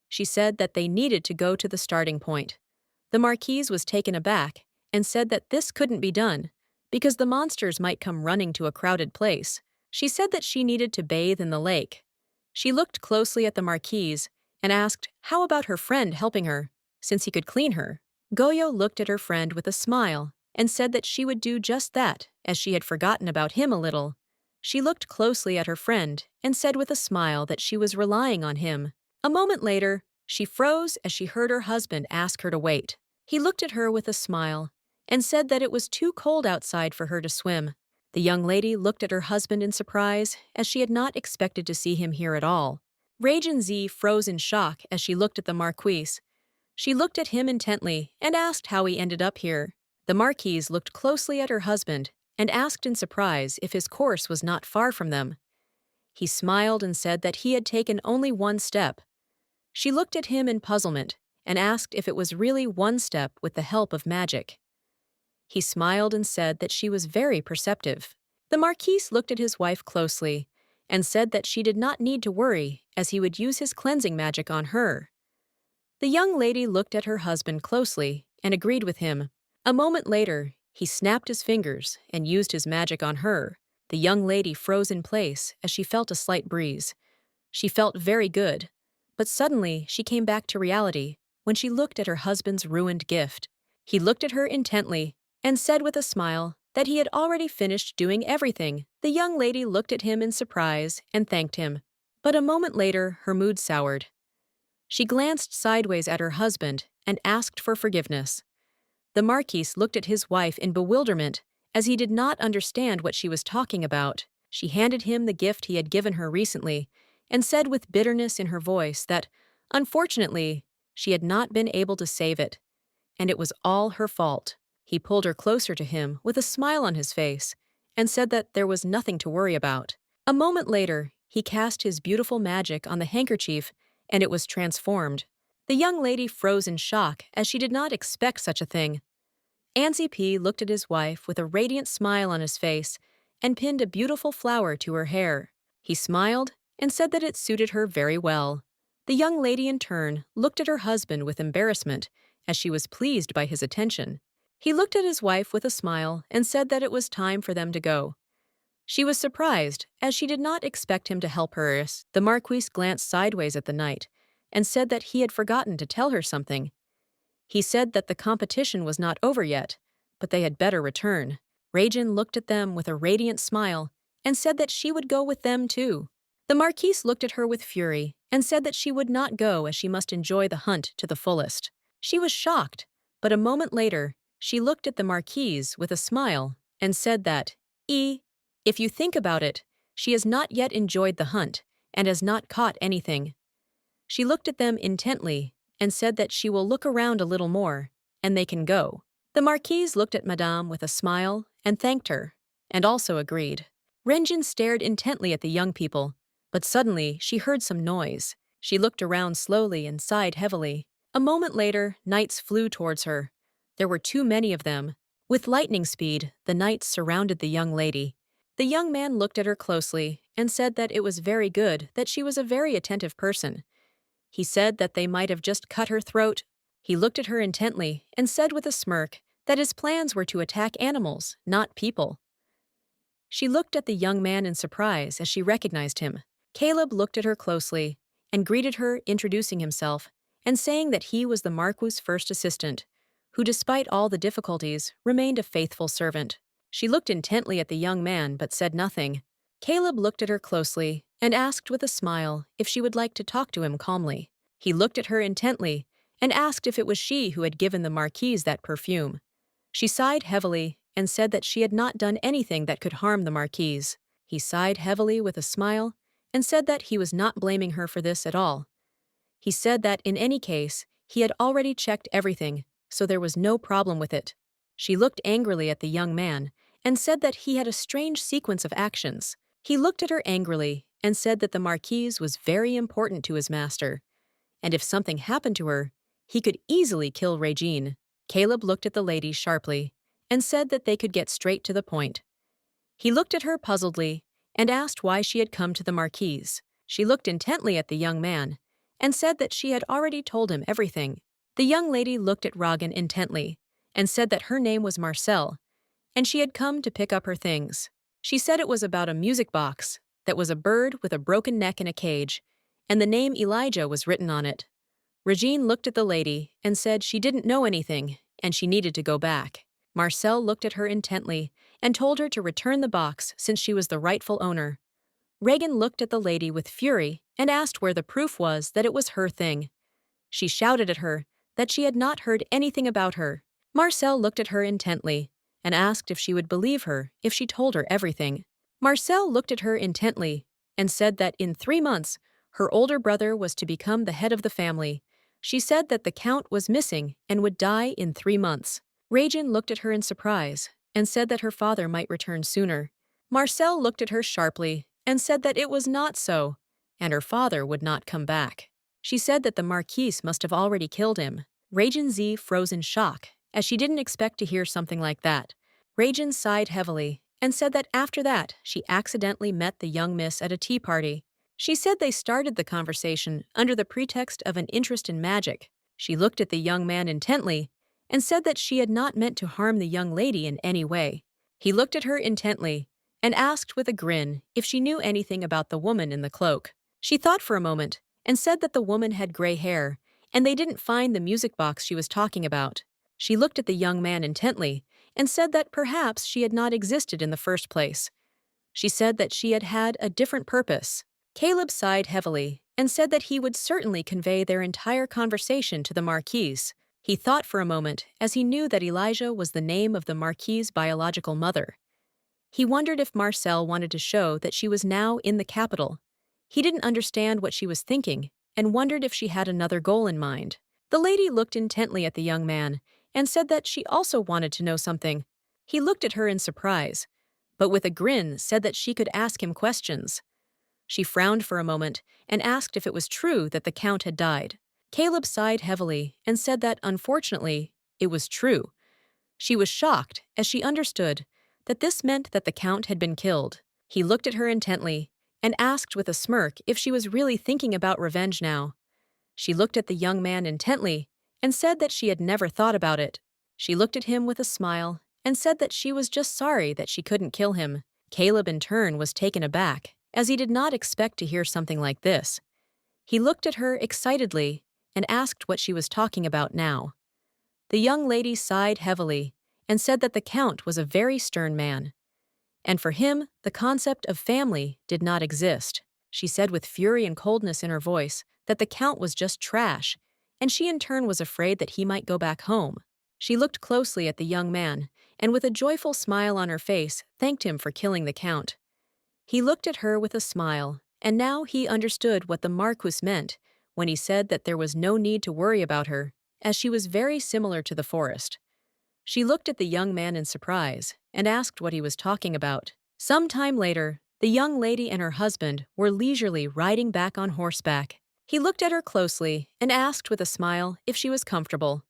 She said that they needed to go to the starting point. The Marquise was taken aback and said that this couldn't be done because the monsters might come running to a crowded place. She said that she needed to bathe in the lake. She looked closely at the Marquise and asked how about her friend helping her, since he could clean her. Goyo looked at her friend with a smile and said that she would do just that, as she had forgotten about him a little. She looked closely at her friend and said with a smile that she was relying on him. A moment later, she froze as she heard her husband ask her to wait. He looked at her with a smile and said that it was too cold outside for her to swim. The young lady looked at her husband in surprise, as she had not expected to see him here at all. Rajin Z froze in shock as she looked at the Marquise. She looked at him intently and asked how he ended up here. The Marquise looked closely at her husband and asked in surprise if his course was not far from them. He smiled and said that he had taken only one step. She looked at him in puzzlement and asked if it was really one step with the help of magic. He smiled and said that she was very perceptive. The Marquise looked at his wife closely and said that she did not need to worry, as he would use his cleansing magic on her. The young lady looked at her husband closely and agreed with him. A moment later, he snapped his fingers and used his magic on her. The young lady froze in place as she felt a slight breeze. She felt very good, but suddenly she came back to reality when she looked at her husband's ruined gift. He looked at her intently and said with a smile that he had already finished doing everything. The young lady looked at him in surprise and thanked him. But a moment later, her mood soured. She glanced sideways at her husband and asked for forgiveness. The Marquise looked at his wife in bewilderment, as he did not understand what she was talking about. She handed him the gift he had given her recently and said with bitterness in her voice that, unfortunately, she had not been able to save it, and it was all her fault. He pulled her closer to him with a smile on his face and said that there was nothing to worry about. A moment later, he cast his beautiful magic on the handkerchief and it was transformed. The young lady froze in shock as she did not expect such a thing. Anzi P looked at his wife with a radiant smile on his face and pinned a beautiful flower to her hair. He smiled and said that it suited her very well. The young lady in turn looked at her husband with embarrassment as she was pleased by his attention. He looked at his wife with a smile and said that it was time for them to go. She was surprised, as she did not expect him to help her. The Marquise glanced sideways at the knight and said that he had forgotten to tell her something. He said that the competition was not over yet, but they had better return. Rajin looked at them with a radiant smile and said that she would go with them too. The Marquise looked at her with fury and said that she would not go, as she must enjoy the hunt to the fullest. She was shocked, but a moment later, she looked at the Marquise with a smile and said that, if you think about it, she has not yet enjoyed the hunt and has not caught anything. She looked at them intently and said that she will look around a little more, and they can go. The Marquise looked at Madame with a smile and thanked her, and also agreed. Renjin stared intently at the young people, but suddenly she heard some noise. She looked around slowly and sighed heavily. A moment later, knights flew towards her. There were too many of them. With lightning speed, the knights surrounded the young lady. The young man looked at her closely and said that it was very good that she was a very attentive person. He said that they might have just cut her throat. He looked at her intently and said with a smirk that his plans were to attack animals, not people. She looked at the young man in surprise as she recognized him. Caleb looked at her closely and greeted her, introducing himself and saying that he was the Marquis' first assistant, who, despite all the difficulties, remained a faithful servant. She looked intently at the young man but said nothing. Caleb looked at her closely and asked with a smile if she would like to talk to him calmly. He looked at her intently and asked if it was she who had given the Marquise that perfume. She sighed heavily and said that she had not done anything that could harm the Marquise. He sighed heavily with a smile and said that he was not blaming her for this at all. He said that in any case, he had already checked everything, so there was no problem with it. She looked angrily at the young man and said that he had a strange sequence of actions. He looked at her angrily and said that the Marquise was very important to his master, and if something happened to her, he could easily kill Regine. Caleb looked at the lady sharply and said that they could get straight to the point. He looked at her puzzledly and asked why she had come to the Marquise. She looked intently at the young man and said that she had already told him everything. The young lady looked at Ragan intently and said that her name was Marcel, and she had come to pick up her things. She said it was about a music box that was a bird with a broken neck in a cage, and the name Elijah was written on it. Regine looked at the lady and said she didn't know anything and she needed to go back. Marcel looked at her intently and told her to return the box since she was the rightful owner. Regan looked at the lady with fury and asked where the proof was that it was her thing. She shouted at her that she had not heard anything about her. Marcel looked at her intently and asked if she would believe her if she told her everything. Marcel looked at her intently and said that in 3 months, her older brother was to become the head of the family. She said that the Count was missing and would die in 3 months. Regin looked at her in surprise and said that her father might return sooner. Marcel looked at her sharply and said that it was not so, and her father would not come back. She said that the Marquise must have already killed him. Regin Z froze in shock, as she didn't expect to hear something like that. Regin sighed heavily and said that after that she accidentally met the young miss at a tea party. She said they started the conversation under the pretext of an interest in magic. She looked at the young man intently and said that she had not meant to harm the young lady in any way. He looked at her intently and asked with a grin if she knew anything about the woman in the cloak. She thought for a moment and said that the woman had gray hair and they didn't find the music box she was talking about. She looked at the young man intently and said that perhaps she had not existed in the first place. She said that she had had a different purpose. Caleb sighed heavily and said that he would certainly convey their entire conversation to the Marquise. He thought for a moment as he knew that Elijah was the name of the Marquise' biological mother. He wondered if Marcel wanted to show that she was now in the capital. He didn't understand what she was thinking and wondered if she had another goal in mind. The lady looked intently at the young man and said that she also wanted to know something. He looked at her in surprise, but with a grin said that she could ask him questions. She frowned for a moment and asked if it was true that the Count had died. Caleb sighed heavily and said that, unfortunately, it was true. She was shocked as she understood that this meant that the Count had been killed. He looked at her intently and asked with a smirk if she was really thinking about revenge now. She looked at the young man intently and said that she had never thought about it. She looked at him with a smile and said that she was just sorry that she couldn't kill him. Caleb in turn was taken aback, as he did not expect to hear something like this. He looked at her excitedly and asked what she was talking about now. The young lady sighed heavily and said that the Count was a very stern man, and for him the concept of family did not exist. She said with fury and coldness in her voice that the Count was just trash, and she in turn was afraid that he might go back home. She looked closely at the young man and with a joyful smile on her face thanked him for killing the Count. He looked at her with a smile, and now he understood what the Marquis meant when he said that there was no need to worry about her, as she was very similar to the forest. She looked at the young man in surprise and asked what he was talking about. Some time later, the young lady and her husband were leisurely riding back on horseback. He looked at her closely and asked with a smile if she was comfortable.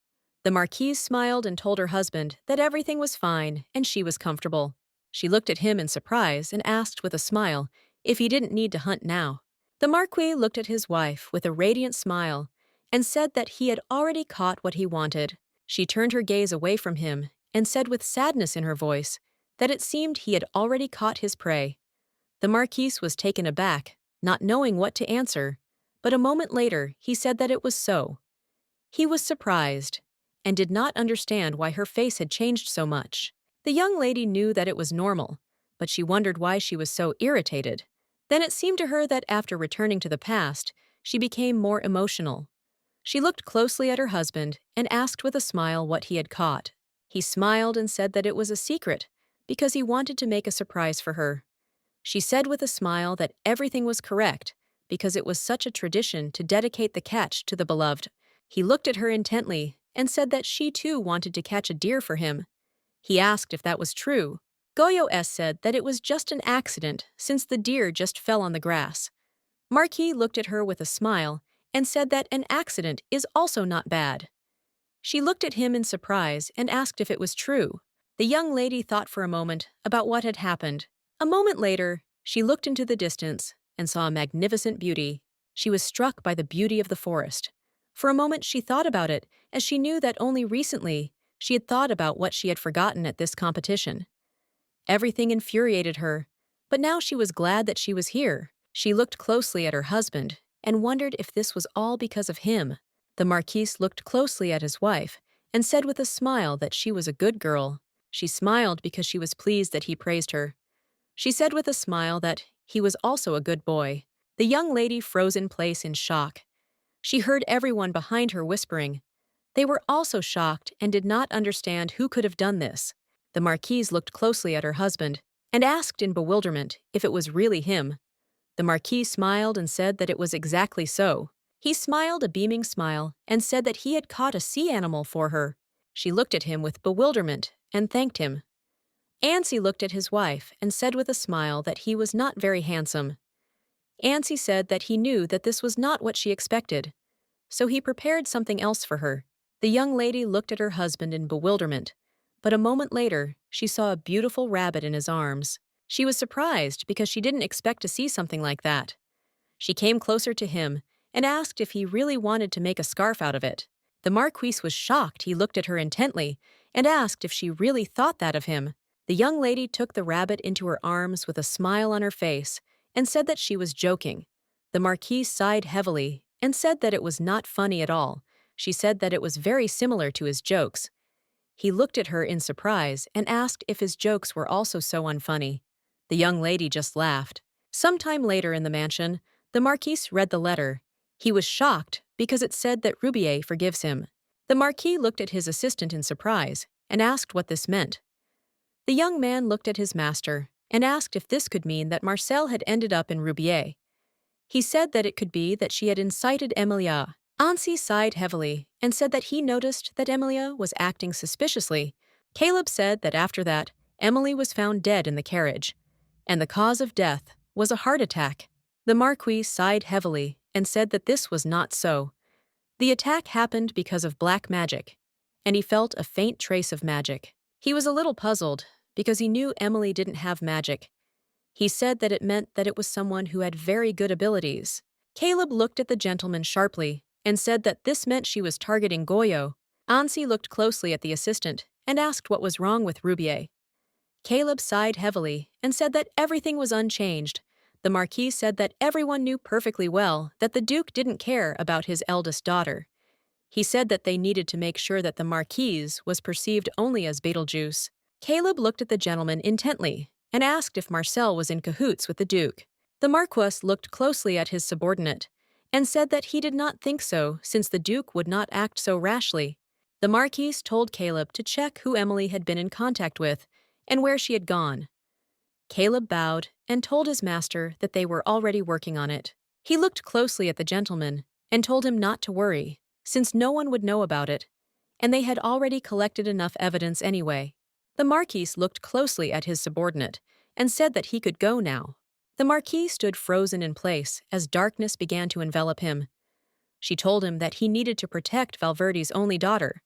The Marquise smiled and told her husband that everything was fine and she was comfortable. She looked at him in surprise and asked with a smile if he didn't need to hunt now. The Marquis looked at his wife with a radiant smile and said that he had already caught what he wanted. She turned her gaze away from him and said with sadness in her voice that it seemed he had already caught his prey. The Marquis was taken aback, not knowing what to answer, but a moment later he said that it was so. He was surprised and did not understand why her face had changed so much. The young lady knew that it was normal, but she wondered why she was so irritated. Then it seemed to her that after returning to the past, she became more emotional. She looked closely at her husband and asked with a smile what he had caught. He smiled and said that it was a secret, because he wanted to make a surprise for her. She said with a smile that everything was correct, because it was such a tradition to dedicate the catch to the beloved. He looked at her intently and said that she too wanted to catch a deer for him. He asked if that was true. Goyo S said that it was just an accident since the deer just fell on the grass. Marquis looked at her with a smile and said that an accident is also not bad. She looked at him in surprise and asked if it was true. The young lady thought for a moment about what had happened. A moment later, she looked into the distance and saw a magnificent beauty. She was struck by the beauty of the forest. For a moment she thought about it, as she knew that only recently she had thought about what she had forgotten at this competition. Everything infuriated her, but now she was glad that she was here. She looked closely at her husband and wondered if this was all because of him. The Marquis looked closely at his wife and said with a smile that she was a good girl. She smiled because she was pleased that he praised her. She said with a smile that he was also a good boy. The young lady froze in place in shock. She heard everyone behind her whispering. They were also shocked and did not understand who could have done this. The Marquise looked closely at her husband and asked in bewilderment if it was really him. The Marquis smiled and said that it was exactly so. He smiled a beaming smile and said that he had caught a sea animal for her. She looked at him with bewilderment and thanked him. Ansi looked at his wife and said with a smile that he was not very handsome. Ansi said that he knew that this was not what she expected, so he prepared something else for her. The young lady looked at her husband in bewilderment, but a moment later, she saw a beautiful rabbit in his arms. She was surprised because she didn't expect to see something like that. She came closer to him and asked if he really wanted to make a scarf out of it. The Marquis was shocked. He looked at her intently and asked if she really thought that of him. The young lady took the rabbit into her arms with a smile on her face and said that she was joking. The Marquis sighed heavily and said that it was not funny at all. She said that it was very similar to his jokes. He looked at her in surprise and asked if his jokes were also so unfunny. The young lady just laughed. Sometime later in the mansion, the Marquis read the letter. He was shocked because it said that Rubier forgives him. The Marquis looked at his assistant in surprise and asked what this meant. The young man looked at his master and asked if this could mean that Marcel had ended up in Rubier. He said that it could be that she had incited Emilia. Ansi sighed heavily and said that he noticed that Emilia was acting suspiciously. Caleb said that after that, Emily was found dead in the carriage, and the cause of death was a heart attack. The Marquis sighed heavily and said that this was not so. The attack happened because of black magic, and he felt a faint trace of magic. He was a little puzzled because he knew Emily didn't have magic. He said that it meant that it was someone who had very good abilities. Caleb looked at the gentleman sharply and said that this meant she was targeting Goyo. Ansi looked closely at the assistant and asked what was wrong with Rubier. Caleb sighed heavily and said that everything was unchanged. The Marquis said that everyone knew perfectly well that the Duke didn't care about his eldest daughter. He said that they needed to make sure that the Marquise was perceived only as Betelgeuse. Caleb looked at the gentleman intently and asked if Marcel was in cahoots with the Duke. The Marquis looked closely at his subordinate and said that he did not think so since the Duke would not act so rashly. The Marquis told Caleb to check who Emily had been in contact with and where she had gone. Caleb bowed and told his master that they were already working on it. He looked closely at the gentleman and told him not to worry, since no one would know about it, and they had already collected enough evidence anyway. The Marquis looked closely at his subordinate and said that he could go now. The Marquis stood frozen in place as darkness began to envelop him. She told him that he needed to protect Valverde's only daughter,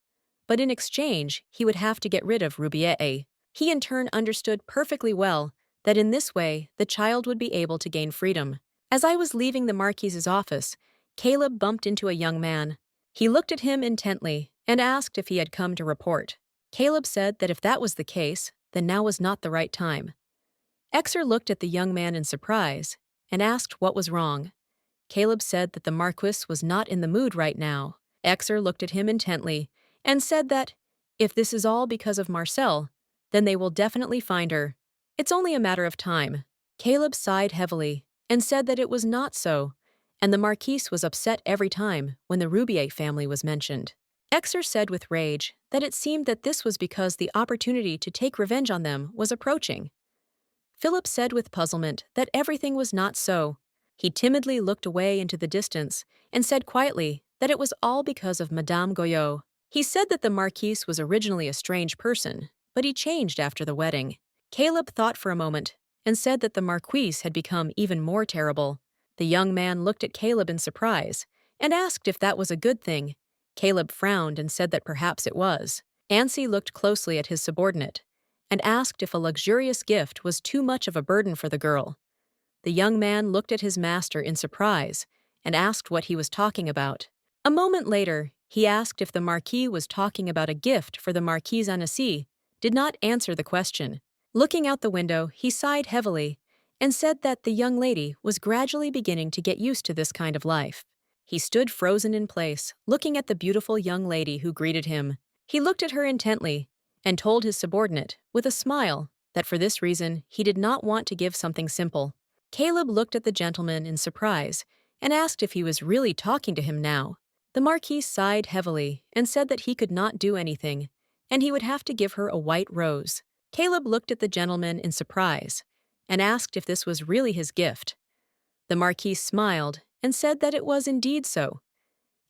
but in exchange he would have to get rid of Rubier. He in turn understood perfectly well that in this way the child would be able to gain freedom. As I was leaving the Marquis's office, Caleb bumped into a young man. He looked at him intently and asked if he had come to report. Caleb said that if that was the case, then now was not the right time. Exer looked at the young man in surprise and asked what was wrong. Caleb said that the Marquis was not in the mood right now. Exer looked at him intently and said that if this is all because of Marcel, then they will definitely find her. It's only a matter of time. Caleb sighed heavily and said that it was not so, and the Marquise was upset every time when the Rubier family was mentioned. Exer said with rage that it seemed that this was because the opportunity to take revenge on them was approaching. Philip said with puzzlement that everything was not so. He timidly looked away into the distance and said quietly that it was all because of Madame Goyo. He said that the Marquise was originally a strange person, but he changed after the wedding. Caleb thought for a moment and said that the Marquise had become even more terrible. The young man looked at Caleb in surprise and asked if that was a good thing. Caleb frowned and said that perhaps it was. Ansi looked closely at his subordinate and asked if a luxurious gift was too much of a burden for the girl. The young man looked at his master in surprise and asked what he was talking about. A moment later, he asked if the Marquis was talking about a gift for the Marquise Annecy, did not answer the question. Looking out the window, he sighed heavily and said that the young lady was gradually beginning to get used to this kind of life. He stood frozen in place, looking at the beautiful young lady who greeted him. He looked at her intently and told his subordinate, with a smile, that for this reason he did not want to give something simple. Caleb looked at the gentleman in surprise and asked if he was really talking to him now. The Marquis sighed heavily and said that he could not do anything, and he would have to give her a white rose. Caleb looked at the gentleman in surprise and asked if this was really his gift. The Marquis smiled and said that it was indeed so,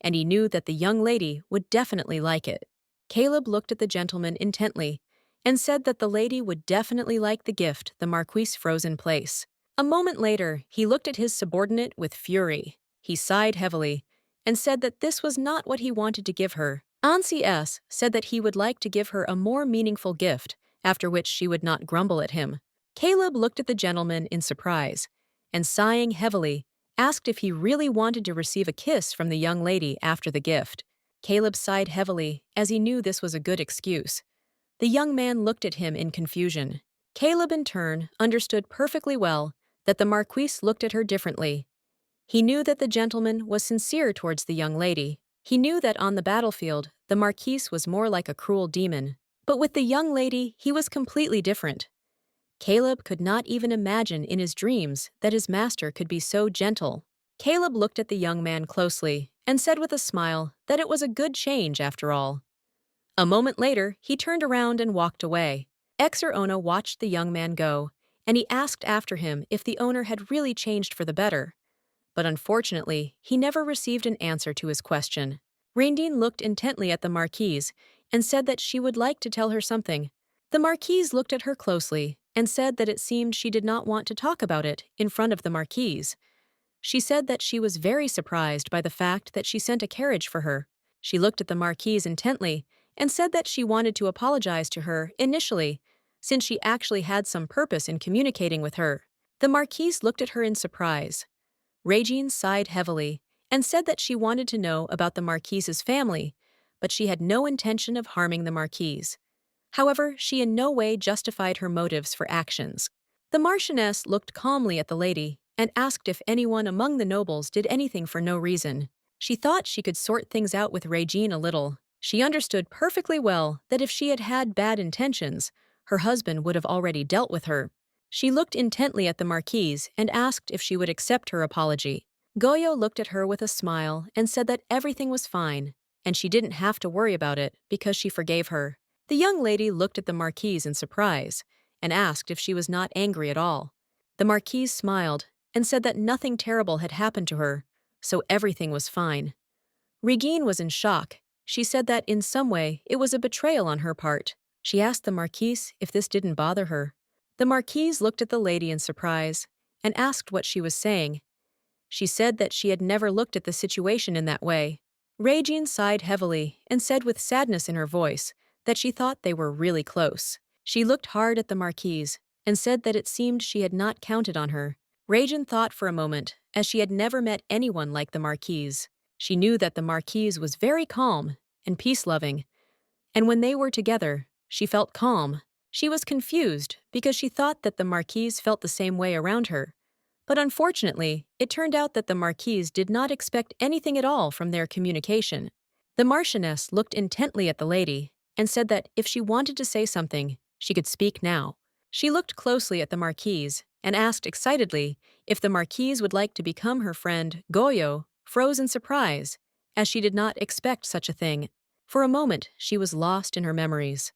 and he knew that the young lady would definitely like it. Caleb looked at the gentleman intently and said that the lady would definitely like the gift the Marquis froze in place. A moment later, he looked at his subordinate with fury. He sighed heavily and said that this was not what he wanted to give her. Ansi S. said that he would like to give her a more meaningful gift, after which she would not grumble at him. Caleb looked at the gentleman in surprise and, sighing heavily, asked if he really wanted to receive a kiss from the young lady after the gift. Caleb sighed heavily, as he knew this was a good excuse. The young man looked at him in confusion. Caleb, in turn, understood perfectly well that the Marquise looked at her differently. He knew that the gentleman was sincere towards the young lady. He knew that on the battlefield, the Marquise was more like a cruel demon. But with the young lady, he was completely different. Caleb could not even imagine in his dreams that his master could be so gentle. Caleb looked at the young man closely and said with a smile that it was a good change after all. A moment later, he turned around and walked away. Exer Ono watched the young man go, and he asked after him if the owner had really changed for the better. But unfortunately, he never received an answer to his question. Randine looked intently at the Marquise and said that she would like to tell her something. The Marquise looked at her closely and said that it seemed she did not want to talk about it in front of the Marquise. She said that she was very surprised by the fact that she sent a carriage for her. She looked at the Marquise intently and said that she wanted to apologize to her initially, since she actually had some purpose in communicating with her. The Marquise looked at her in surprise. Regine sighed heavily and said that she wanted to know about the Marquise's family, but she had no intention of harming the Marquise. However, she in no way justified her motives for actions. The Marchioness looked calmly at the lady and asked if anyone among the nobles did anything for no reason. She thought she could sort things out with Regine a little. She understood perfectly well that if she had had bad intentions, her husband would have already dealt with her. She looked intently at the Marquise and asked if she would accept her apology. Goyo looked at her with a smile and said that everything was fine, and she didn't have to worry about it because she forgave her. The young lady looked at the Marquise in surprise and asked if she was not angry at all. The Marquise smiled and said that nothing terrible had happened to her, so everything was fine. Regine was in shock. She said that in some way it was a betrayal on her part. She asked the Marquise if this didn't bother her. The Marquise looked at the lady in surprise and asked what she was saying. She said that she had never looked at the situation in that way. Regine sighed heavily and said with sadness in her voice that she thought they were really close. She looked hard at the Marquise and said that it seemed she had not counted on her. Regine thought for a moment, as she had never met anyone like the Marquise. She knew that the Marquise was very calm and peace-loving, and when they were together, she felt calm. She was confused because she thought that the Marquise felt the same way around her. But unfortunately, it turned out that the Marquise did not expect anything at all from their communication. The Marchioness looked intently at the lady and said that if she wanted to say something, she could speak now. She looked closely at the Marquise and asked excitedly if the Marquise would like to become her friend. Goyo froze in surprise, as she did not expect such a thing. For a moment, she was lost in her memories.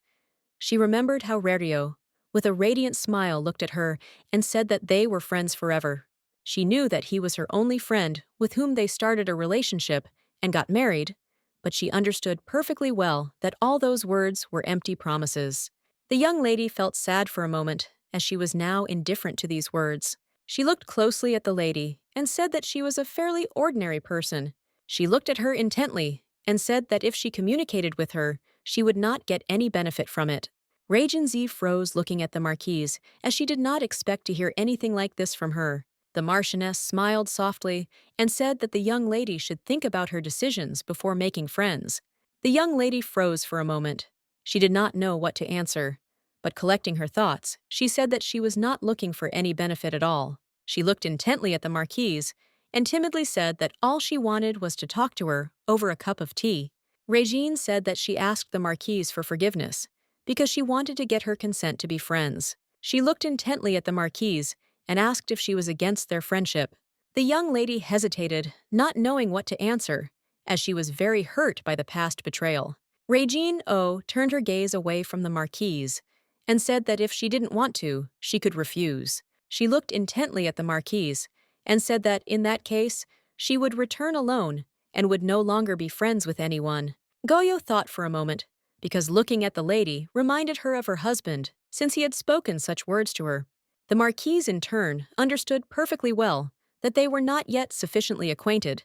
She remembered how Rerio, with a radiant smile, looked at her and said that they were friends forever. She knew that he was her only friend with whom they started a relationship and got married, but she understood perfectly well that all those words were empty promises. The young lady felt sad for a moment as she was now indifferent to these words. She looked closely at the lady and said that she was a fairly ordinary person. She looked at her intently and said that if she communicated with her, she would not get any benefit from it. Regency froze looking at the Marquise, as she did not expect to hear anything like this from her. The Marchioness smiled softly and said that the young lady should think about her decisions before making friends. The young lady froze for a moment. She did not know what to answer, but collecting her thoughts, she said that she was not looking for any benefit at all. She looked intently at the Marquise and timidly said that all she wanted was to talk to her over a cup of tea. Regine said that she asked the Marquise for forgiveness because she wanted to get her consent to be friends. She looked intently at the Marquise and asked if she was against their friendship. The young lady hesitated, not knowing what to answer, as she was very hurt by the past betrayal. Regine O turned her gaze away from the Marquise and said that if she didn't want to, she could refuse. She looked intently at the Marquise and said that in that case, she would return alone and would no longer be friends with anyone. Goyo thought for a moment, because looking at the lady reminded her of her husband, since he had spoken such words to her. The Marquise, in turn, understood perfectly well that they were not yet sufficiently acquainted,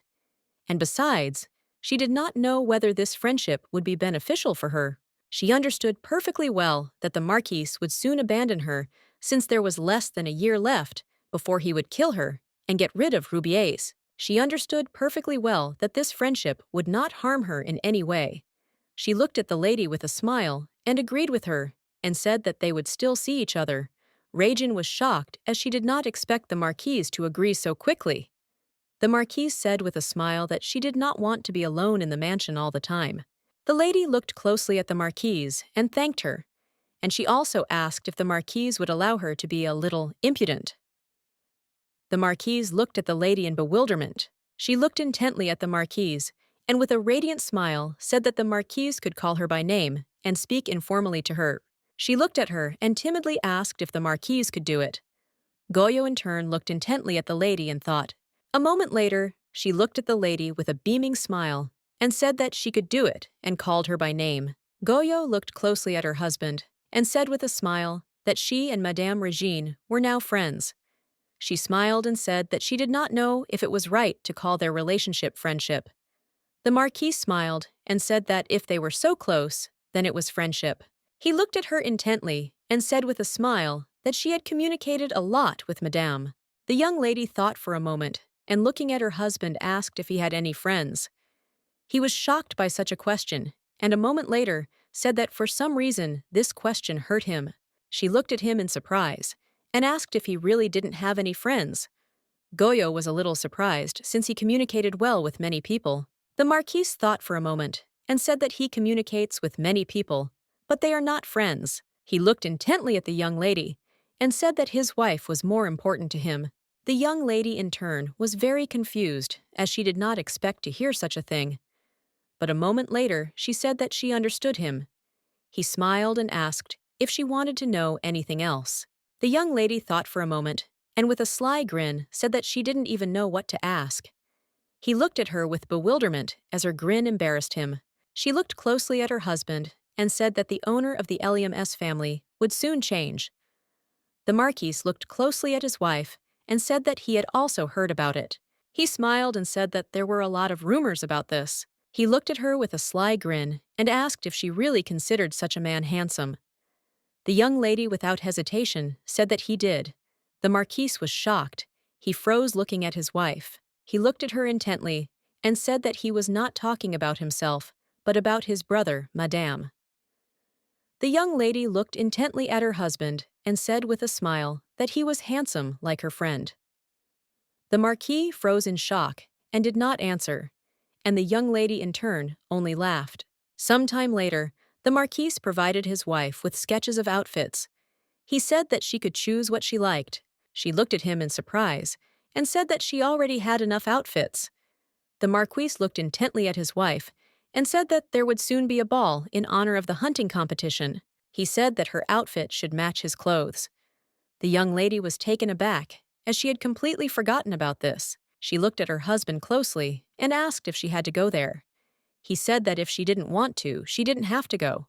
and besides, she did not know whether this friendship would be beneficial for her. She understood perfectly well that the Marquise would soon abandon her, since there was less than a year left before he would kill her and get rid of Rubies. She understood perfectly well that this friendship would not harm her in any way. She looked at the lady with a smile and agreed with her and said that they would still see each other. Regine was shocked, as she did not expect the Marquise to agree so quickly. The Marquise said with a smile that she did not want to be alone in the mansion all the time. The lady looked closely at the Marquise and thanked her, and she also asked if the Marquise would allow her to be a little impudent. The Marquise looked at the lady in bewilderment. She looked intently at the Marquise, and with a radiant smile said that the Marquise could call her by name and speak informally to her. She looked at her and timidly asked if the Marquise could do it. Goyo in turn looked intently at the lady and thought. A moment later, she looked at the lady with a beaming smile and said that she could do it and called her by name. Goyo looked closely at her husband and said with a smile that she and Madame Regine were now friends. She smiled and said that she did not know if it was right to call their relationship friendship. The Marquis smiled and said that if they were so close, then it was friendship. He looked at her intently and said with a smile that she had communicated a lot with Madame. The young lady thought for a moment and looking at her husband asked if he had any friends. He was shocked by such a question and a moment later said that for some reason this question hurt him. She looked at him in surprise and asked if he really didn't have any friends. Goyo was a little surprised since he communicated well with many people. The Marquis thought for a moment and said that he communicates with many people, but they are not friends. He looked intently at the young lady and said that his wife was more important to him. The young lady, in turn, was very confused, as she did not expect to hear such a thing. But a moment later, she said that she understood him. He smiled and asked if she wanted to know anything else. The young lady thought for a moment, and with a sly grin said that she didn't even know what to ask. He looked at her with bewilderment as her grin embarrassed him. She looked closely at her husband and said that the owner of the LMS family would soon change. The Marquis looked closely at his wife and said that he had also heard about it. He smiled and said that there were a lot of rumors about this. He looked at her with a sly grin and asked if she really considered such a man handsome. The young lady, without hesitation, said that he did. The Marquis was shocked. He froze looking at his wife. He looked at her intently and said that he was not talking about himself, but about his brother, Madame. The young lady looked intently at her husband and said with a smile that he was handsome like her friend. The Marquis froze in shock and did not answer, and the young lady in turn only laughed. Some time later, the Marquis provided his wife with sketches of outfits. He said that she could choose what she liked. She looked at him in surprise and said that she already had enough outfits. The Marquis looked intently at his wife and said that there would soon be a ball in honor of the hunting competition. He said that her outfit should match his clothes. The young lady was taken aback, as she had completely forgotten about this. She looked at her husband closely and asked if she had to go there. He said that if she didn't want to, she didn't have to go.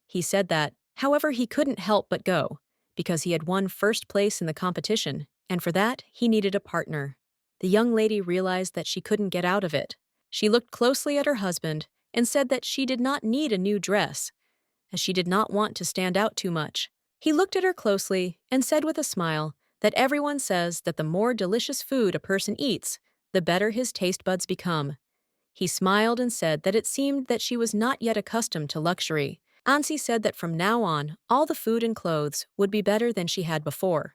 He said that, however, he couldn't help but go, because he had won first place in the competition, and for that, he needed a partner. The young lady realized that she couldn't get out of it. She looked closely at her husband and said that she did not need a new dress, as she did not want to stand out too much. He looked at her closely and said with a smile that everyone says that the more delicious food a person eats, the better his taste buds become. He smiled and said that it seemed that she was not yet accustomed to luxury. Ansi said that from now on, all the food and clothes would be better than she had before.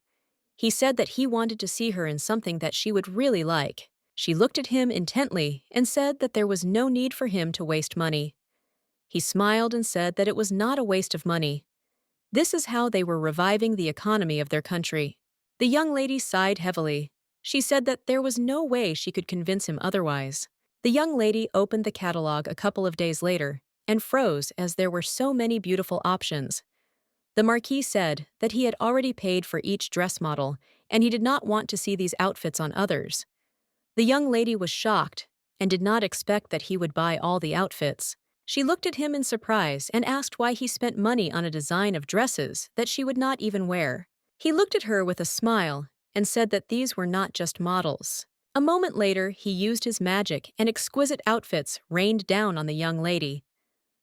He said that he wanted to see her in something that she would really like. She looked at him intently and said that there was no need for him to waste money. He smiled and said that it was not a waste of money. This is how they were reviving the economy of their country. The young lady sighed heavily. She said that there was no way she could convince him otherwise. The young lady opened the catalog a couple of days later and froze as there were so many beautiful options. The Marquis said that he had already paid for each dress model and he did not want to see these outfits on others. The young lady was shocked and did not expect that he would buy all the outfits. She looked at him in surprise and asked why he spent money on a design of dresses that she would not even wear. He looked at her with a smile and said that these were not just models. A moment later, he used his magic and exquisite outfits rained down on the young lady.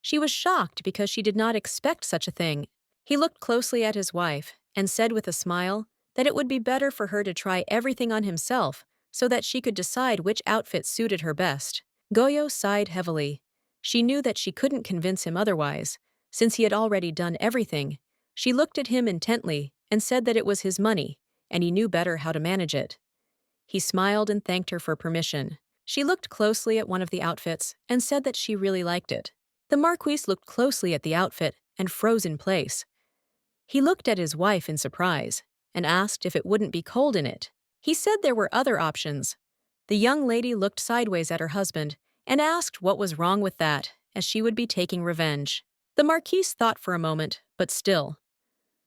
She was shocked because she did not expect such a thing. He looked closely at his wife and said with a smile that it would be better for her to try everything on himself so that she could decide which outfit suited her best. Goyo sighed heavily. She knew that she couldn't convince him otherwise, since he had already done everything. She looked at him intently and said that it was his money, and he knew better how to manage it. He smiled and thanked her for permission. She looked closely at one of the outfits and said that she really liked it. The Marquis looked closely at the outfit and froze in place. He looked at his wife in surprise and asked if it wouldn't be cold in it. He said there were other options. The young lady looked sideways at her husband and asked what was wrong with that, as she would be taking revenge. The Marquis thought for a moment, but still.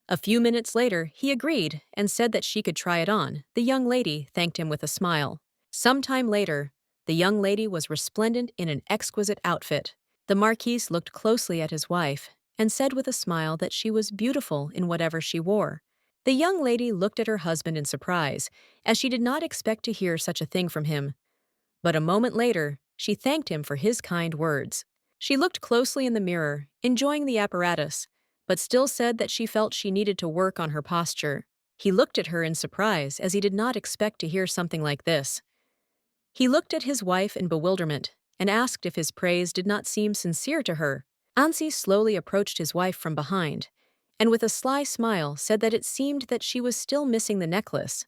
A few minutes later, he agreed and said that she could try it on. The young lady thanked him with a smile. Sometime later, the young lady was resplendent in an exquisite outfit. The Marquis looked closely at his wife and said with a smile that she was beautiful in whatever she wore. The young lady looked at her husband in surprise, as she did not expect to hear such a thing from him. But a moment later, she thanked him for his kind words. She looked closely in the mirror, enjoying the apparatus, but still said that she felt she needed to work on her posture. He looked at her in surprise, as he did not expect to hear something like this. He looked at his wife in bewilderment and asked if his praise did not seem sincere to her. Ansi slowly approached his wife from behind, and with a sly smile said that it seemed that she was still missing the necklace.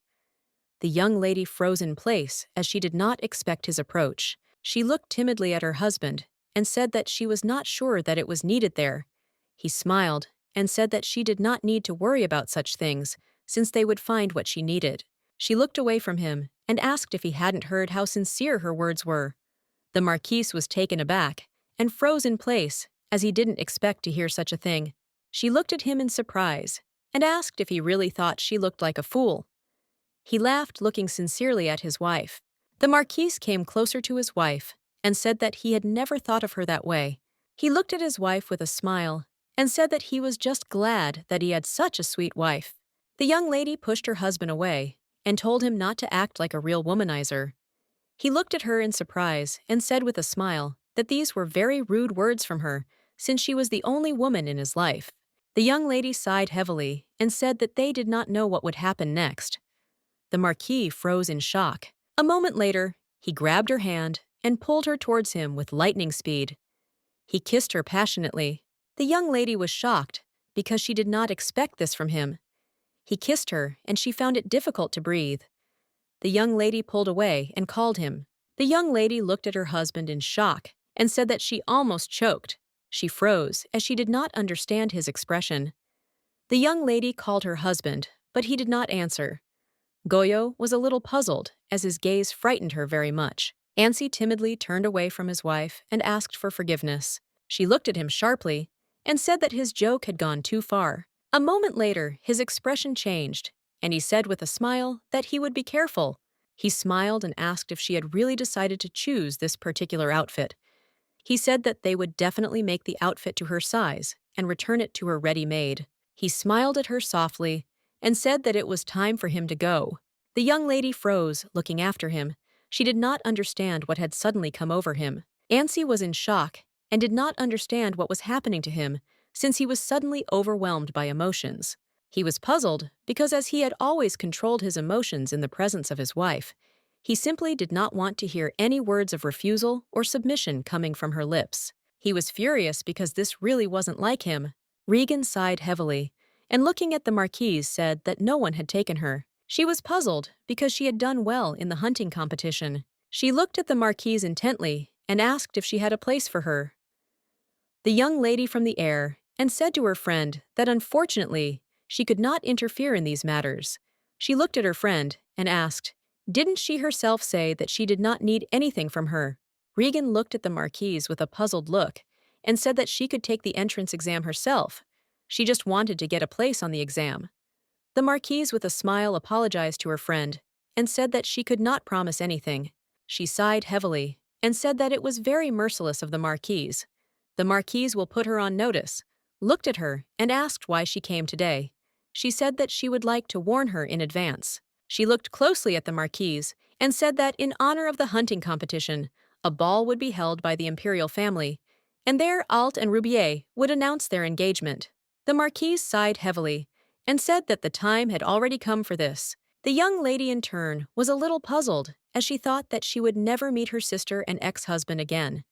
The young lady froze in place as she did not expect his approach. She looked timidly at her husband and said that she was not sure that it was needed there. He smiled and said that she did not need to worry about such things, since they would find what she needed. She looked away from him and asked if he hadn't heard how sincere her words were. The Marquis was taken aback and froze in place, as he didn't expect to hear such a thing. She looked at him in surprise and asked if he really thought she looked like a fool. He laughed, looking sincerely at his wife. The Marquis came closer to his wife and said that he had never thought of her that way. He looked at his wife with a smile and said that he was just glad that he had such a sweet wife. The young lady pushed her husband away and told him not to act like a real womanizer. He looked at her in surprise and said with a smile that these were very rude words from her, since she was the only woman in his life. The young lady sighed heavily and said that they did not know what would happen next. The Marquis froze in shock. A moment later, he grabbed her hand and pulled her towards him with lightning speed. He kissed her passionately. The young lady was shocked because she did not expect this from him. He kissed her and she found it difficult to breathe. The young lady pulled away and called him. The young lady looked at her husband in shock and said that she almost choked. She froze as she did not understand his expression. The young lady called her husband, but he did not answer. Goyo was a little puzzled, as his gaze frightened her very much. Ansi timidly turned away from his wife and asked for forgiveness. She looked at him sharply and said that his joke had gone too far. A moment later, his expression changed, and he said with a smile that he would be careful. He smiled and asked if she had really decided to choose this particular outfit. He said that they would definitely make the outfit to her size and return it to her ready-made. He smiled at her softly and said that it was time for him to go. The young lady froze, looking after him. She did not understand what had suddenly come over him. Ansi was in shock and did not understand what was happening to him since he was suddenly overwhelmed by emotions. He was puzzled because as he had always controlled his emotions in the presence of his wife, he simply did not want to hear any words of refusal or submission coming from her lips. He was furious because this really wasn't like him. Regan sighed heavily, and looking at the Marquise said that no one had taken her. She was puzzled because she had done well in the hunting competition. She looked at the Marquise intently and asked if she had a place for her. The young lady from the air and said to her friend that unfortunately she could not interfere in these matters. She looked at her friend and asked, didn't she herself say that she did not need anything from her? Regan looked at the Marquise with a puzzled look and said that she could take the entrance exam herself. She just wanted to get a place on the exam. The Marquise with a smile apologized to her friend and said that she could not promise anything. She sighed heavily and said that it was very merciless of the Marquise. The Marquise will put her on notice, looked at her, and asked why she came today. She said that she would like to warn her in advance. She looked closely at the Marquise and said that in honor of the hunting competition, a ball would be held by the imperial family, and there Alt and Rubier would announce their engagement. The Marquise sighed heavily and said that the time had already come for this. The young lady in turn was a little puzzled as she thought that she would never meet her sister and ex-husband again.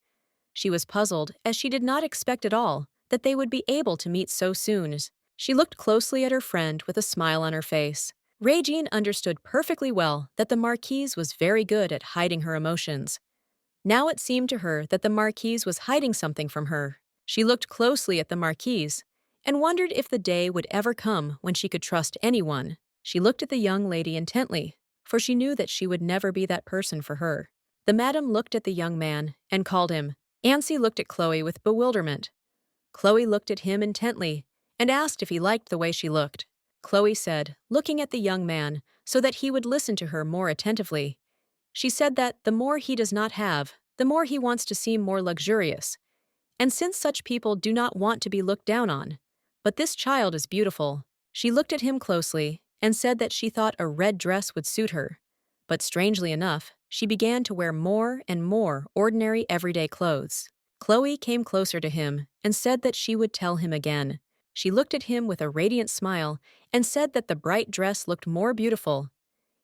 She was puzzled as she did not expect at all that they would be able to meet so soon. She looked closely at her friend with a smile on her face. Regine understood perfectly well that the Marquise was very good at hiding her emotions. Now it seemed to her that the Marquise was hiding something from her. She looked closely at the Marquise and wondered if the day would ever come when she could trust anyone. She looked at the young lady intently, for she knew that she would never be that person for her. The madam looked at the young man and called him. Ansi looked at Chloe with bewilderment. Chloe looked at him intently and asked if he liked the way she looked. Chloe said, looking at the young man so that he would listen to her more attentively. She said that the more he does not have, the more he wants to seem more luxurious. And since such people do not want to be looked down on. But this child is beautiful. She looked at him closely and said that she thought a red dress would suit her. But strangely enough, she began to wear more and more ordinary everyday clothes. Chloe came closer to him and said that she would tell him again. She looked at him with a radiant smile and said that the bright dress looked more beautiful.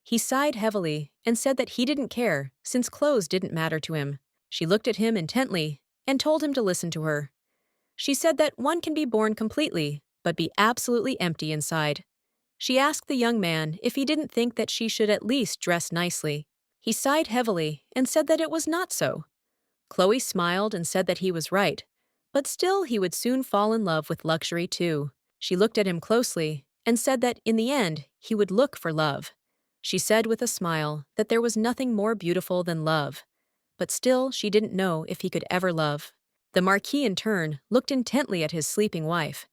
He sighed heavily and said that he didn't care since clothes didn't matter to him. She looked at him intently and told him to listen to her. She said that one can be born completely, but be absolutely empty inside. She asked the young man if he didn't think that she should at least dress nicely. He sighed heavily and said that it was not so. Chloe smiled and said that he was right, but still he would soon fall in love with luxury too. She looked at him closely and said that in the end he would look for love. She said with a smile that there was nothing more beautiful than love, but still she didn't know if he could ever love. The Marquis in turn looked intently at his sleeping wife.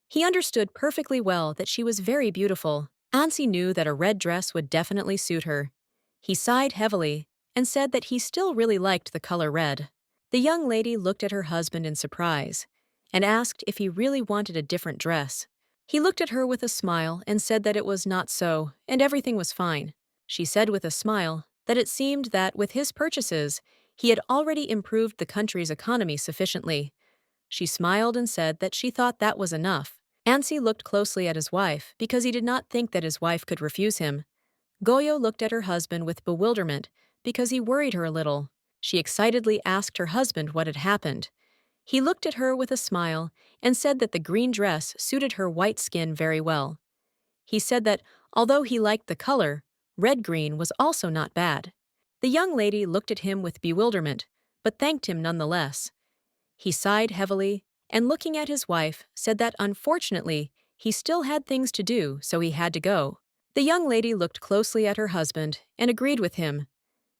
He understood perfectly well that she was very beautiful. Ansi knew that a red dress would definitely suit her. He sighed heavily and said that he still really liked the color red. The young lady looked at her husband in surprise and asked if he really wanted a different dress. He looked at her with a smile and said that it was not so and everything was fine. She said with a smile that it seemed that with his purchases, he had already improved the country's economy sufficiently. She smiled and said that she thought that was enough. Ansi looked closely at his wife because he did not think that his wife could refuse him. Goyo looked at her husband with bewilderment because he worried her a little. She excitedly asked her husband what had happened. He looked at her with a smile and said that the green dress suited her white skin very well. He said that, although he liked the color, red-green was also not bad. The young lady looked at him with bewilderment, but thanked him nonetheless. He sighed heavily, and looking at his wife, said that unfortunately, he still had things to do, so he had to go. The young lady looked closely at her husband and agreed with him.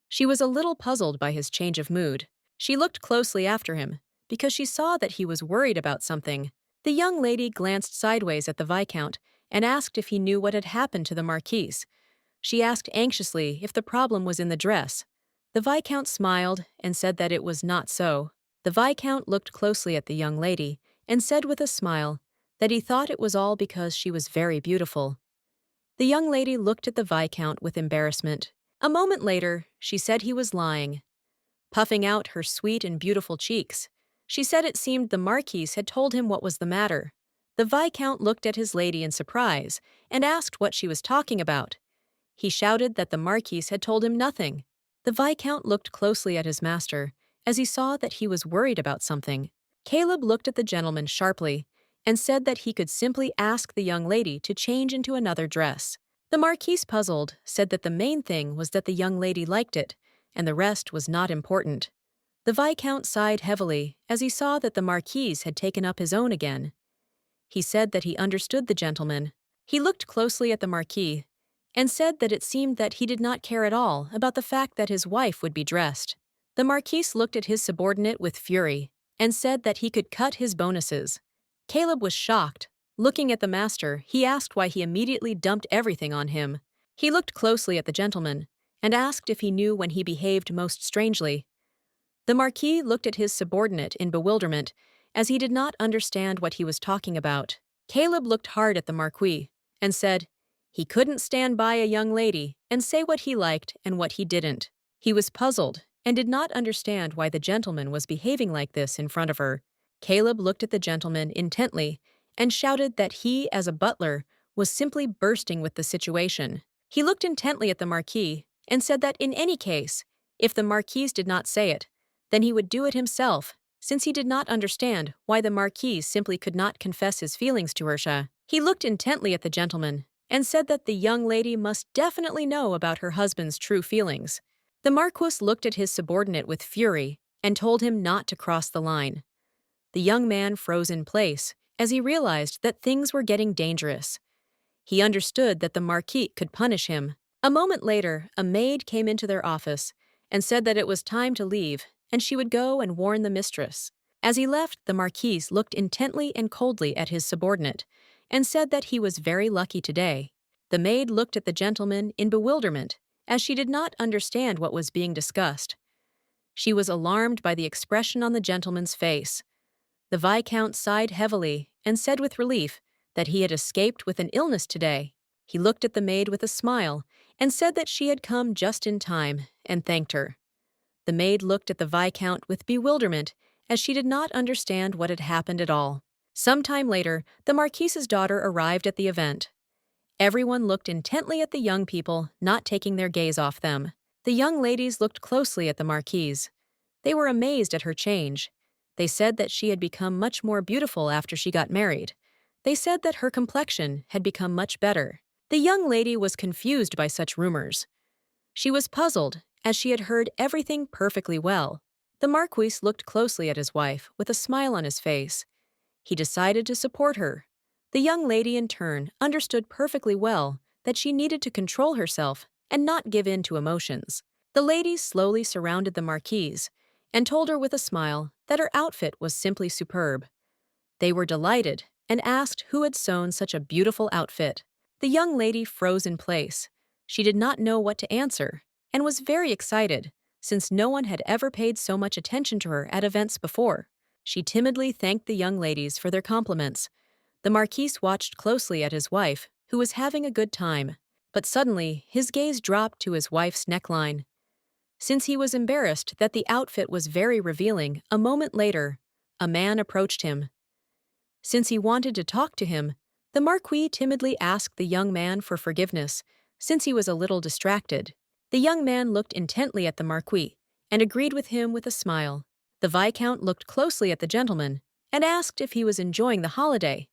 She was a little puzzled by his change of mood. She looked closely after him, because she saw that he was worried about something. The young lady glanced sideways at the Viscount and asked if he knew what had happened to the Marquise. She asked anxiously if the problem was in the dress. The Viscount smiled and said that it was not so. The Viscount looked closely at the young lady and said with a smile that he thought it was all because she was very beautiful. The young lady looked at the Viscount with embarrassment. A moment later, she said he was lying, puffing out her sweet and beautiful cheeks. She said it seemed the Marquise had told him what was the matter. The Viscount looked at his lady in surprise and asked what she was talking about. He shouted that the Marquise had told him nothing. The Viscount looked closely at his master as he saw that he was worried about something. Caleb looked at the gentleman sharply and said that he could simply ask the young lady to change into another dress. The Marquise, puzzled, said that the main thing was that the young lady liked it, and the rest was not important. The Viscount sighed heavily as he saw that the Marquise had taken up his own again. He said that he understood the gentleman. He looked closely at the Marquis and said that it seemed that he did not care at all about the fact that his wife would be dressed. The Marquise looked at his subordinate with fury and said that he could cut his bonuses. Caleb was shocked. Looking at the master, he asked why he immediately dumped everything on him. He looked closely at the gentleman and asked if he knew when he behaved most strangely. The Marquis looked at his subordinate in bewilderment as he did not understand what he was talking about. Caleb looked hard at the Marquis and said he couldn't stand by a young lady and say what he liked and what he didn't. He was puzzled and did not understand why the gentleman was behaving like this in front of her. Caleb looked at the gentleman intently and shouted that he, as a butler, was simply bursting with the situation. He looked intently at the Marquis and said that in any case, if the Marquise did not say it, then he would do it himself, since he did not understand why the Marquis simply could not confess his feelings to Ursha. He looked intently at the gentleman and said that the young lady must definitely know about her husband's true feelings. The Marquis looked at his subordinate with fury and told him not to cross the line. The young man froze in place as he realized that things were getting dangerous. He understood that the Marquis could punish him. A moment later, a maid came into their office and said that it was time to leave and she would go and warn the mistress. As he left, the Marquis looked intently and coldly at his subordinate and said that he was very lucky today. The maid looked at the gentleman in bewilderment as she did not understand what was being discussed. She was alarmed by the expression on the gentleman's face. The Viscount sighed heavily and said with relief that he had escaped with an illness today. He looked at the maid with a smile and said that she had come just in time and thanked her. The maid looked at the Viscount with bewilderment as she did not understand what had happened at all. Some time later, the Marquise's daughter arrived at the event. Everyone looked intently at the young people, not taking their gaze off them. The young ladies looked closely at the Marquise. They were amazed at her change. They said that she had become much more beautiful after she got married. They said that her complexion had become much better. The young lady was confused by such rumors. She was puzzled, as she had heard everything perfectly well. The Marquis looked closely at his wife with a smile on his face. He decided to support her. The young lady, in turn, understood perfectly well that she needed to control herself and not give in to emotions. The ladies slowly surrounded the Marquise and told her with a smile that her outfit was simply superb. They were delighted and asked who had sewn such a beautiful outfit. The young lady froze in place. She did not know what to answer and was very excited, since no one had ever paid so much attention to her at events before. She timidly thanked the young ladies for their compliments. The Marquis watched closely at his wife, who was having a good time, but suddenly his gaze dropped to his wife's neckline. Since he was embarrassed that the outfit was very revealing, a moment later, a man approached him. Since he wanted to talk to him, the Marquis timidly asked the young man for forgiveness, since he was a little distracted. The young man looked intently at the Marquis and agreed with him with a smile. The Viscount looked closely at the gentleman and asked if he was enjoying the holiday.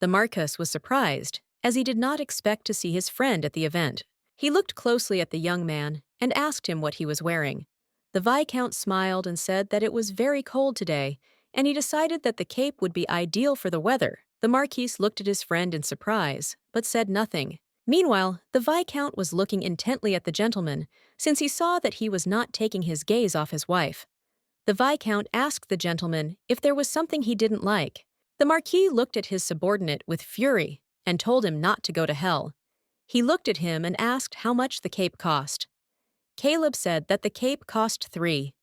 The Marquis was surprised, as he did not expect to see his friend at the event. He looked closely at the young man and asked him what he was wearing. The Viscount smiled and said that it was very cold today, and he decided that the cape would be ideal for the weather. The Marquis looked at his friend in surprise, but said nothing. Meanwhile, the Viscount was looking intently at the gentleman, since he saw that he was not taking his gaze off his wife. The Viscount asked the gentleman if there was something he didn't like. The Marquis looked at his subordinate with fury and told him not to go to hell. He looked at him and asked how much the cape cost. Caleb said that the cape cost 3.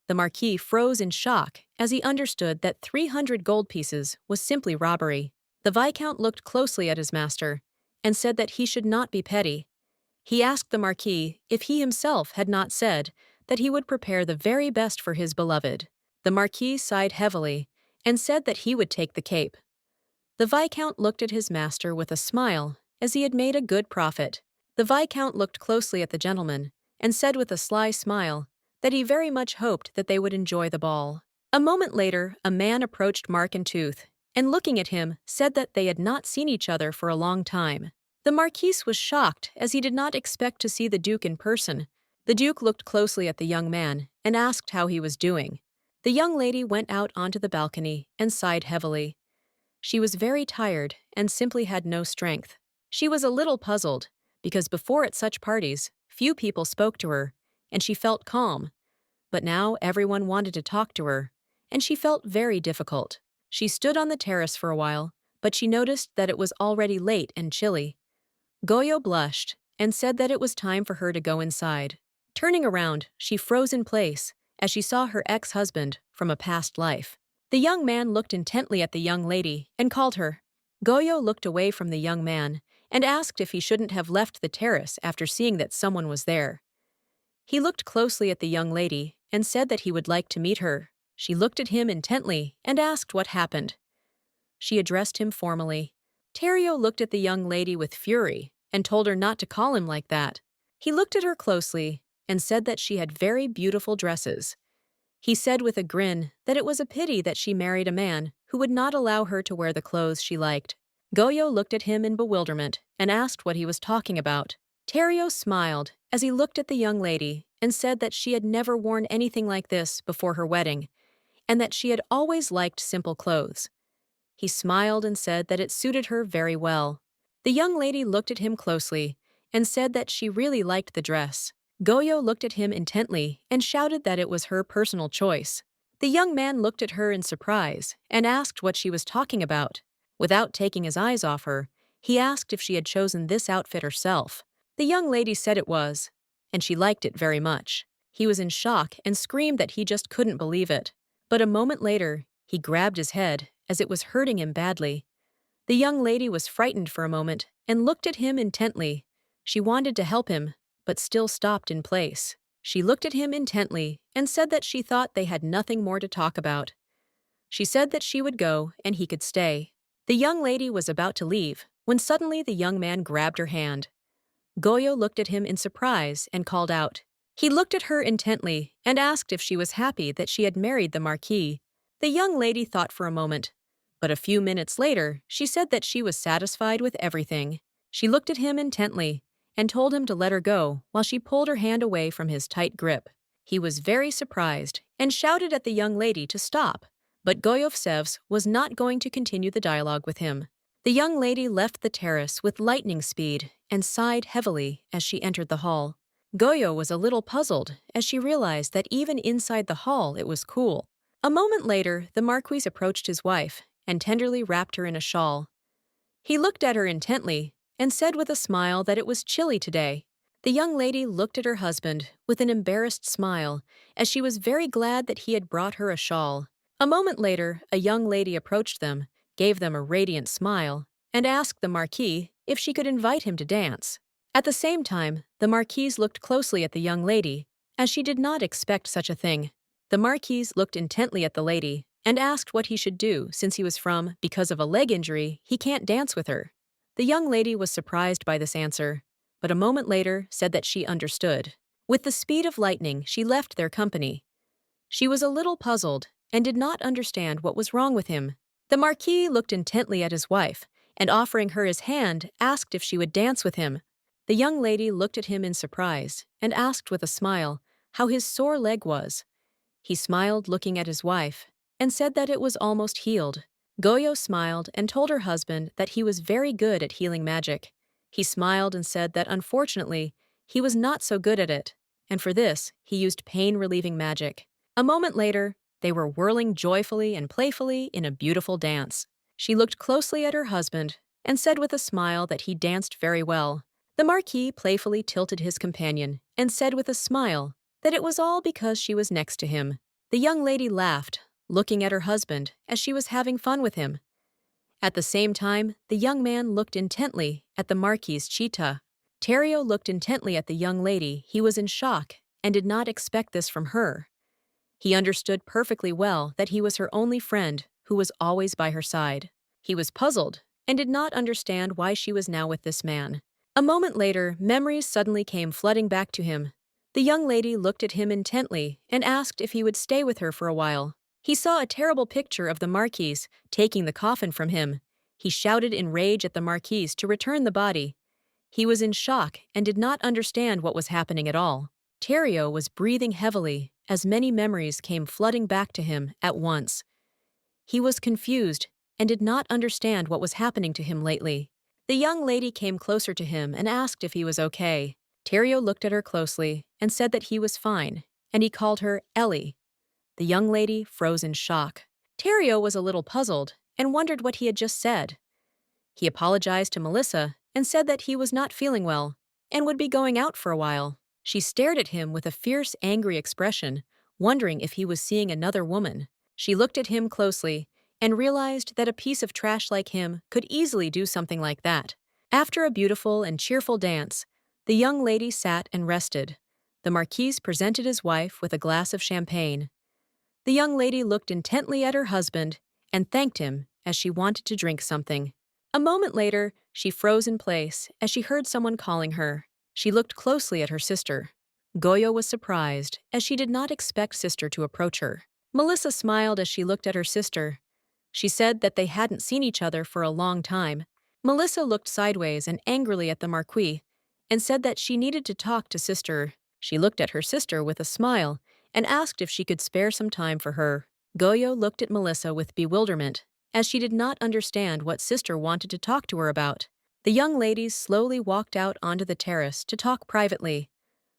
The Marquis froze in shock as he understood that 300 gold pieces was simply robbery. The Viscount looked closely at his master and said that he should not be petty. He asked the Marquis if he himself had not said that he would prepare the very best for his beloved. The Marquis sighed heavily and said that he would take the cape. The Viscount looked at his master with a smile, as he had made a good profit. The Viscount looked closely at the gentleman and said with a sly smile that he very much hoped that they would enjoy the ball. A moment later, a man approached Mark and Tooth, and looking at him, said that they had not seen each other for a long time. The Marquis was shocked, as he did not expect to see the Duke in person. The Duke looked closely at the young man and asked how he was doing. The young lady went out onto the balcony and sighed heavily. She was very tired and simply had no strength. She was a little puzzled, because before at such parties, few people spoke to her, and she felt calm. But now everyone wanted to talk to her, and she felt very difficult. She stood on the terrace for a while, but she noticed that it was already late and chilly. Goyo blushed and said that it was time for her to go inside. Turning around, she froze in place as she saw her ex-husband from a past life. The young man looked intently at the young lady and called her. Goyo looked away from the young man and asked if he shouldn't have left the terrace after seeing that someone was there. He looked closely at the young lady and said that he would like to meet her. She looked at him intently and asked what happened. She addressed him formally. Theriot looked at the young lady with fury and told her not to call him like that. He looked at her closely and said that she had very beautiful dresses. He said with a grin that it was a pity that she married a man who would not allow her to wear the clothes she liked. Goyo looked at him in bewilderment and asked what he was talking about. Theriot smiled as he looked at the young lady and said that she had never worn anything like this before her wedding, and that she had always liked simple clothes. He smiled and said that it suited her very well. The young lady looked at him closely and said that she really liked the dress. Goyo looked at him intently and shouted that it was her personal choice. The young man looked at her in surprise and asked what she was talking about. Without taking his eyes off her, he asked if she had chosen this outfit herself. The young lady said it was, and she liked it very much. He was in shock and screamed that he just couldn't believe it. But a moment later, he grabbed his head, as it was hurting him badly. The young lady was frightened for a moment and looked at him intently. She wanted to help him, but still stopped in place. She looked at him intently and said that she thought they had nothing more to talk about. She said that she would go and he could stay. The young lady was about to leave when suddenly the young man grabbed her hand. Goyo looked at him in surprise and called out. He looked at her intently and asked if she was happy that she had married the Marquis. The young lady thought for a moment, but a few minutes later she said that she was satisfied with everything. She looked at him intently and told him to let her go while she pulled her hand away from his tight grip. He was very surprised and shouted at the young lady to stop, but Goyovtsevs was not going to continue the dialogue with him. The young lady left the terrace with lightning speed and sighed heavily as she entered the hall. Goyo was a little puzzled as she realized that even inside the hall it was cool. A moment later, the Marquis approached his wife and tenderly wrapped her in a shawl. He looked at her intently and said with a smile that it was chilly today. The young lady looked at her husband with an embarrassed smile, as she was very glad that he had brought her a shawl. A moment later, a young lady approached them, gave them a radiant smile, and asked the Marquis if she could invite him to dance. At the same time, the Marquise looked closely at the young lady, as she did not expect such a thing. The Marquise looked intently at the lady and asked what he should do since because of a leg injury, he can't dance with her. The young lady was surprised by this answer, but a moment later said that she understood. With the speed of lightning, she left their company. She was a little puzzled and did not understand what was wrong with him. The Marquis looked intently at his wife and, offering her his hand, asked if she would dance with him. The young lady looked at him in surprise and asked with a smile how his sore leg was. He smiled, looking at his wife, and said that it was almost healed. Goyo smiled and told her husband that he was very good at healing magic. He smiled and said that unfortunately, he was not so good at it, and for this, he used pain-relieving magic. A moment later, they were whirling joyfully and playfully in a beautiful dance. She looked closely at her husband and said with a smile that he danced very well. The Marquis playfully tilted his companion and said with a smile that it was all because she was next to him. The young lady laughed, looking at her husband as she was having fun with him. At the same time, the young man looked intently at the Marquise Chita. Terrio looked intently at the young lady. He was in shock and did not expect this from her. He understood perfectly well that he was her only friend who was always by her side. He was puzzled and did not understand why she was now with this man. A moment later, memories suddenly came flooding back to him. The young lady looked at him intently and asked if he would stay with her for a while. He saw a terrible picture of the Marquise taking the coffin from him. He shouted in rage at the Marquise to return the body. He was in shock and did not understand what was happening at all. Terrio was breathing heavily as many memories came flooding back to him at once. He was confused and did not understand what was happening to him lately. The young lady came closer to him and asked if he was okay. Terrio looked at her closely and said that he was fine, and he called her Ellie. The young lady froze in shock. Terrio was a little puzzled and wondered what he had just said. He apologized to Melissa and said that he was not feeling well and would be going out for a while. She stared at him with a fierce, angry expression, wondering if he was seeing another woman. She looked at him closely and realized that a piece of trash like him could easily do something like that. After a beautiful and cheerful dance, the young lady sat and rested. The Marquise presented his wife with a glass of champagne. The young lady looked intently at her husband and thanked him as she wanted to drink something. A moment later, she froze in place as she heard someone calling her. She looked closely at her sister. Goyo was surprised, as she did not expect sister to approach her. Melissa smiled as she looked at her sister. She said that they hadn't seen each other for a long time. Melissa looked sideways and angrily at the Marquis and said that she needed to talk to sister. She looked at her sister with a smile and asked if she could spare some time for her. Goyo looked at Melissa with bewilderment, as she did not understand what sister wanted to talk to her about. The young ladies slowly walked out onto the terrace to talk privately.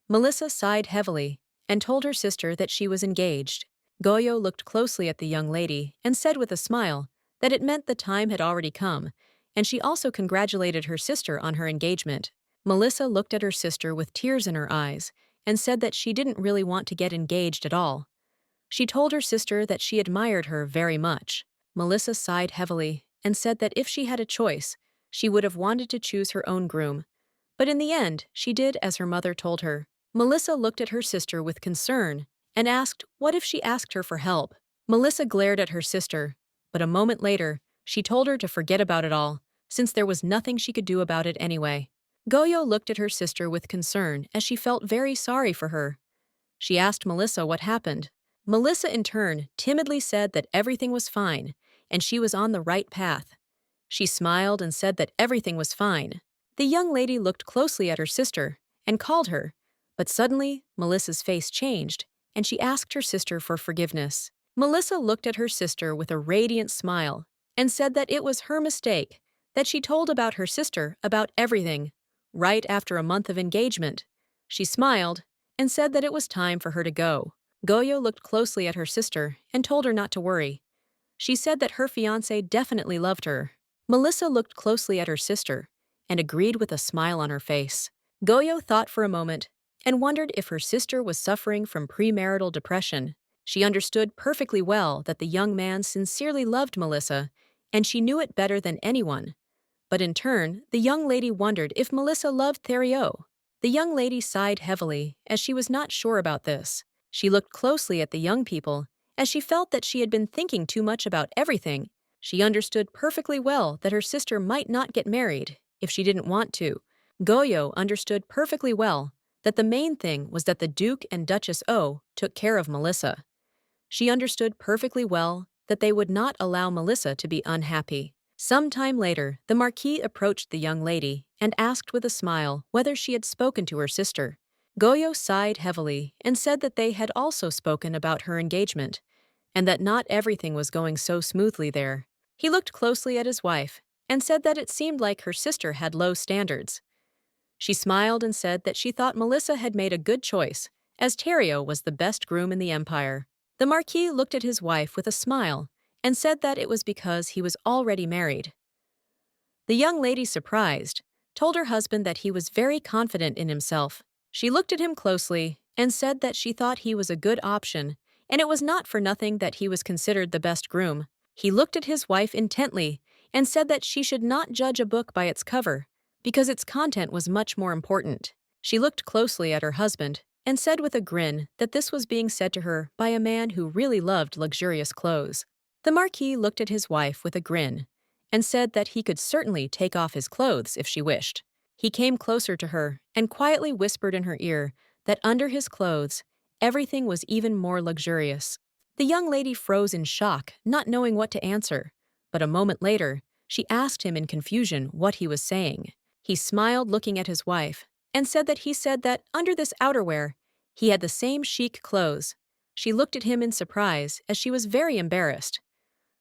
Melissa sighed heavily and told her sister that she was engaged. Goyo looked closely at the young lady and said with a smile that it meant the time had already come, and she also congratulated her sister on her engagement. Melissa looked at her sister with tears in her eyes and said that she didn't really want to get engaged at all. She told her sister that she admired her very much. Melissa sighed heavily and said that if she had a choice, she would have wanted to choose her own groom. But in the end, she did as her mother told her. Melissa looked at her sister with concern and asked what if she asked her for help. Melissa glared at her sister, but a moment later, she told her to forget about it all, since there was nothing she could do about it anyway. Goyo looked at her sister with concern as she felt very sorry for her. She asked Melissa what happened. Melissa, in turn, timidly said that everything was fine and she was on the right path. She smiled and said that everything was fine. The young lady looked closely at her sister and called her, but suddenly Melissa's face changed and she asked her sister for forgiveness. Melissa looked at her sister with a radiant smile and said that it was her mistake, that she told about her sister about everything, right after a month of engagement. She smiled and said that it was time for her to go. Goyo looked closely at her sister and told her not to worry. She said that her fiancé definitely loved her. Melissa looked closely at her sister and agreed with a smile on her face. Goyo thought for a moment and wondered if her sister was suffering from premarital depression. She understood perfectly well that the young man sincerely loved Melissa, and she knew it better than anyone. But in turn, the young lady wondered if Melissa loved Theriot. The young lady sighed heavily, as she was not sure about this. She looked closely at the young people, as she felt that she had been thinking too much about everything. She understood perfectly well that her sister might not get married if she didn't want to. Goyo understood perfectly well that the main thing was that the Duke and Duchess O took care of Melissa. She understood perfectly well that they would not allow Melissa to be unhappy. Some time later, the Marquis approached the young lady and asked with a smile whether she had spoken to her sister. Goyo sighed heavily and said that they had also spoken about her engagement, and that not everything was going so smoothly there. He looked closely at his wife and said that it seemed like her sister had low standards. She smiled and said that she thought Melissa had made a good choice, as Terrio was the best groom in the empire. The Marquis looked at his wife with a smile and said that it was because he was already married. The young lady, surprised, told her husband that he was very confident in himself. She looked at him closely and said that she thought he was a good option, and it was not for nothing that he was considered the best groom. He looked at his wife intently and said that she should not judge a book by its cover, because its content was much more important. She looked closely at her husband and said with a grin that this was being said to her by a man who really loved luxurious clothes. The Marquis looked at his wife with a grin and said that he could certainly take off his clothes if she wished. He came closer to her and quietly whispered in her ear that under his clothes, everything was even more luxurious. The young lady froze in shock, not knowing what to answer, but a moment later, she asked him in confusion what he was saying. He smiled, looking at his wife, and said that under this outerwear, he had the same chic clothes. She looked at him in surprise, as she was very embarrassed.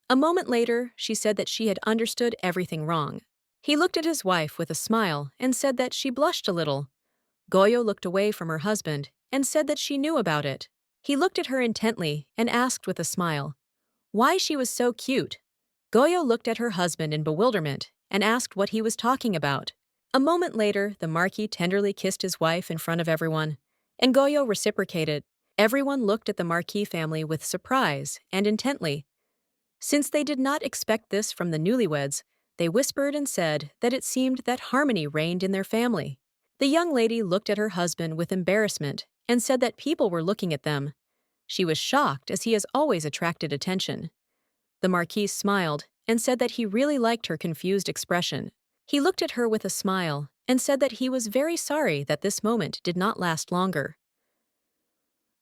A moment later, she said that she had understood everything wrong. He looked at his wife with a smile and said that she blushed a little. Goyo looked away from her husband and said that she knew about it. He looked at her intently and asked with a smile why she was so cute. Goyo looked at her husband in bewilderment and asked what he was talking about. A moment later, the Marquis tenderly kissed his wife in front of everyone, and Goyo reciprocated. Everyone looked at the Marquis family with surprise and intently. Since they did not expect this from the newlyweds, they whispered and said that it seemed that harmony reigned in their family. The young lady looked at her husband with embarrassment and said that people were looking at them. She was shocked, as he has always attracted attention. The Marquis smiled and said that he really liked her confused expression. He looked at her with a smile and said that he was very sorry that this moment did not last longer.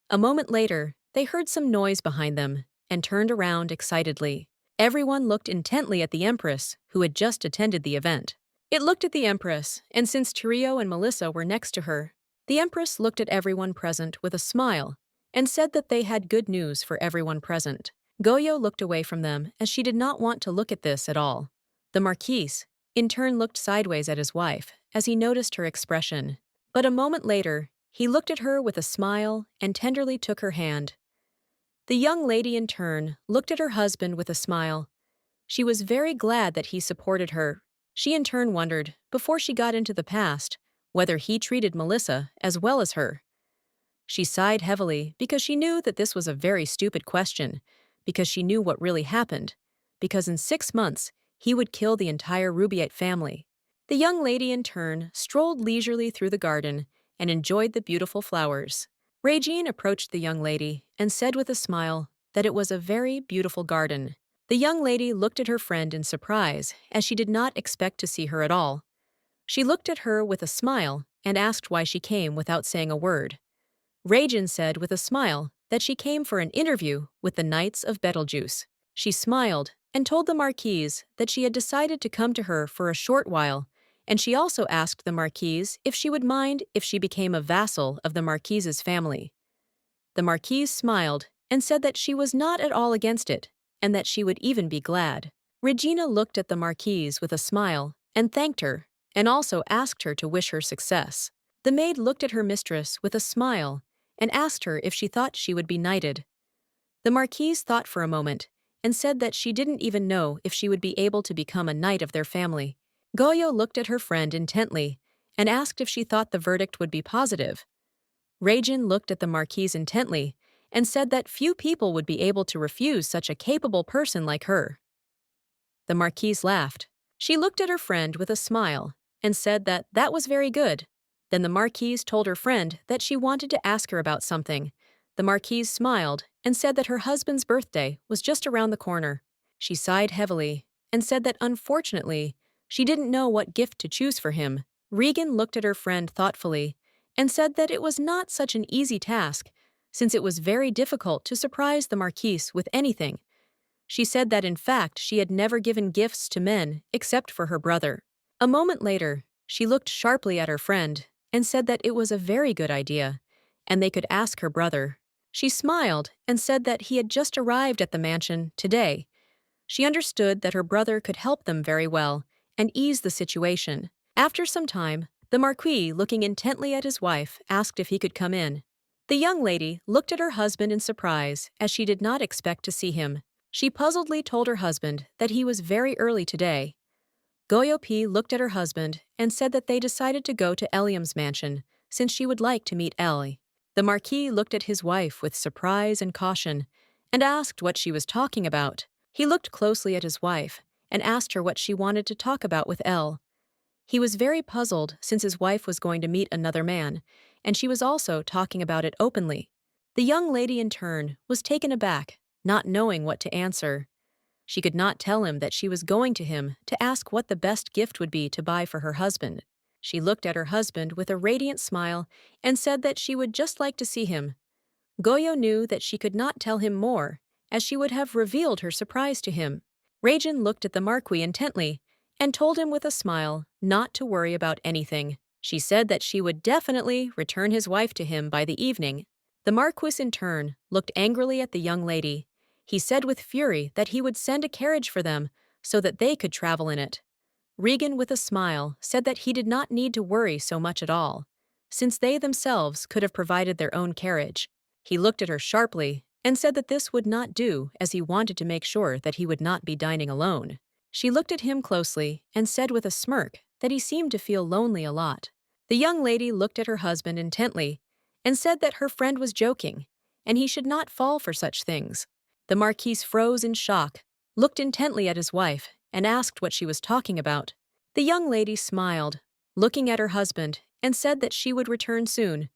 A moment later, they heard some noise behind them and turned around excitedly. Everyone looked intently at the Empress, who had just attended the event. It looked at the Empress, and since Tario and Melissa were next to her, the Empress looked at everyone present with a smile and said that they had good news for everyone present. Goyo looked away from them, as she did not want to look at this at all. The Marquis, in turn, looked sideways at his wife as he noticed her expression. But a moment later, he looked at her with a smile and tenderly took her hand. The young lady, in turn, looked at her husband with a smile. She was very glad that he supported her. She in turn wondered, before she got into the past, whether he treated Melissa as well as her. She sighed heavily because she knew that this was a very stupid question, because she knew what really happened, because in 6 months he would kill the entire Rubaiyat family. The young lady, in turn, strolled leisurely through the garden and enjoyed the beautiful flowers. Regine approached the young lady and said with a smile that it was a very beautiful garden. The young lady looked at her friend in surprise, as she did not expect to see her at all. She looked at her with a smile and asked why she came without saying a word. Regine said with a smile that she came for an interview with the Knights of Betelgeuse. She smiled and told the Marquise that she had decided to come to her for a short while, and she also asked the Marquise if she would mind if she became a vassal of the Marquise's family. The Marquise smiled and said that she was not at all against it, and that she would even be glad. Regina looked at the Marquise with a smile and thanked her, and also asked her to wish her success. The maid looked at her mistress with a smile and asked her if she thought she would be knighted. The Marquise thought for a moment and said that she didn't even know if she would be able to become a knight of their family. Goyo looked at her friend intently and asked if she thought the verdict would be positive. Regine looked at the Marquise intently and said that few people would be able to refuse such a capable person like her. The Marquise laughed. She looked at her friend with a smile and said that that was very good. Then the Marquise told her friend that she wanted to ask her about something. The Marquise smiled and said that her husband's birthday was just around the corner. She sighed heavily and said that unfortunately, she didn't know what gift to choose for him. Regan looked at her friend thoughtfully and said that it was not such an easy task, since it was very difficult to surprise the Marquise with anything. She said that in fact she had never given gifts to men except for her brother. A moment later, she looked sharply at her friend and said that it was a very good idea, and they could ask her brother. She smiled and said that he had just arrived at the mansion today. She understood that her brother could help them very well and ease the situation. After some time, the Marquis, looking intently at his wife, asked if he could come in. The young lady looked at her husband in surprise, as she did not expect to see him. She puzzledly told her husband that he was very early today. Goyo P looked at her husband and said that they decided to go to Eliam's mansion, since she would like to meet Ellie. The Marquis looked at his wife with surprise and caution, and asked what she was talking about. He looked closely at his wife and asked her what she wanted to talk about with Elle. He was very puzzled since his wife was going to meet another man, and she was also talking about it openly. The young lady, in turn, was taken aback, not knowing what to answer. She could not tell him that she was going to him to ask what the best gift would be to buy for her husband. She looked at her husband with a radiant smile and said that she would just like to see him. Goyo knew that she could not tell him more, as she would have revealed her surprise to him. Rajan looked at the Marquis intently and told him with a smile not to worry about anything. She said that she would definitely return his wife to him by the evening. The Marquis, in turn, looked angrily at the young lady. He said with fury that he would send a carriage for them so that they could travel in it. Regan, with a smile, said that he did not need to worry so much at all, since they themselves could have provided their own carriage. He looked at her sharply and said that this would not do, as he wanted to make sure that he would not be dining alone. She looked at him closely and said with a smirk that he seemed to feel lonely a lot. The young lady looked at her husband intently and said that her friend was joking, and he should not fall for such things. The Marquis froze in shock, looked intently at his wife, and asked what she was talking about. The young lady smiled, looking at her husband, and said that she would return soon.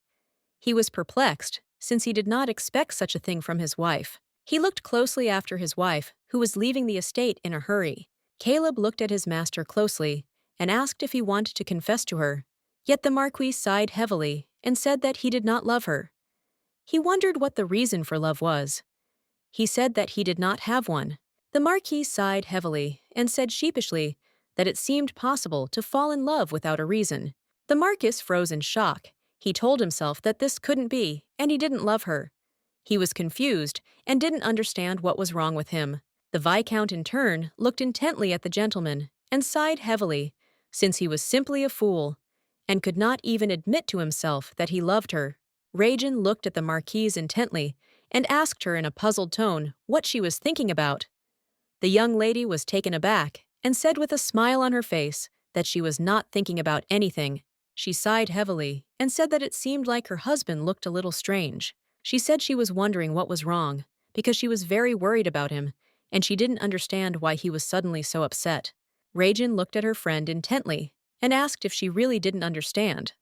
He was perplexed, since he did not expect such a thing from his wife. He looked closely after his wife, who was leaving the estate in a hurry. Caleb looked at his master closely and asked if he wanted to confess to her. Yet the Marquis sighed heavily and said that he did not love her. He wondered what the reason for love was. He said that he did not have one. The Marquis sighed heavily and said sheepishly that it seemed possible to fall in love without a reason. The Marquis froze in shock. He told himself that this couldn't be, and he didn't love her. He was confused and didn't understand what was wrong with him. The Viscount, in turn, looked intently at the gentleman and sighed heavily, since he was simply a fool, and could not even admit to himself that he loved her. Rajan looked at the Marquise intently and asked her in a puzzled tone what she was thinking about. The young lady was taken aback and said with a smile on her face that she was not thinking about anything. She sighed heavily and said that it seemed like her husband looked a little strange. She said she was wondering what was wrong, because she was very worried about him, and she didn't understand why he was suddenly so upset. Rajan looked at her friend intently and asked if she really didn't understand.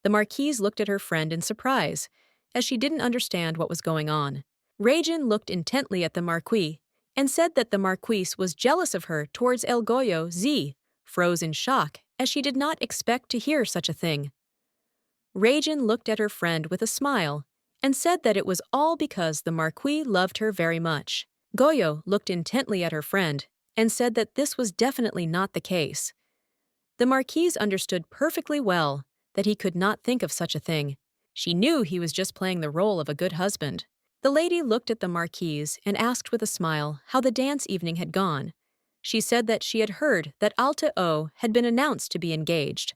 The Marquise looked at her friend in surprise, as she didn't understand what was going on. Rajan looked intently at the Marquis and said that the Marquise was jealous of her towards El Goyo Z, froze in shock, as she did not expect to hear such a thing. Rajan looked at her friend with a smile and said that it was all because the Marquis loved her very much. Goyo looked intently at her friend and said that this was definitely not the case. The Marquise understood perfectly well that he could not think of such a thing. She knew he was just playing the role of a good husband. The lady looked at the Marquise and asked with a smile how the dance evening had gone. She said that she had heard that Alta O had been announced to be engaged.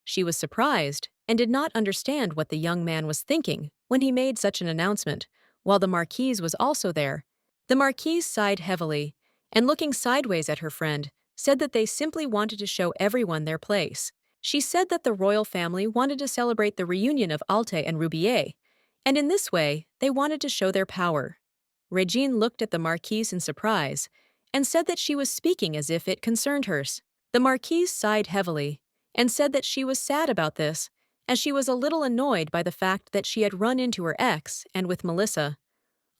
She was surprised and did not understand what the young man was thinking when he made such an announcement, while the Marquise was also there. The Marquise sighed heavily, and looking sideways at her friend, said that they simply wanted to show everyone their place. She said that the royal family wanted to celebrate the reunion of Alte and Roubier, and in this way, they wanted to show their power. Regine looked at the Marquise in surprise and said that she was speaking as if it concerned hers. The Marquise sighed heavily and said that she was sad about this, as she was a little annoyed by the fact that she had run into her ex and with Melissa.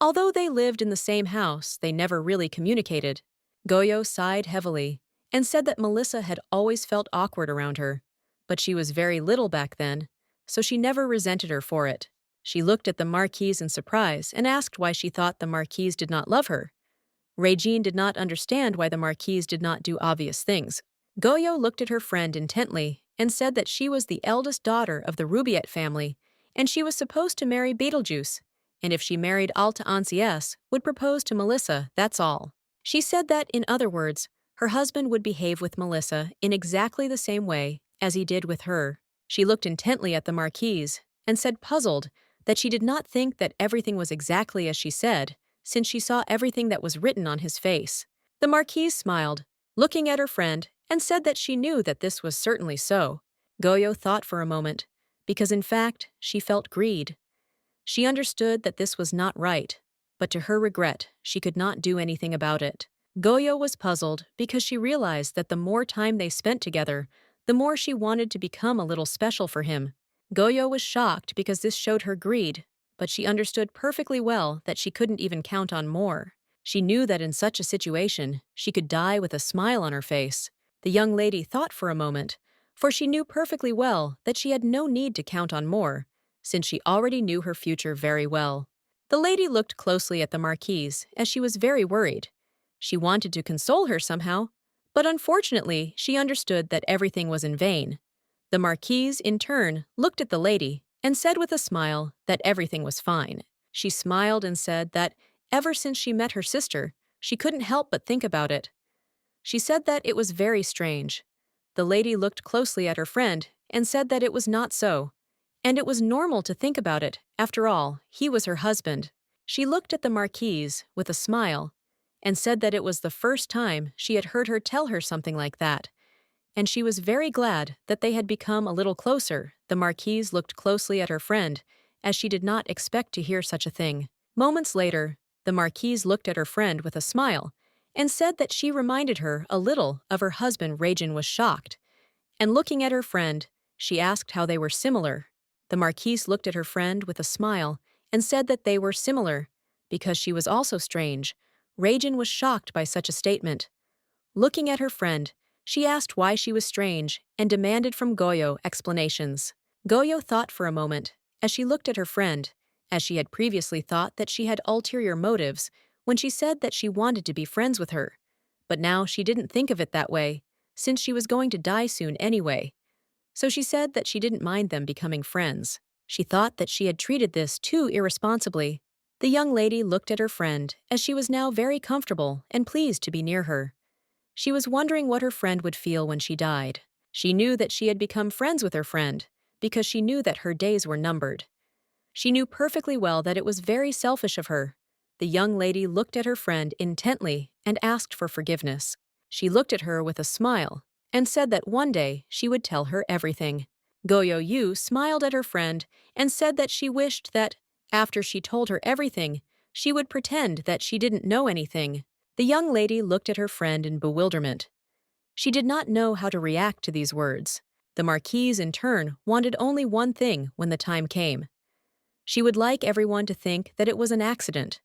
Although they lived in the same house, they never really communicated. Goyo sighed heavily and said that Melissa had always felt awkward around her, but she was very little back then, so she never resented her for it. She looked at the Marquise in surprise and asked why she thought the Marquise did not love her. Regine did not understand why the Marquise did not do obvious things. Goyo looked at her friend intently and said that she was the eldest daughter of the Roubiet family, and she was supposed to marry Beetlejuice, and if she married Alta Anciès, would propose to Melissa, that's all. She said that, in other words, her husband would behave with Melissa in exactly the same way as he did with her. She looked intently at the Marquise and said, puzzled, that she did not think that everything was exactly as she said, since she saw everything that was written on his face. The Marquise smiled, looking at her friend, and said that she knew that this was certainly so. Goyo thought for a moment, because in fact, she felt greed. She understood that this was not right, but to her regret, she could not do anything about it. Goyo was puzzled because she realized that the more time they spent together, the more she wanted to become a little special for him. Goyo was shocked because this showed her greed, but she understood perfectly well that she couldn't even count on more. She knew that in such a situation, she could die with a smile on her face. The young lady thought for a moment, for she knew perfectly well that she had no need to count on more, since she already knew her future very well. The lady looked closely at the marquise as she was very worried. She wanted to console her somehow, but unfortunately she understood that everything was in vain. The marquise, in turn, looked at the lady and said with a smile that everything was fine. She smiled and said that ever since she met her sister, she couldn't help but think about it. She said that it was very strange. The lady looked closely at her friend and said that it was not so, and it was normal to think about it. After all, he was her husband. She looked at the marquise with a smile and said that it was the first time she had heard her tell her something like that, and she was very glad that they had become a little closer. The marquise looked closely at her friend, as she did not expect to hear such a thing. Moments later, the marquise looked at her friend with a smile and said that she reminded her a little of her husband. Rajan was shocked, and looking at her friend, she asked how they were similar. The marquise looked at her friend with a smile and said that they were similar because she was also strange. Rajan was shocked by such a statement. Looking at her friend, she asked why she was strange and demanded from Goyo explanations. Goyo thought for a moment as she looked at her friend, as she had previously thought that she had ulterior motives when she said that she wanted to be friends with her. But now she didn't think of it that way, since she was going to die soon anyway. So she said that she didn't mind them becoming friends. She thought that she had treated this too irresponsibly. The young lady looked at her friend as she was now very comfortable and pleased to be near her. She was wondering what her friend would feel when she died. She knew that she had become friends with her friend because she knew that her days were numbered. She knew perfectly well that it was very selfish of her. The young lady looked at her friend intently and asked for forgiveness. She looked at her with a smile and said that one day she would tell her everything. Goyo Yu smiled at her friend and said that she wished that, after she told her everything, she would pretend that she didn't know anything. The young lady looked at her friend in bewilderment. She did not know how to react to these words. The marquise, in turn, wanted only one thing when the time came. She would like everyone to think that it was an accident.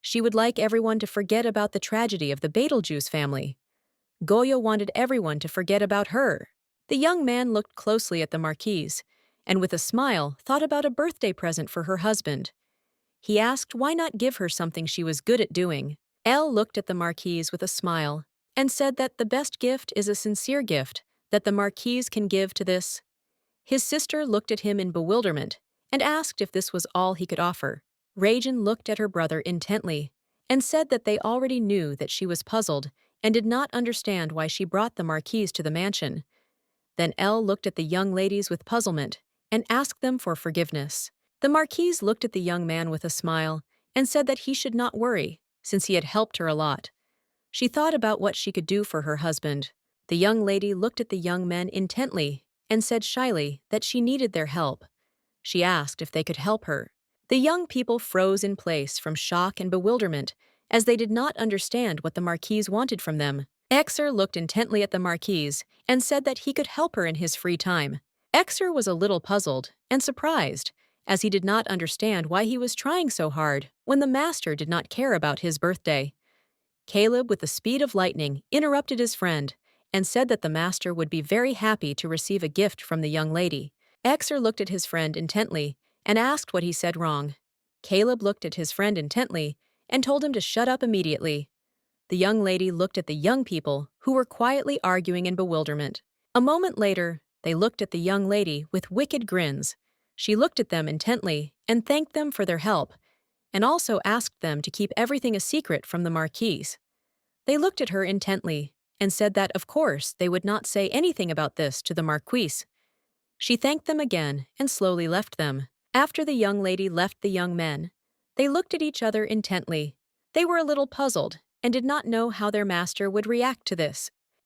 She would like everyone to forget about the tragedy of the Betelgeuse family. Goyo wanted everyone to forget about her. The young man looked closely at the marquise, and with a smile thought about a birthday present for her husband. He asked why not give her something she was good at doing. Elle looked at the marquise with a smile and said that the best gift is a sincere gift that the marquise can give to this. His sister looked at him in bewilderment and asked if this was all he could offer. Rajan looked at her brother intently and said that they already knew that she was puzzled and did not understand why she brought the marquise to the mansion. Then Elle looked at the young ladies with puzzlement and asked them for forgiveness. The marquise looked at the young man with a smile and said that he should not worry, since he had helped her a lot. She thought about what she could do for her husband. The young lady looked at the young men intently and said shyly that she needed their help. She asked if they could help her. The young people froze in place from shock and bewilderment as they did not understand what the marquise wanted from them. Exer looked intently at the marquise and said that he could help her in his free time. Exer was a little puzzled and surprised, as he did not understand why he was trying so hard when the master did not care about his birthday. Caleb, with the speed of lightning, interrupted his friend and said that the master would be very happy to receive a gift from the young lady. Exer looked at his friend intently and asked what he said wrong. Caleb looked at his friend intently and told him to shut up immediately. The young lady looked at the young people who were quietly arguing in bewilderment. A moment later, they looked at the young lady with wicked grins. She looked at them intently and thanked them for their help, and also asked them to keep everything a secret from the marquise. They looked at her intently and said that, of course, they would not say anything about this to the marquise. She thanked them again and slowly left them. After the young lady left the young men, they looked at each other intently. They were a little puzzled and did not know how their master would react to this.